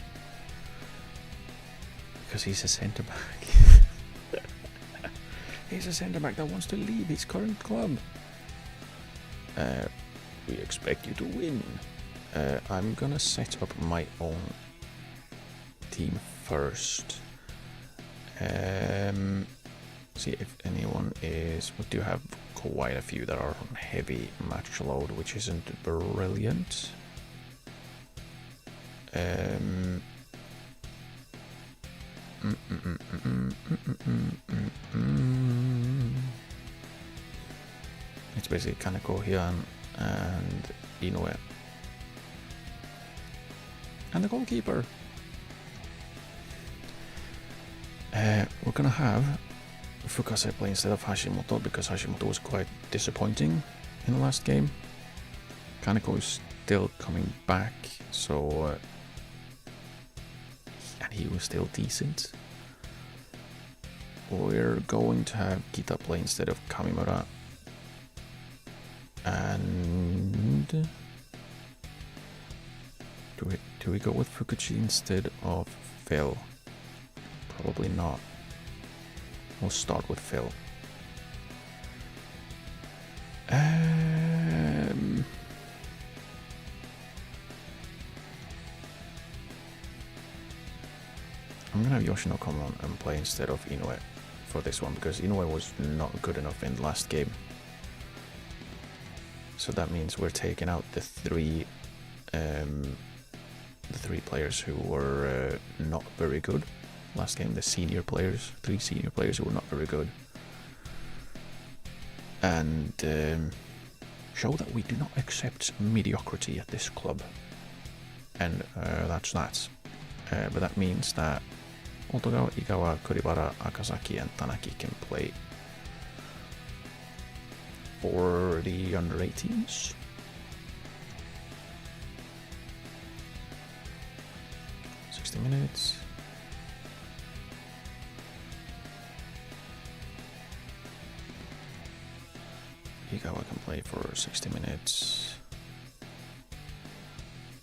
Because he's a centre back. He's a centre back that wants to leave his current club. We expect you to win. I'm gonna set up my own team first. See if anyone is... We do have quite a few that are on heavy match load, which isn't brilliant. It's basically Kaneko, Hyun, and Inoue. And the goalkeeper. We're gonna have Fukase play instead of Hashimoto because Hashimoto was quite disappointing in the last game. Kaneko is still coming back, so and he was still decent. We're going to have Kita play instead of Kamimura. And do we go with Fukuchi instead of Phil? Probably not. We'll start with Phil. I'm gonna have Yoshino come on and play instead of Inoue for this one because Inoue was not good enough in the last game. So that means we're taking out the three players who were not very good last game. The senior players, 3 senior players who were not very good, and show that we do not accept mediocrity at this club. And that's that. But that means that Otogawa, Igawa, Kuribara, Akazaki, and Tanaki can play for the under 18s. Minutes. Igawa can play for 60 minutes.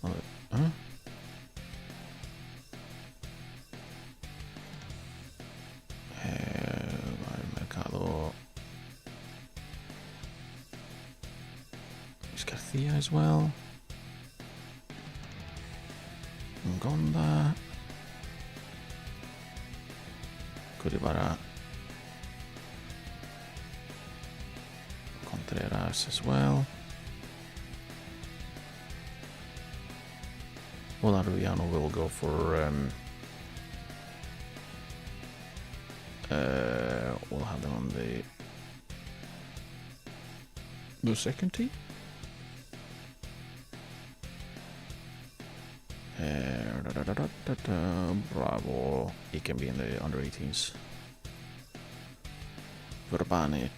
Huh? Mercado. Is Garcia as well. Gonda. Kuribara. Contreras as well. Well, Arellano will go for we'll have them on the second team. Bravo. He can be in the under 18s. Verbanic.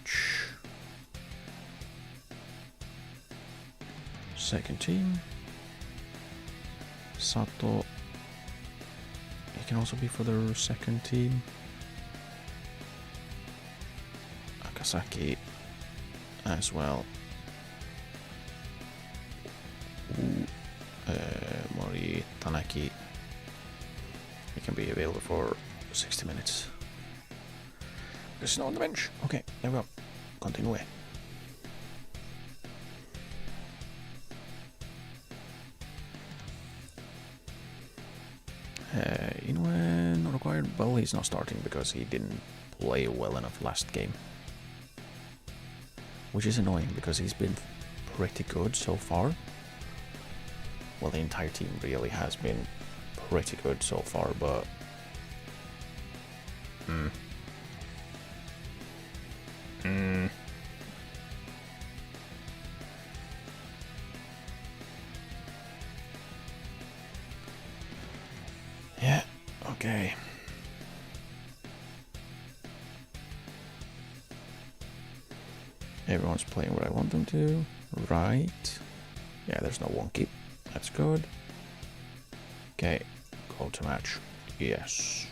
Second team. Sato. He can also be for the second team. Akasaki as well. Mori Tanaki. He can be available for 60 minutes. There's no on the bench. Okay, there we go. Continue. Inoue. well, he's not starting because he didn't play well enough last game. Which is annoying because he's been pretty good so far. Well, the entire team really has been pretty good so far, but... Yeah, okay. Everyone's playing where I want them to. Right. Yeah, there's no wonky. That's good. Okay, go to match. Yes.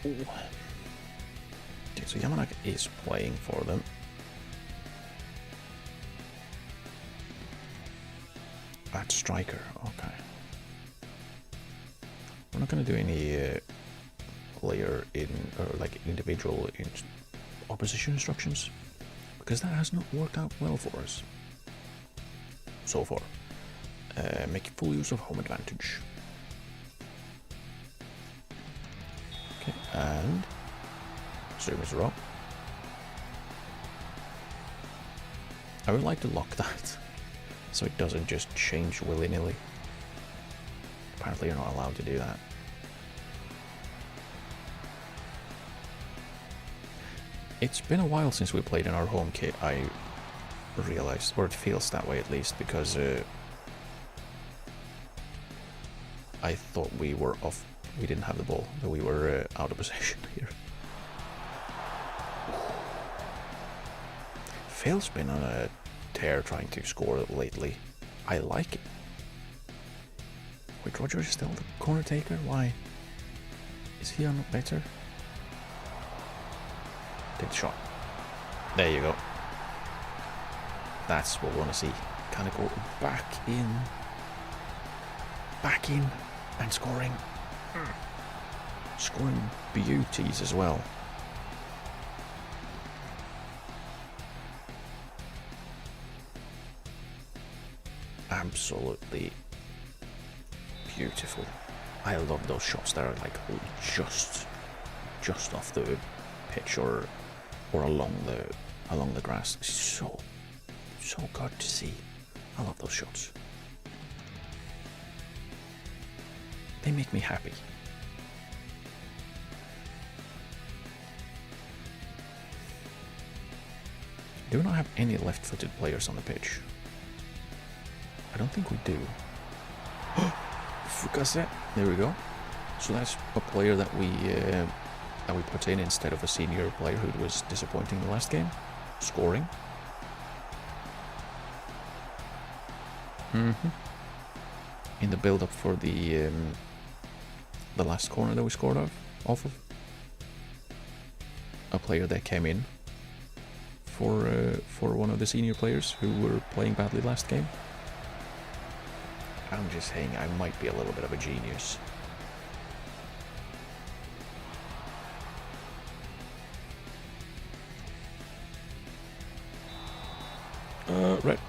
Ooh. Okay, so Yamanaka is playing for them. At striker, okay. We're not going to do any player in or like individual in opposition instructions because that has not worked out well for us so far. Make full use of home advantage. Okay, and zoom is raw. I would like to lock that so it doesn't just change willy-nilly. Apparently you're not allowed to do that. It's been a while since we played in our home kit, I realized, or it feels that way at least, because I thought we were off, we didn't have the ball, that we were out of possession here. Phil's been on a tear trying to score lately. I like it. Wait, Roger is still the corner taker? Why? Is he on better? Take the shot. There you go. That's what we want to see. Kind of go back in. Back in. And scoring. Scoring beauties as well. Absolutely beautiful. I love those shots that are like just off the pitch or along the grass. It's so good to see. I love those shots. They make me happy. Do we not have any left-footed players on the pitch? I don't think we do. Fukaset. There we go. So that's a player that we put in instead of a senior player who was disappointing the last game. Scoring. In the build-up for the last corner that we scored off of. A player that came in for one of the senior players who were playing badly last game. I'm just saying I might be a little bit of a genius.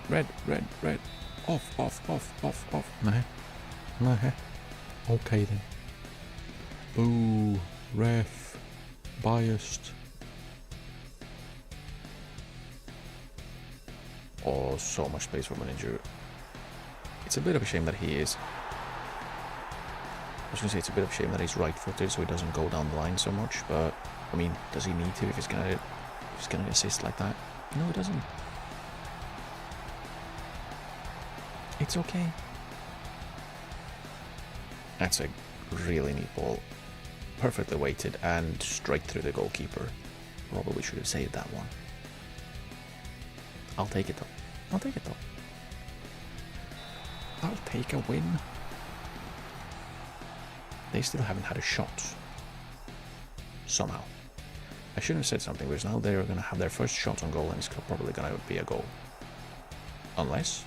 Red. Off. Nah. Okay then. Boo. Ref. Biased. Oh, so much space for Manager. It's a bit of a shame that he is. I was going to say it's a bit of a shame that he's right-footed, so he doesn't go down the line so much. But I mean, does he need to if he's gonna assist like that? No, he doesn't. It's okay. That's a really neat ball. Perfectly weighted and straight through the goalkeeper. Probably should have saved that one. I'll take it though. I'll take a win. They still haven't had a shot. Somehow. I shouldn't have said something because now they're going to have their first shot on goal and it's probably going to be a goal. Unless...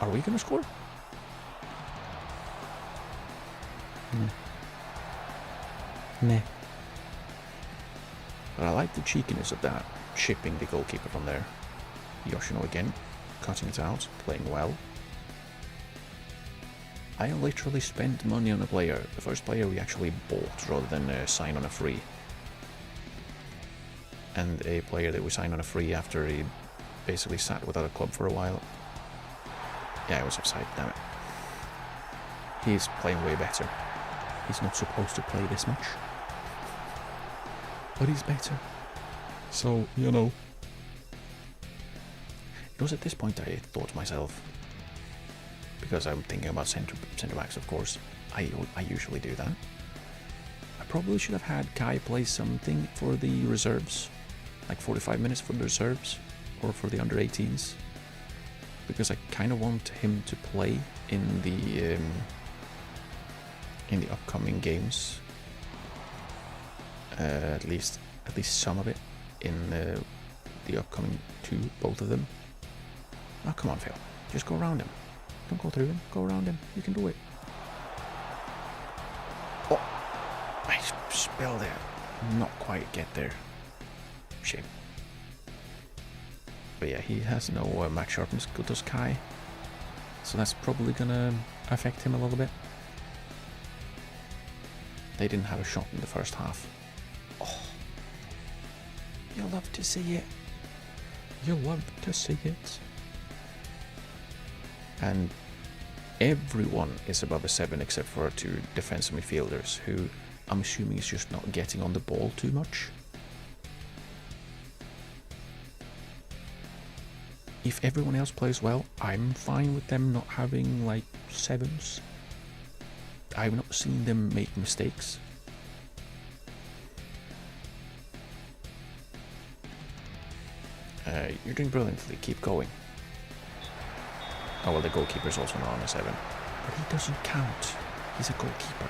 Are we gonna score? Nah. But I like the cheekiness of that, chipping the goalkeeper from there. Yoshino again, cutting it out, playing well. I literally spent money on a player, the first player we actually bought rather than sign on a free. And a player that we signed on a free after he basically sat without a club for a while. Yeah, it was offside, damn it. He's playing way better. He's not supposed to play this much. But he's better. So, you know. It was at this point I thought to myself, because I'm thinking about centre backs, of course. I usually do that. I probably should have had Kai play something for the reserves. Like 45 minutes for the reserves. Or for the under 18s. Because I kind of want him to play in the upcoming games. At least some of it in the upcoming two, both of them. Oh, come on, Phil. Just go around him. Don't go through him. Go around him. You can do it. Oh, I spilled it. Not quite get there. Shame. But yeah, he has no max sharpness. Good does Kai. So that's probably gonna affect him a little bit. They didn't have a shot in the first half. Oh, you'll love to see it. You'll love to see it. And everyone is above a 7 except for 2 defensive midfielders who I'm assuming is just not getting on the ball too much. If everyone else plays well, I'm fine with them not having like 7s. I've not seen them make mistakes. You're doing brilliantly, keep going. Oh well, the goalkeeper's also not on a 7. But he doesn't count. He's a goalkeeper.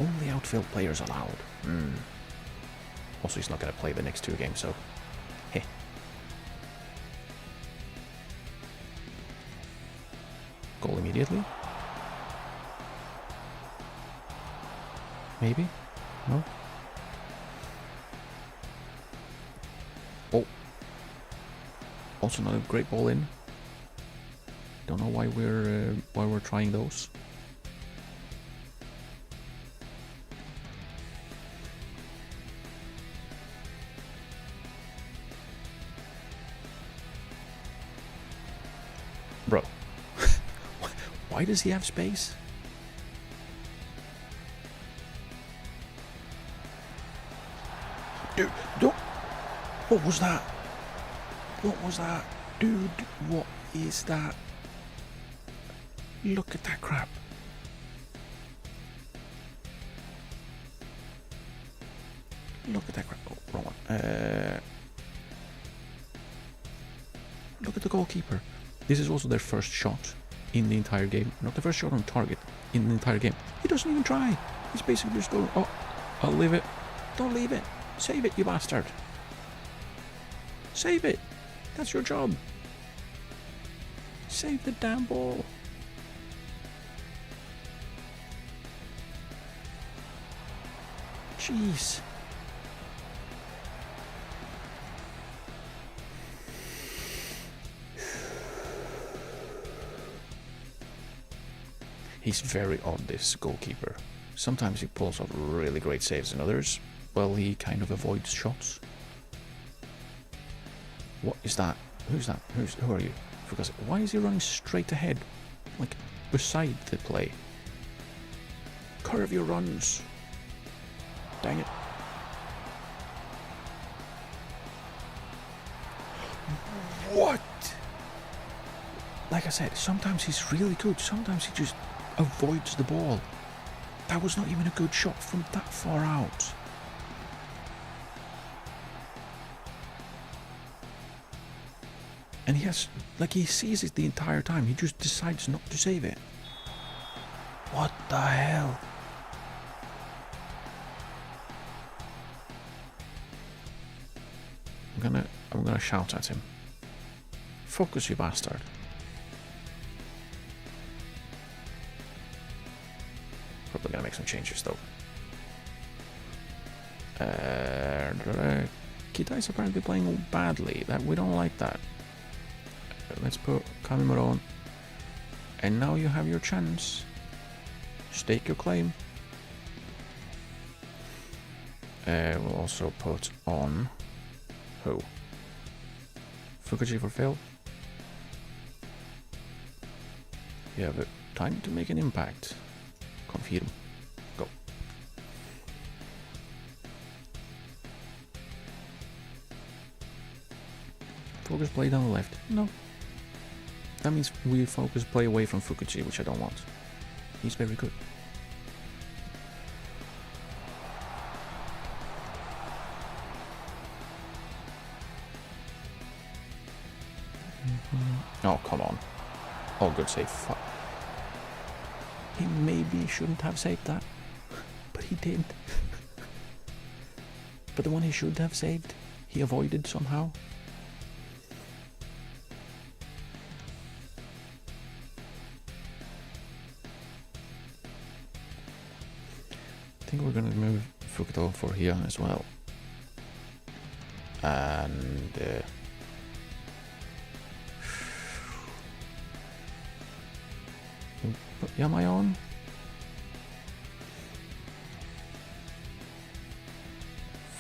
Only outfield players allowed. Also, he's not going to play the next 2 games, so... Heh. Goal immediately? Maybe? No? Oh. Also not a great ball in. Don't know why we're trying those. Bro. Why does he have space? Dude, don't. What was that? What was that? Dude, what is that? Look at that crap. Look at that crap. Oh, wrong one. Look at the goalkeeper. This is also their first shot in the entire game. Not the first shot on target in the entire game. He doesn't even try. He's basically just going, oh, I'll leave it. Don't leave it. Save it, you bastard. Save it. That's your job. Save the damn ball. Jeez. He's very odd, this goalkeeper. Sometimes he pulls off really great saves, and others, well, he kind of avoids shots. What is that? Who's that? Who are you? Because why is he running straight ahead, like beside the play? Curve your runs. Dang it. What? Like I said, sometimes he's really good, sometimes he just avoids the ball. That was not even a good shot from that far out. And he has, like, he sees it the entire time. He just decides not to save it. What the hell? I'm gonna shout at him. Focus, you bastard. Probably gonna make some changes though. Kitai's apparently playing badly. That we don't like that. Let's put Kamimura on. And now you have your chance. Stake your claim. We'll also put on who? Fukuji for Phil. You have time to make an impact. Confirm. Go. Focus play down the left. No. That means we focus play away from Fukuji, which I don't want. He's very good. Oh, come on. Oh, good save. Fuck. He maybe shouldn't have saved that, but he did. But the one he should have saved, he avoided somehow. I think we're gonna move Fukuto for here as well. And put Yamai on.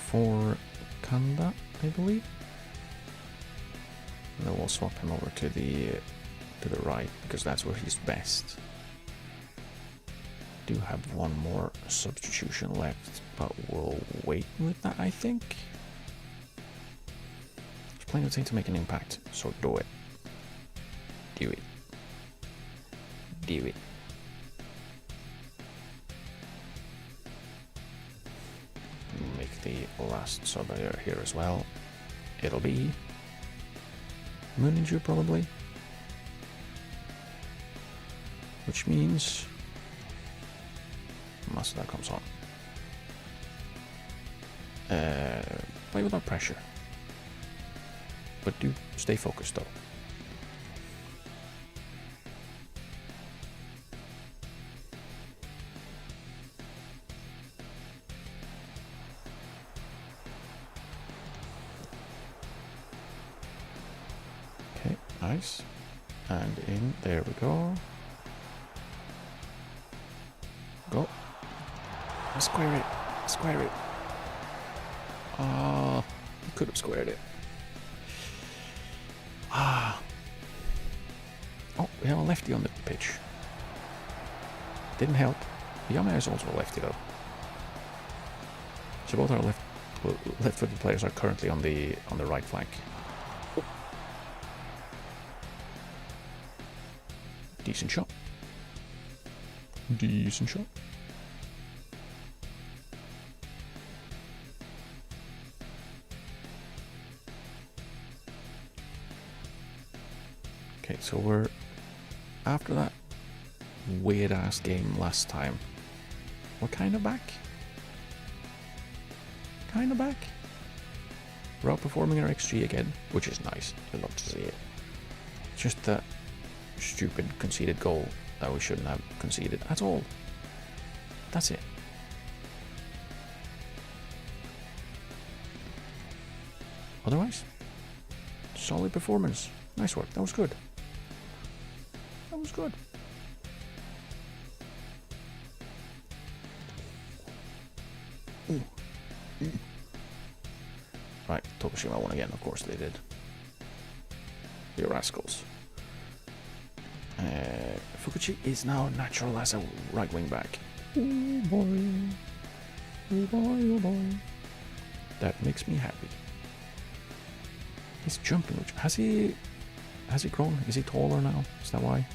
For Kanda, I believe. And then we'll swap him over to the right because that's where he's best. Do have one more substitution left, but we'll wait with that, I think. There's plenty of time to make an impact, so do it. Do it. Do it. Make the last sub here as well. It'll be Mooninju probably. Which means Masuda comes on. Play without pressure. But do stay focused though. Okay, nice. And in, there we go. Go. Square it. Square it. Ah, he could have squared it. Ah. Oh, we have a lefty on the pitch. Didn't help. Yamai is also a lefty though. So both our left-footed players are currently on the right flank. Oh. Decent shot. Decent shot. Okay, so we're after that weird ass game last time. We're kind of back. Kind of back. We're outperforming our XG again, which is nice. I love to see it. It's just that stupid conceded goal that we shouldn't have conceded at all. That's it. Otherwise, solid performance. Nice work. That was good. That was good. Ooh. Mm. Right, Tokushima won again. Of course they did. You rascals. Fukuchi is now natural as a right wing back. Oh boy. Oh boy, oh boy. That makes me happy. He's jumping. Has he grown? Is he taller now? Is that why?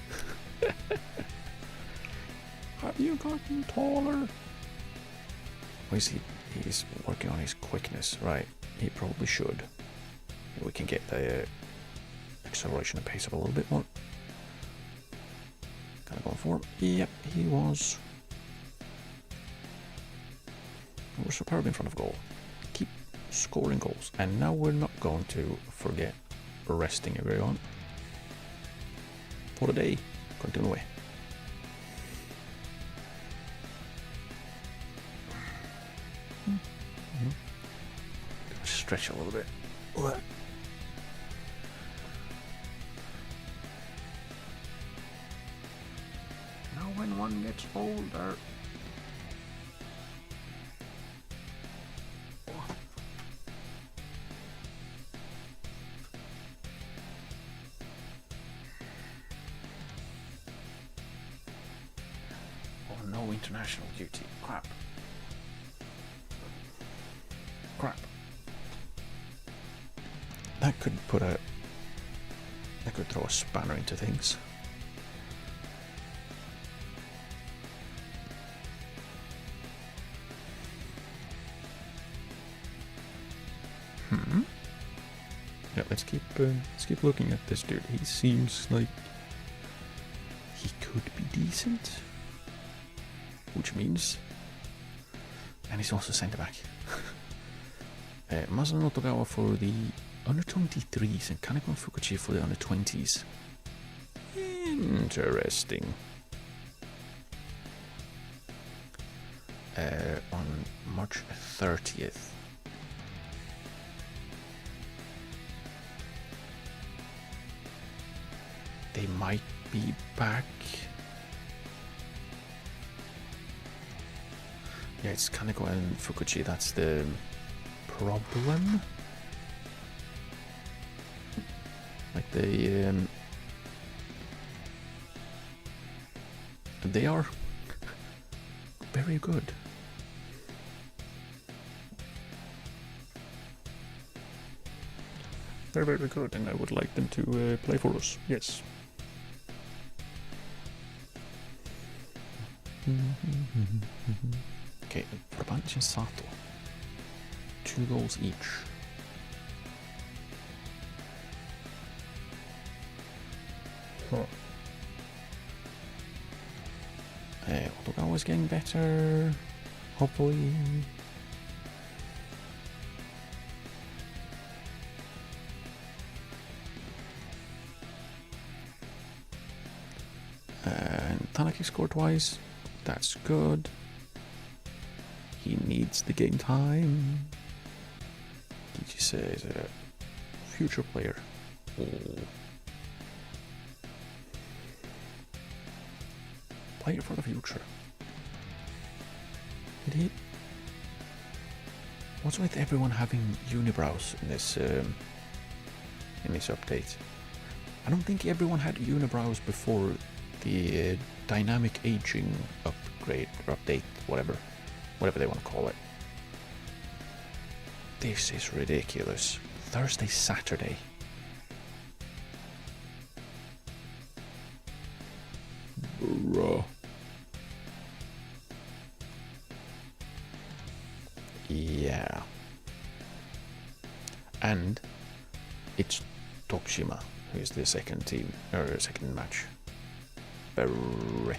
Have you gotten taller? Or is he's working on his quickness, right? He probably should. We can get the acceleration and pace up a little bit more. Kind of going for him. Yep, he was. We're superb in front of goal. Keep scoring goals. And now we're not going to forget resting everyone. for the day. Continue. Stretch a little bit. Now when one gets older. Oh no, international duty. Crap. That could throw a spanner into things. Yeah, let's keep looking at this dude. He seems like he could be decent, which means, and he's also centre back. Masano Togawa for the under 23s and Kaneko Fukuchi for the under 20s. Interesting. On March 30th. They might be back. Yeah, it's Kaneko and Fukuchi, that's the problem. Like they are very good. They're very good, and I would like them to play for us. Yes. Okay, Brabanchi and Sato. 2 goals each. Otogawa's getting better, hopefully. And Tanaki scored twice. That's good. He needs the game time. Did you say he's a future player? Oh. Player for the future. Did he? What's with everyone having unibrows in this update? I don't think everyone had unibrows before the dynamic aging upgrade or update, whatever they want to call it. This is ridiculous. Thursday, Saturday. Bruh. Yeah. And it's Tokushima who is the second team, or second match. Berry.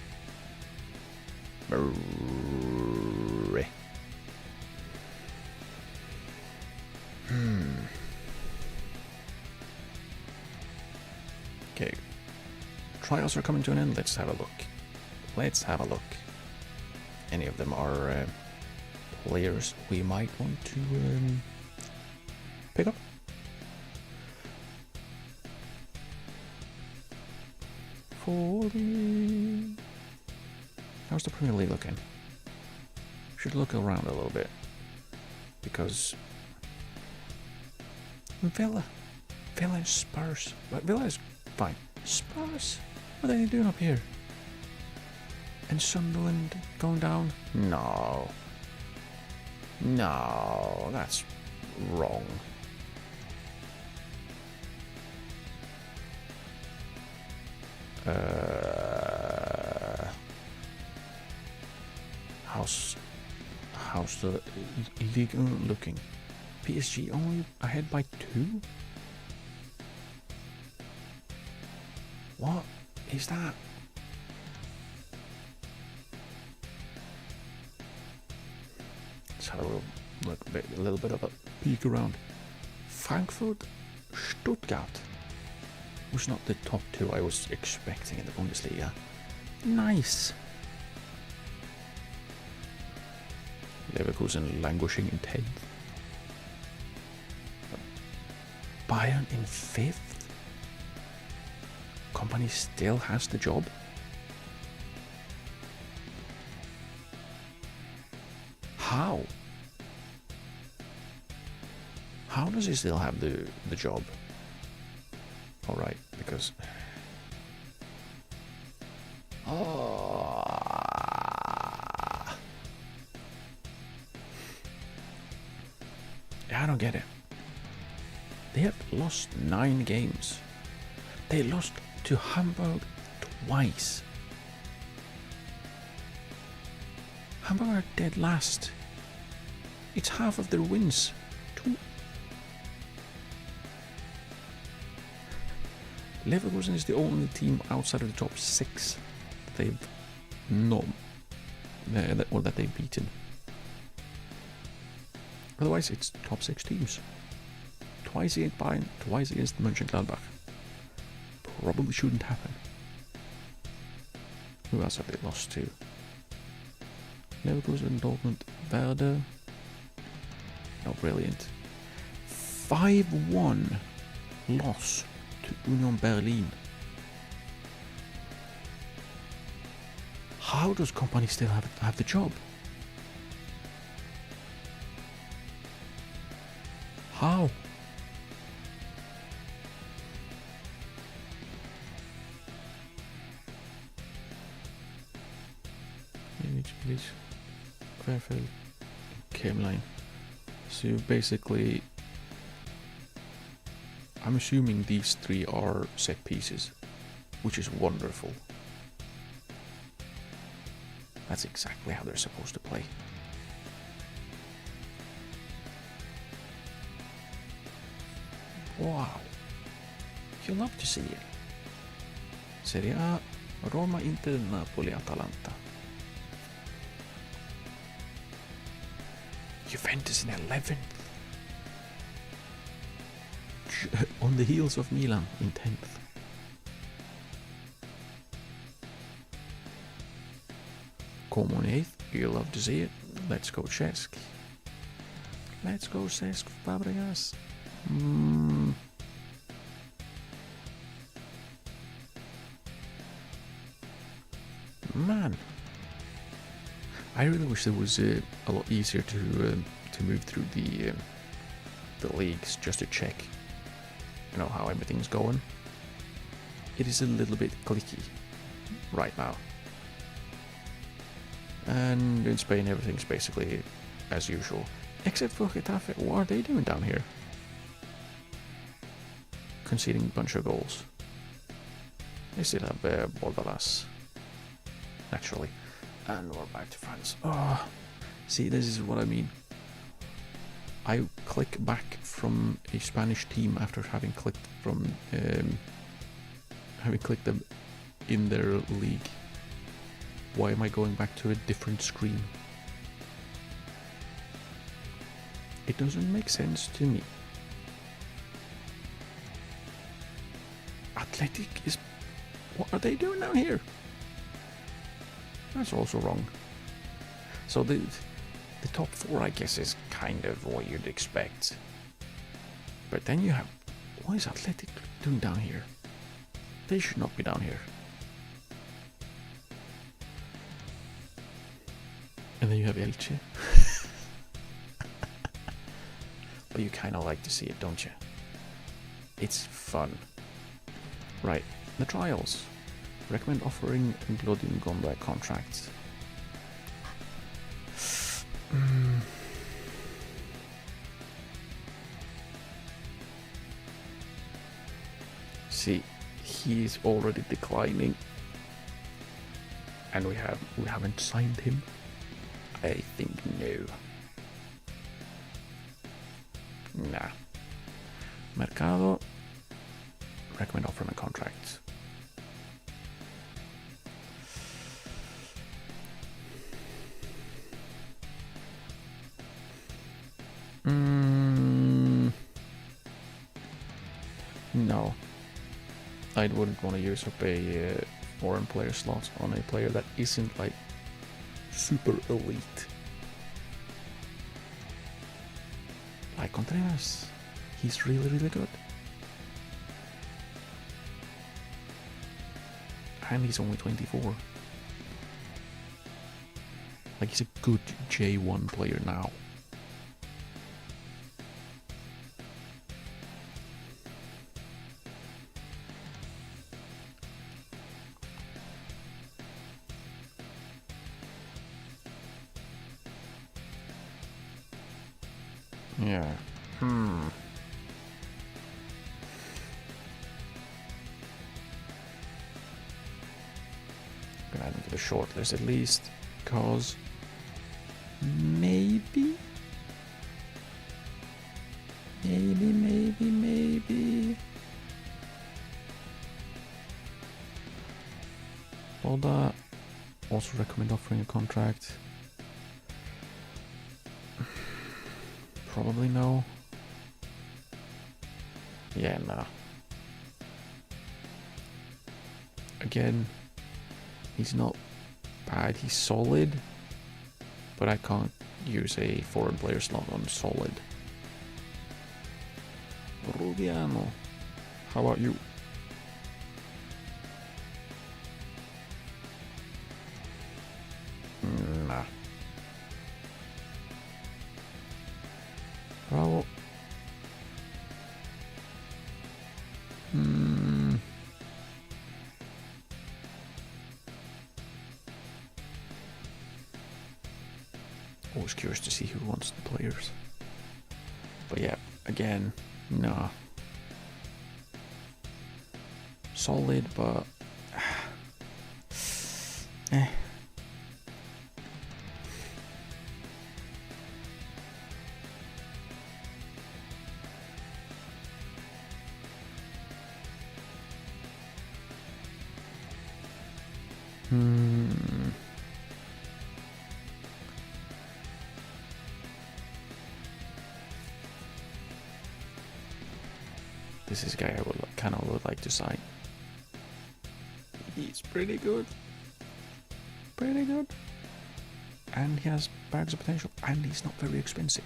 Okay. Trials are coming to an end. Let's have a look. Any of them are players we might want to pick up. How's the Premier League looking? Should look around a little bit, because Villa and Spurs. But Villa is fine. Spurs, what are they doing up here? And Sunderland going down? No, that's wrong. How's the league looking? PSG only ahead by 2? What is that? Let's have a little bit of a peek around. Frankfurt, Stuttgart. was not the top two I was expecting in the Bundesliga. Nice. Leverkusen languishing in 10th. Bayern in 5th. Company still has the job. How? How does he still have the job? Alright, because... I don't get it. They have lost 9 games. They lost to Hamburg twice. Hamburg are dead last. It's half of their wins. 2. Leverkusen is the only team outside of the top 6 that they've that they've beaten. Otherwise, it's top 6 teams. Twice against Bayern, twice against Mönchengladbach. Probably shouldn't happen. Who else have they lost to? Leverkusen, Dortmund, Werder. Oh, brilliant. 5-1 loss to Union Berlin. How does Company still have the job? How? Image, please. Querfeld, Kemline. So basically, I'm assuming these 3 are set pieces, which is wonderful. That's exactly how they're supposed to play. Wow. You love to see it. Serie A, Roma, Inter, Napoli, Atalanta. Juventus in 11th. On the heels of Milan in 10th. Como in 8th. You love to see it. Let's go Cesc. Let's go Cesc Fabregas. Man, I really wish there was a lot easier to move through the leagues just to check, how everything's going. It is a little bit clicky right now, and in Spain everything's basically as usual, except for Getafe. What are they doing down here? Conceding a bunch of goals. They still have Bordalas, naturally. And we're back to France. Oh, see, this is what I mean. I click back from a Spanish team after having clicked them in their league. Why am I going back to a different screen? It doesn't make sense to me. Athletic is... What are they doing down here? That's also wrong. So the top 4, I guess, is kind of what you'd expect. But then you have... What is Athletic doing down here? They should not be down here. And then you have Elche. But you kind of like to see it, don't you? It's fun. Right, the trials. Recommend offering Glodin Gonda contracts. See, he is already declining, and we haven't signed him. I think no. Nah. Mercado. Recommend offering a contract. No. I wouldn't want to use up a foreign player slot on a player that isn't like super elite. Like Contreras, he's really, really good. And he's only 24. Like, he's a good J1 player now. Yeah. Gonna add him to the short list at least, because maybe. Loda, also recommend offering a contract. Probably no. Yeah, nah. Again, he's not bad, he's solid, but I can't use a foreign player slot on solid. Rubiano, how about you? Nah. Well, always curious to see who wants the players. But yeah, again, nah. Solid, but eh. This is a guy I would kind of like to sign. He's pretty good. Pretty good. And he has bags of potential, and he's not very expensive,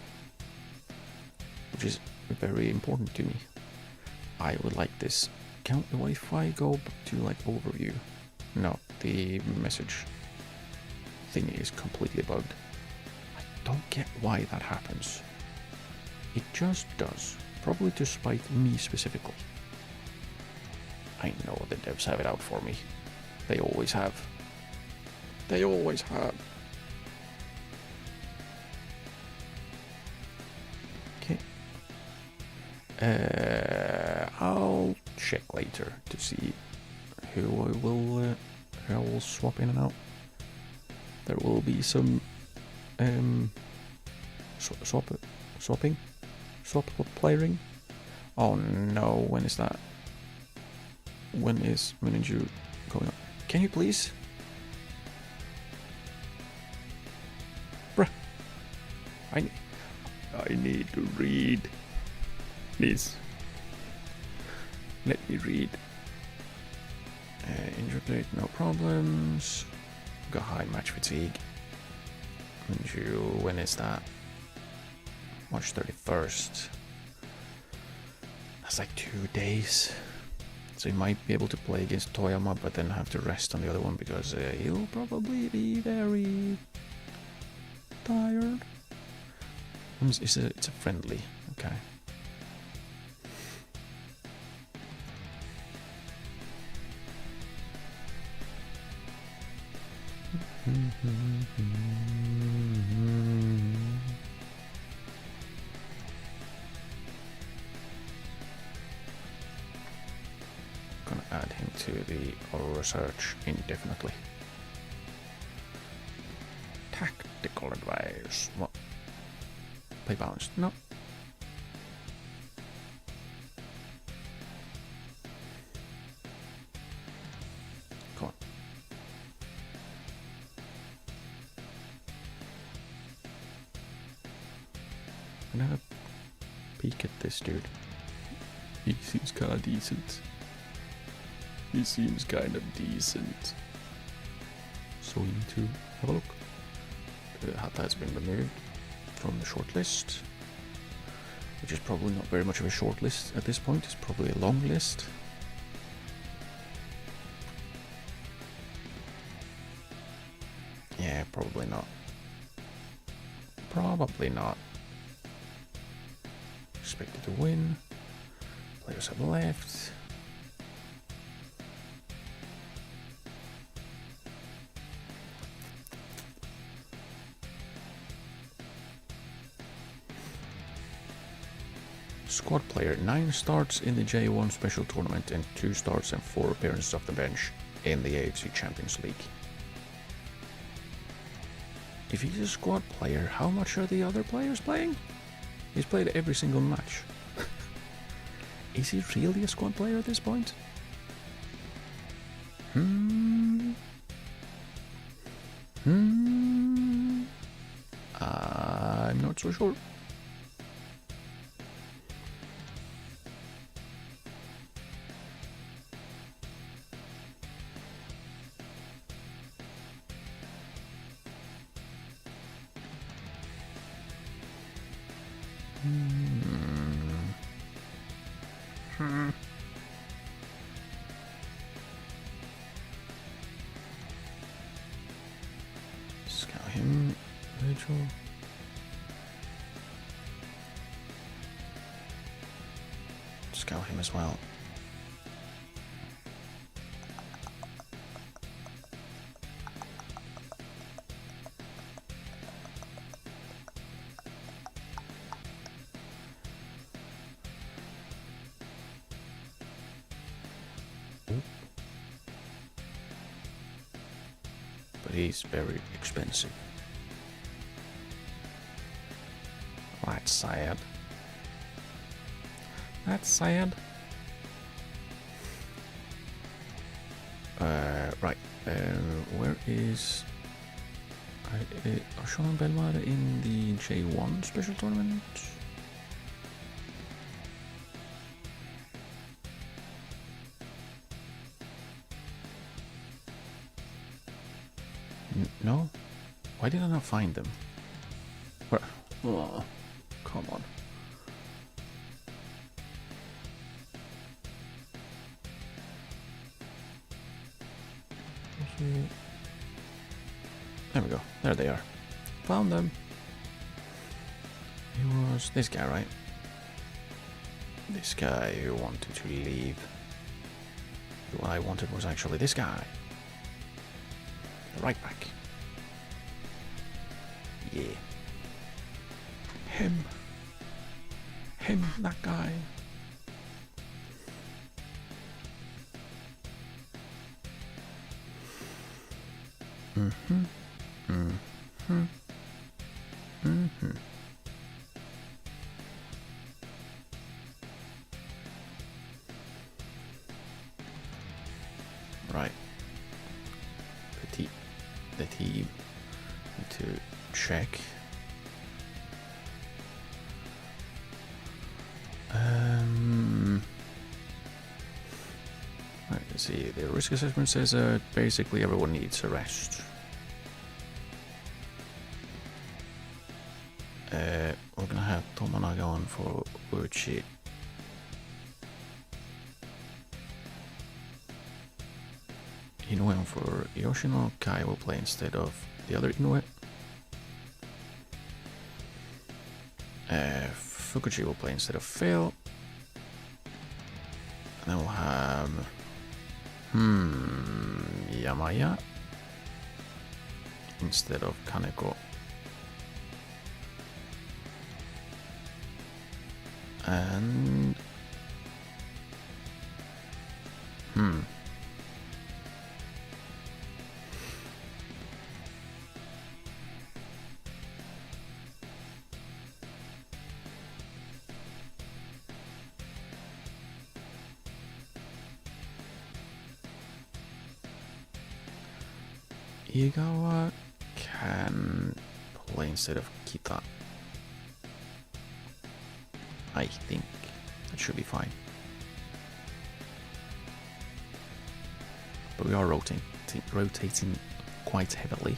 which is very important to me. I would like this. What if I go to like overview? No, the message thing is completely bugged. I don't get why that happens. It just does. Probably to spite me specifically. I know the devs have it out for me. They always have. They always have. Okay. I'll check later to see who I will swap in and out. There will be some swapping. Swap playering? Oh no, when is that? When is you going on? Can you please? Bruh. I need to read. Please. Let me read. Injury plate, no problems. Got high match fatigue. When is that? March 31st. That's like 2 days. So he might be able to play against Toyama, but then have to rest on the other one because he'll probably be very tired. It's a friendly, okay. Gonna add him to the research indefinitely. Tactical advice. What? Play balanced? No. Come on. I'm gonna have a peek at this dude. He seems kinda decent. He seems kind of decent. So we need to have a look. Hatta has been removed from the shortlist, which is probably not very much of a short list at this point. It's probably a long list. Yeah, probably not. Probably not. Expected to win. Players have left. Squad player, 9 starts in the J1 special tournament and 2 starts and 4 appearances off the bench in the AFC Champions League. If he's a squad player, how much are the other players playing? He's played every single match. Is he really a squad player at this point? I'm not so sure. Scout him, Virgil. Scout him as well. But he's very expensive. That's sad. That's sad. Right. Where is Sean Belmar in the J1 special tournament? No? Why did I not find them? Where? Oh, come on. There we go. There they are. Found them. It was this guy, right? This guy who wanted to leave. What I wanted was actually this guy. The right back. Yeah. Him. That guy. Right. The team need to check. Right, let's see. The risk assessment says basically everyone needs a rest. We're gonna have Tomanaga on for Uchi. Inoue for Yoshino. Kai will play instead of the other Inoue. Fukuchi will play instead of Phil. And then we'll have Yamaya instead of Kaneko. And Igawa can play instead of Kita. I think that should be fine. but we are rotating quite heavily.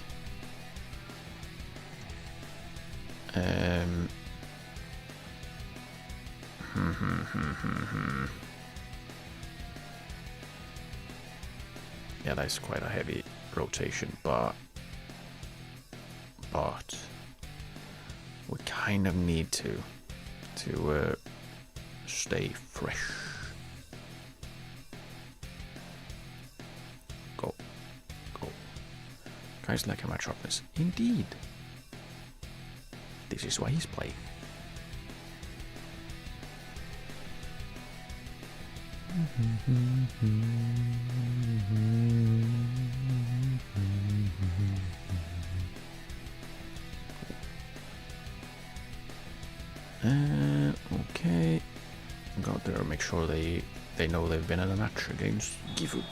Yeah, that's quite a heavy rotation, but we kind of need to stay fresh. Go. Guys like my sharpness. Indeed. This is why he's playing. Okay. Go out there, make sure they know they've been in a match against Gifu.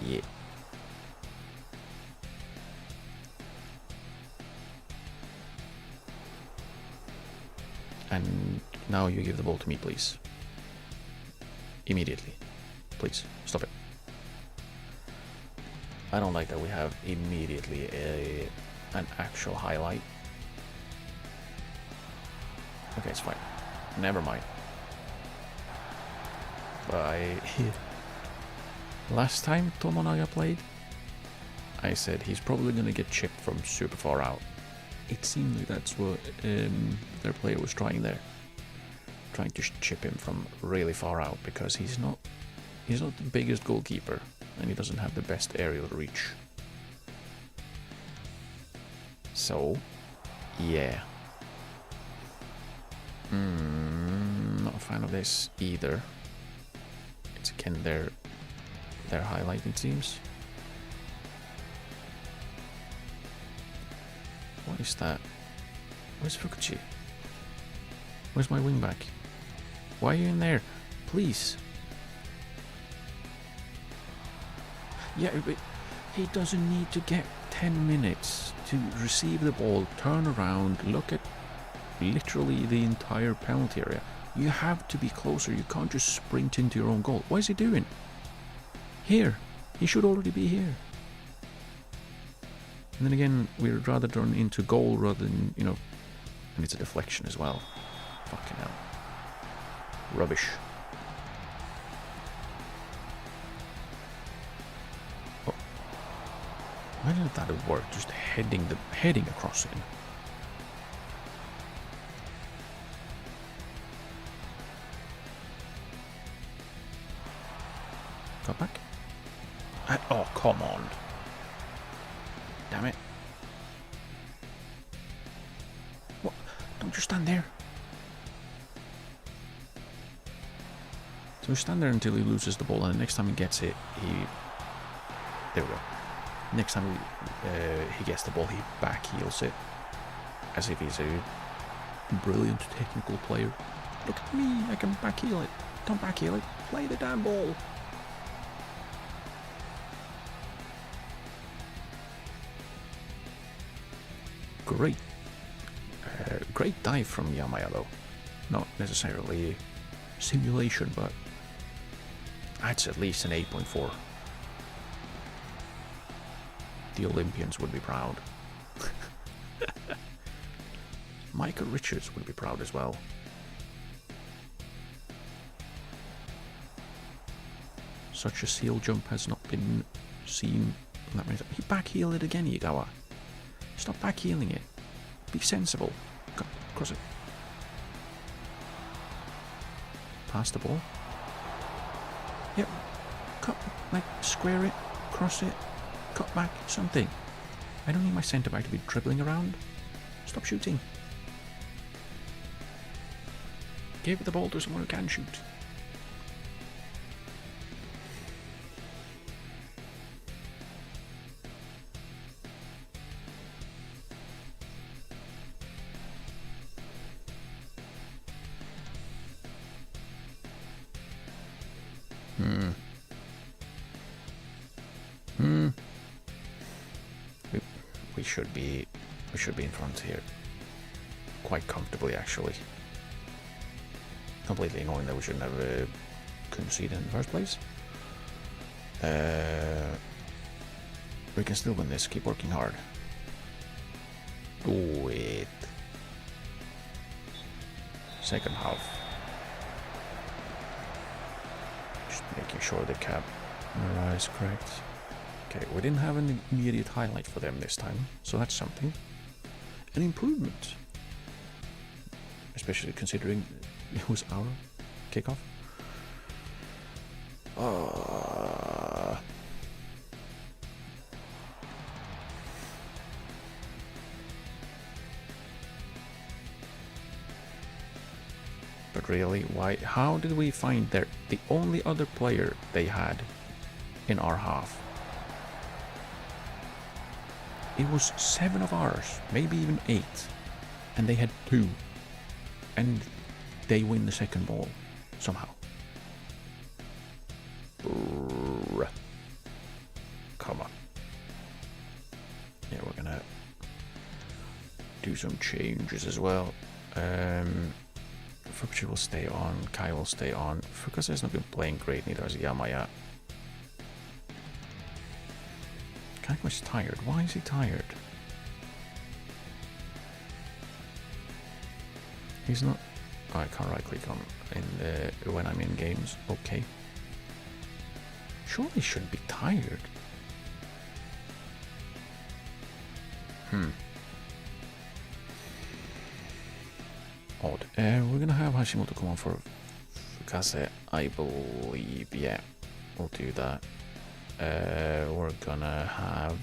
Yeah. And now you give the ball to me, please. Immediately. Please, stop it. I don't like that we have immediately an actual highlight. Okay, it's fine. Never mind. Last time Tomonaga played, I said he's probably going to get chipped from super far out. It seemed like that's what their player was trying there. Trying to chip him from really far out because he's not the biggest goalkeeper and he doesn't have the best aerial reach. So, yeah. Not a fan of this either. It's again their highlight, it seems. What is that? Where's Fukuchi? Where's my wingback? Why are you in there? Please. Yeah, but he doesn't need to get 10 minutes to receive the ball, turn around, look at literally the entire penalty area. You have to be closer. You can't just sprint into your own goal. What is he doing? Here. He should already be here. And then again, we'd rather turn into goal rather than, and it's a deflection as well. Fucking hell. Rubbish. Oh. Imagine if that had worked, just heading across it. Got back? Oh, come on. Damn it. What? Don't just stand there. So stand there until he loses the ball, and the next time he gets it, there we go. Next time he gets the ball, he backheels it. As if he's a brilliant technical player. Look at me, I can backheel it. Don't backheel it. Play the damn ball. Great dive from Yamaya though. Not necessarily simulation, but that's at least an 8.4. The Olympians would be proud. Micah Richards would be proud as well. Such a seal jump has not been seen. He backheeled it again, Igawa. Stop backheeling it. Be sensible. Go, cross it. Pass the ball. Yep. Cut, square it, cross it, cut back, something. I don't need my centre back to be dribbling around. Stop shooting. Give the ball to someone who can shoot. We should be in front here. Quite comfortably, actually. Completely annoying that we shouldn't have concede in the first place. We can still win this. Keep working hard. Do it. Second half. Just making sure the camera is correct. Okay, we didn't have an immediate highlight for them this time, so that's something. An improvement. Especially considering it was our kickoff. But really, why? How did we find the only other player they had in our half? It was 7 of ours, maybe even 8, and they had 2, and they win the second ball somehow. Come on. Yeah, we're gonna do some changes as well. Fukuchi will stay on, Kai will stay on. Fukushi has not been playing great, neither has Yamaya. Kaiko's tired. Why is he tired? He's not... Oh, I can't right click on when I'm in games. Okay. Surely he shouldn't be tired. Odd. We're gonna have Hashimoto come on for Fukase, I believe. Yeah, we'll do that. We're gonna have...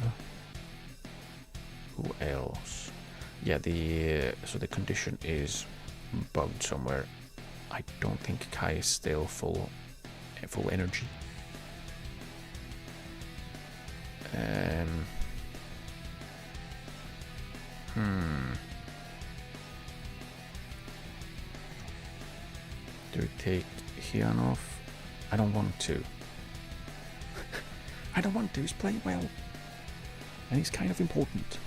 Who else? Yeah, so the condition is bugged somewhere. I don't think Kai is still full energy. Do we take Hyun off? I don't want to. I don't want to. He's playing well. And he's kind of important.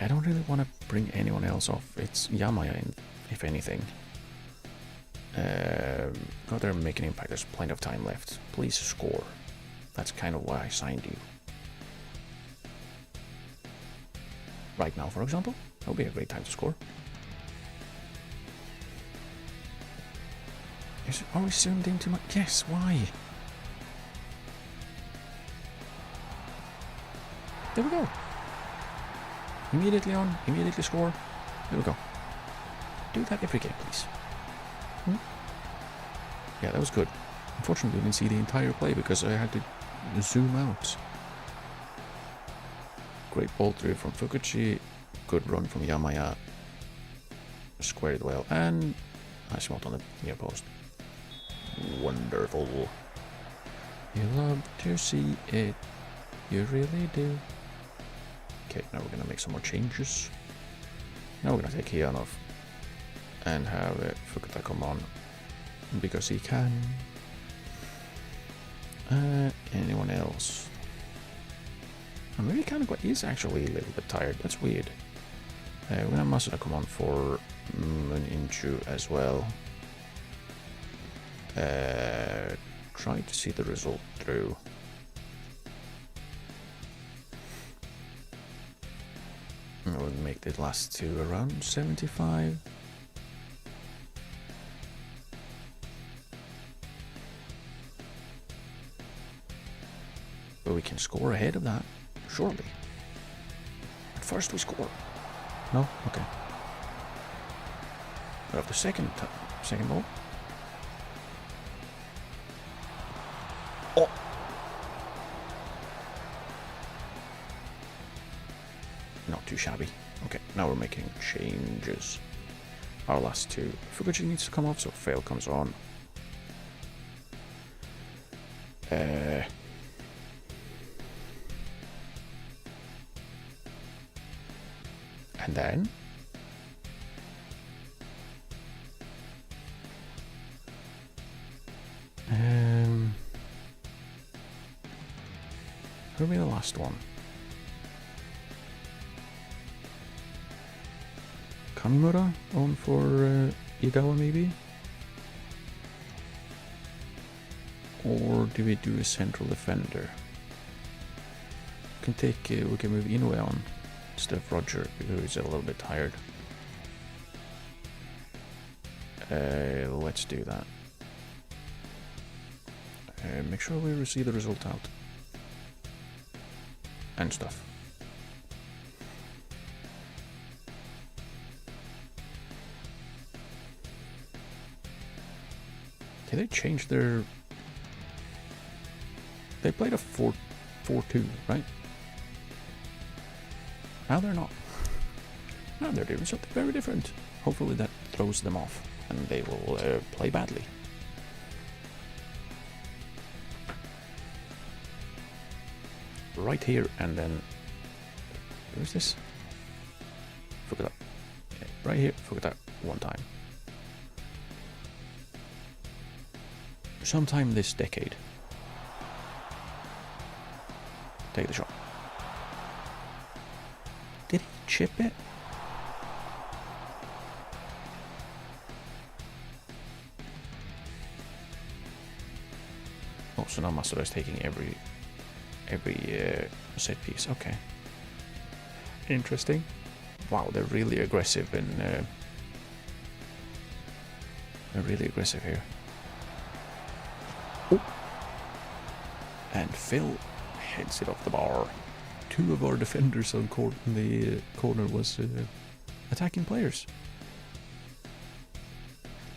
I don't really want to bring anyone else off. It's Yamaya, if anything. Go there and make an impact. There's plenty of time left. Please score. That's kind of why I signed you. Right now, for example. That would be a great time to score. Are we zoomed in too much? Yes, why? There we go. Immediately on, immediately score. There we go. Do that every game, please. Yeah, that was good. Unfortunately, we didn't see the entire play because I had to zoom out. Great ball through from Fukuchi. Good run from Yamaya. Squared well. And Hashimoto on the near post. Wonderful. You love to see it. You really do. Okay, now we're gonna make some more changes. Now we're gonna take Hyun off and have Fukuta come on because he can. Anyone else? I'm really kind of he's actually a little bit tired. That's weird. We're gonna have Masuda come on for Muninchu as well. Try to see the result through. We'll make the last two around 75. But we can score ahead of that, surely. But first we score. No? Okay. We have the second ball. Oh! Not too shabby. Okay, now we're making changes. Our last two. Fukuchi needs to come off, so Fail comes on. And then who'll be the last one? Kamimura on for Igawa maybe? Or do we do a central defender? We can move Inoue on instead of Roger because he's a little bit tired. Let's do that. Make sure we receive the result out. And stuff. Did they change their... They played a 4-4-2, right? Now they're not. Now they're doing something very different. Hopefully that throws them off and they will play badly. Right here and then... Where's this? Forget that. Yeah, right here, forget that one time. Sometime this decade. Take the shot. Did he chip it? Oh, so now Masura is taking every set piece. Okay. Interesting. Wow, they're really aggressive and they're really aggressive here. Oh. And Phil heads it off the bar. Two of our defenders on the corner was attacking players.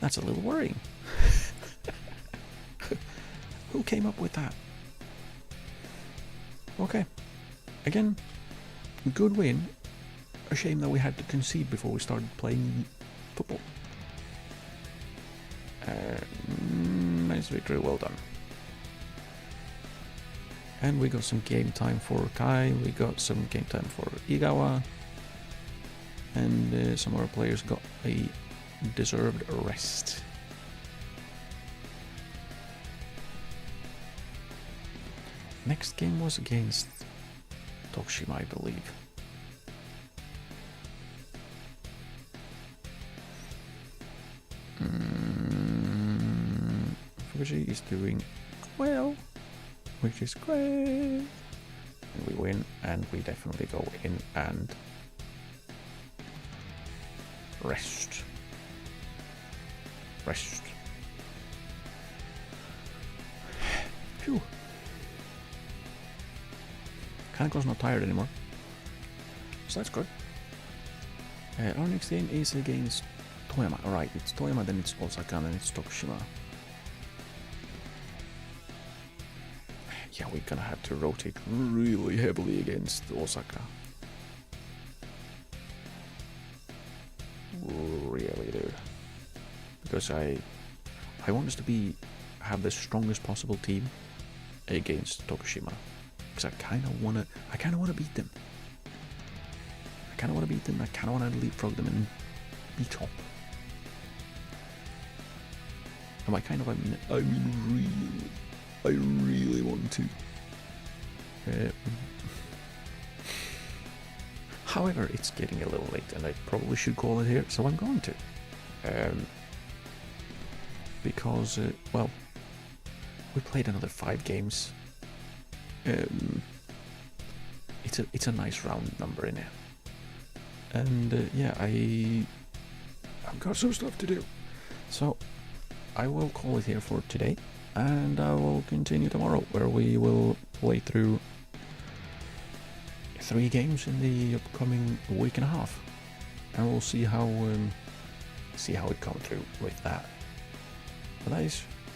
That's a little worrying. Who came up with that? Okay. Again, good win. A shame that we had to concede before we started playing football. Nice victory, well done. And we got some game time for Kai, we got some game time for Igawa, and some of our players got a deserved rest. Next game was against Tokushima, I believe. Fuji is doing well, which is great. And we win, and we definitely go in and rest. Rest. Phew. Kaneko's not tired anymore, so that's good. Our next game is against Toyama. Alright, it's Toyama, then it's Osaka, and then it's Tokushima. Yeah, we're gonna have to rotate really heavily against Osaka. Really, dude. Because I want us to have the strongest possible team against Tokushima. Because I kind of want to beat them. I kind of want to leapfrog them and be top. And by kind of, I mean really. I really want to. However, it's getting a little late and I probably should call it here, so I'm going to. Because, well, we played another 5 games. It's a nice round number in here. And, yeah, I've got some stuff to do. So, I will call it here for today. And I will continue tomorrow, where we will play through 3 games in the upcoming week and a half, and we'll see how it comes through with that. But that is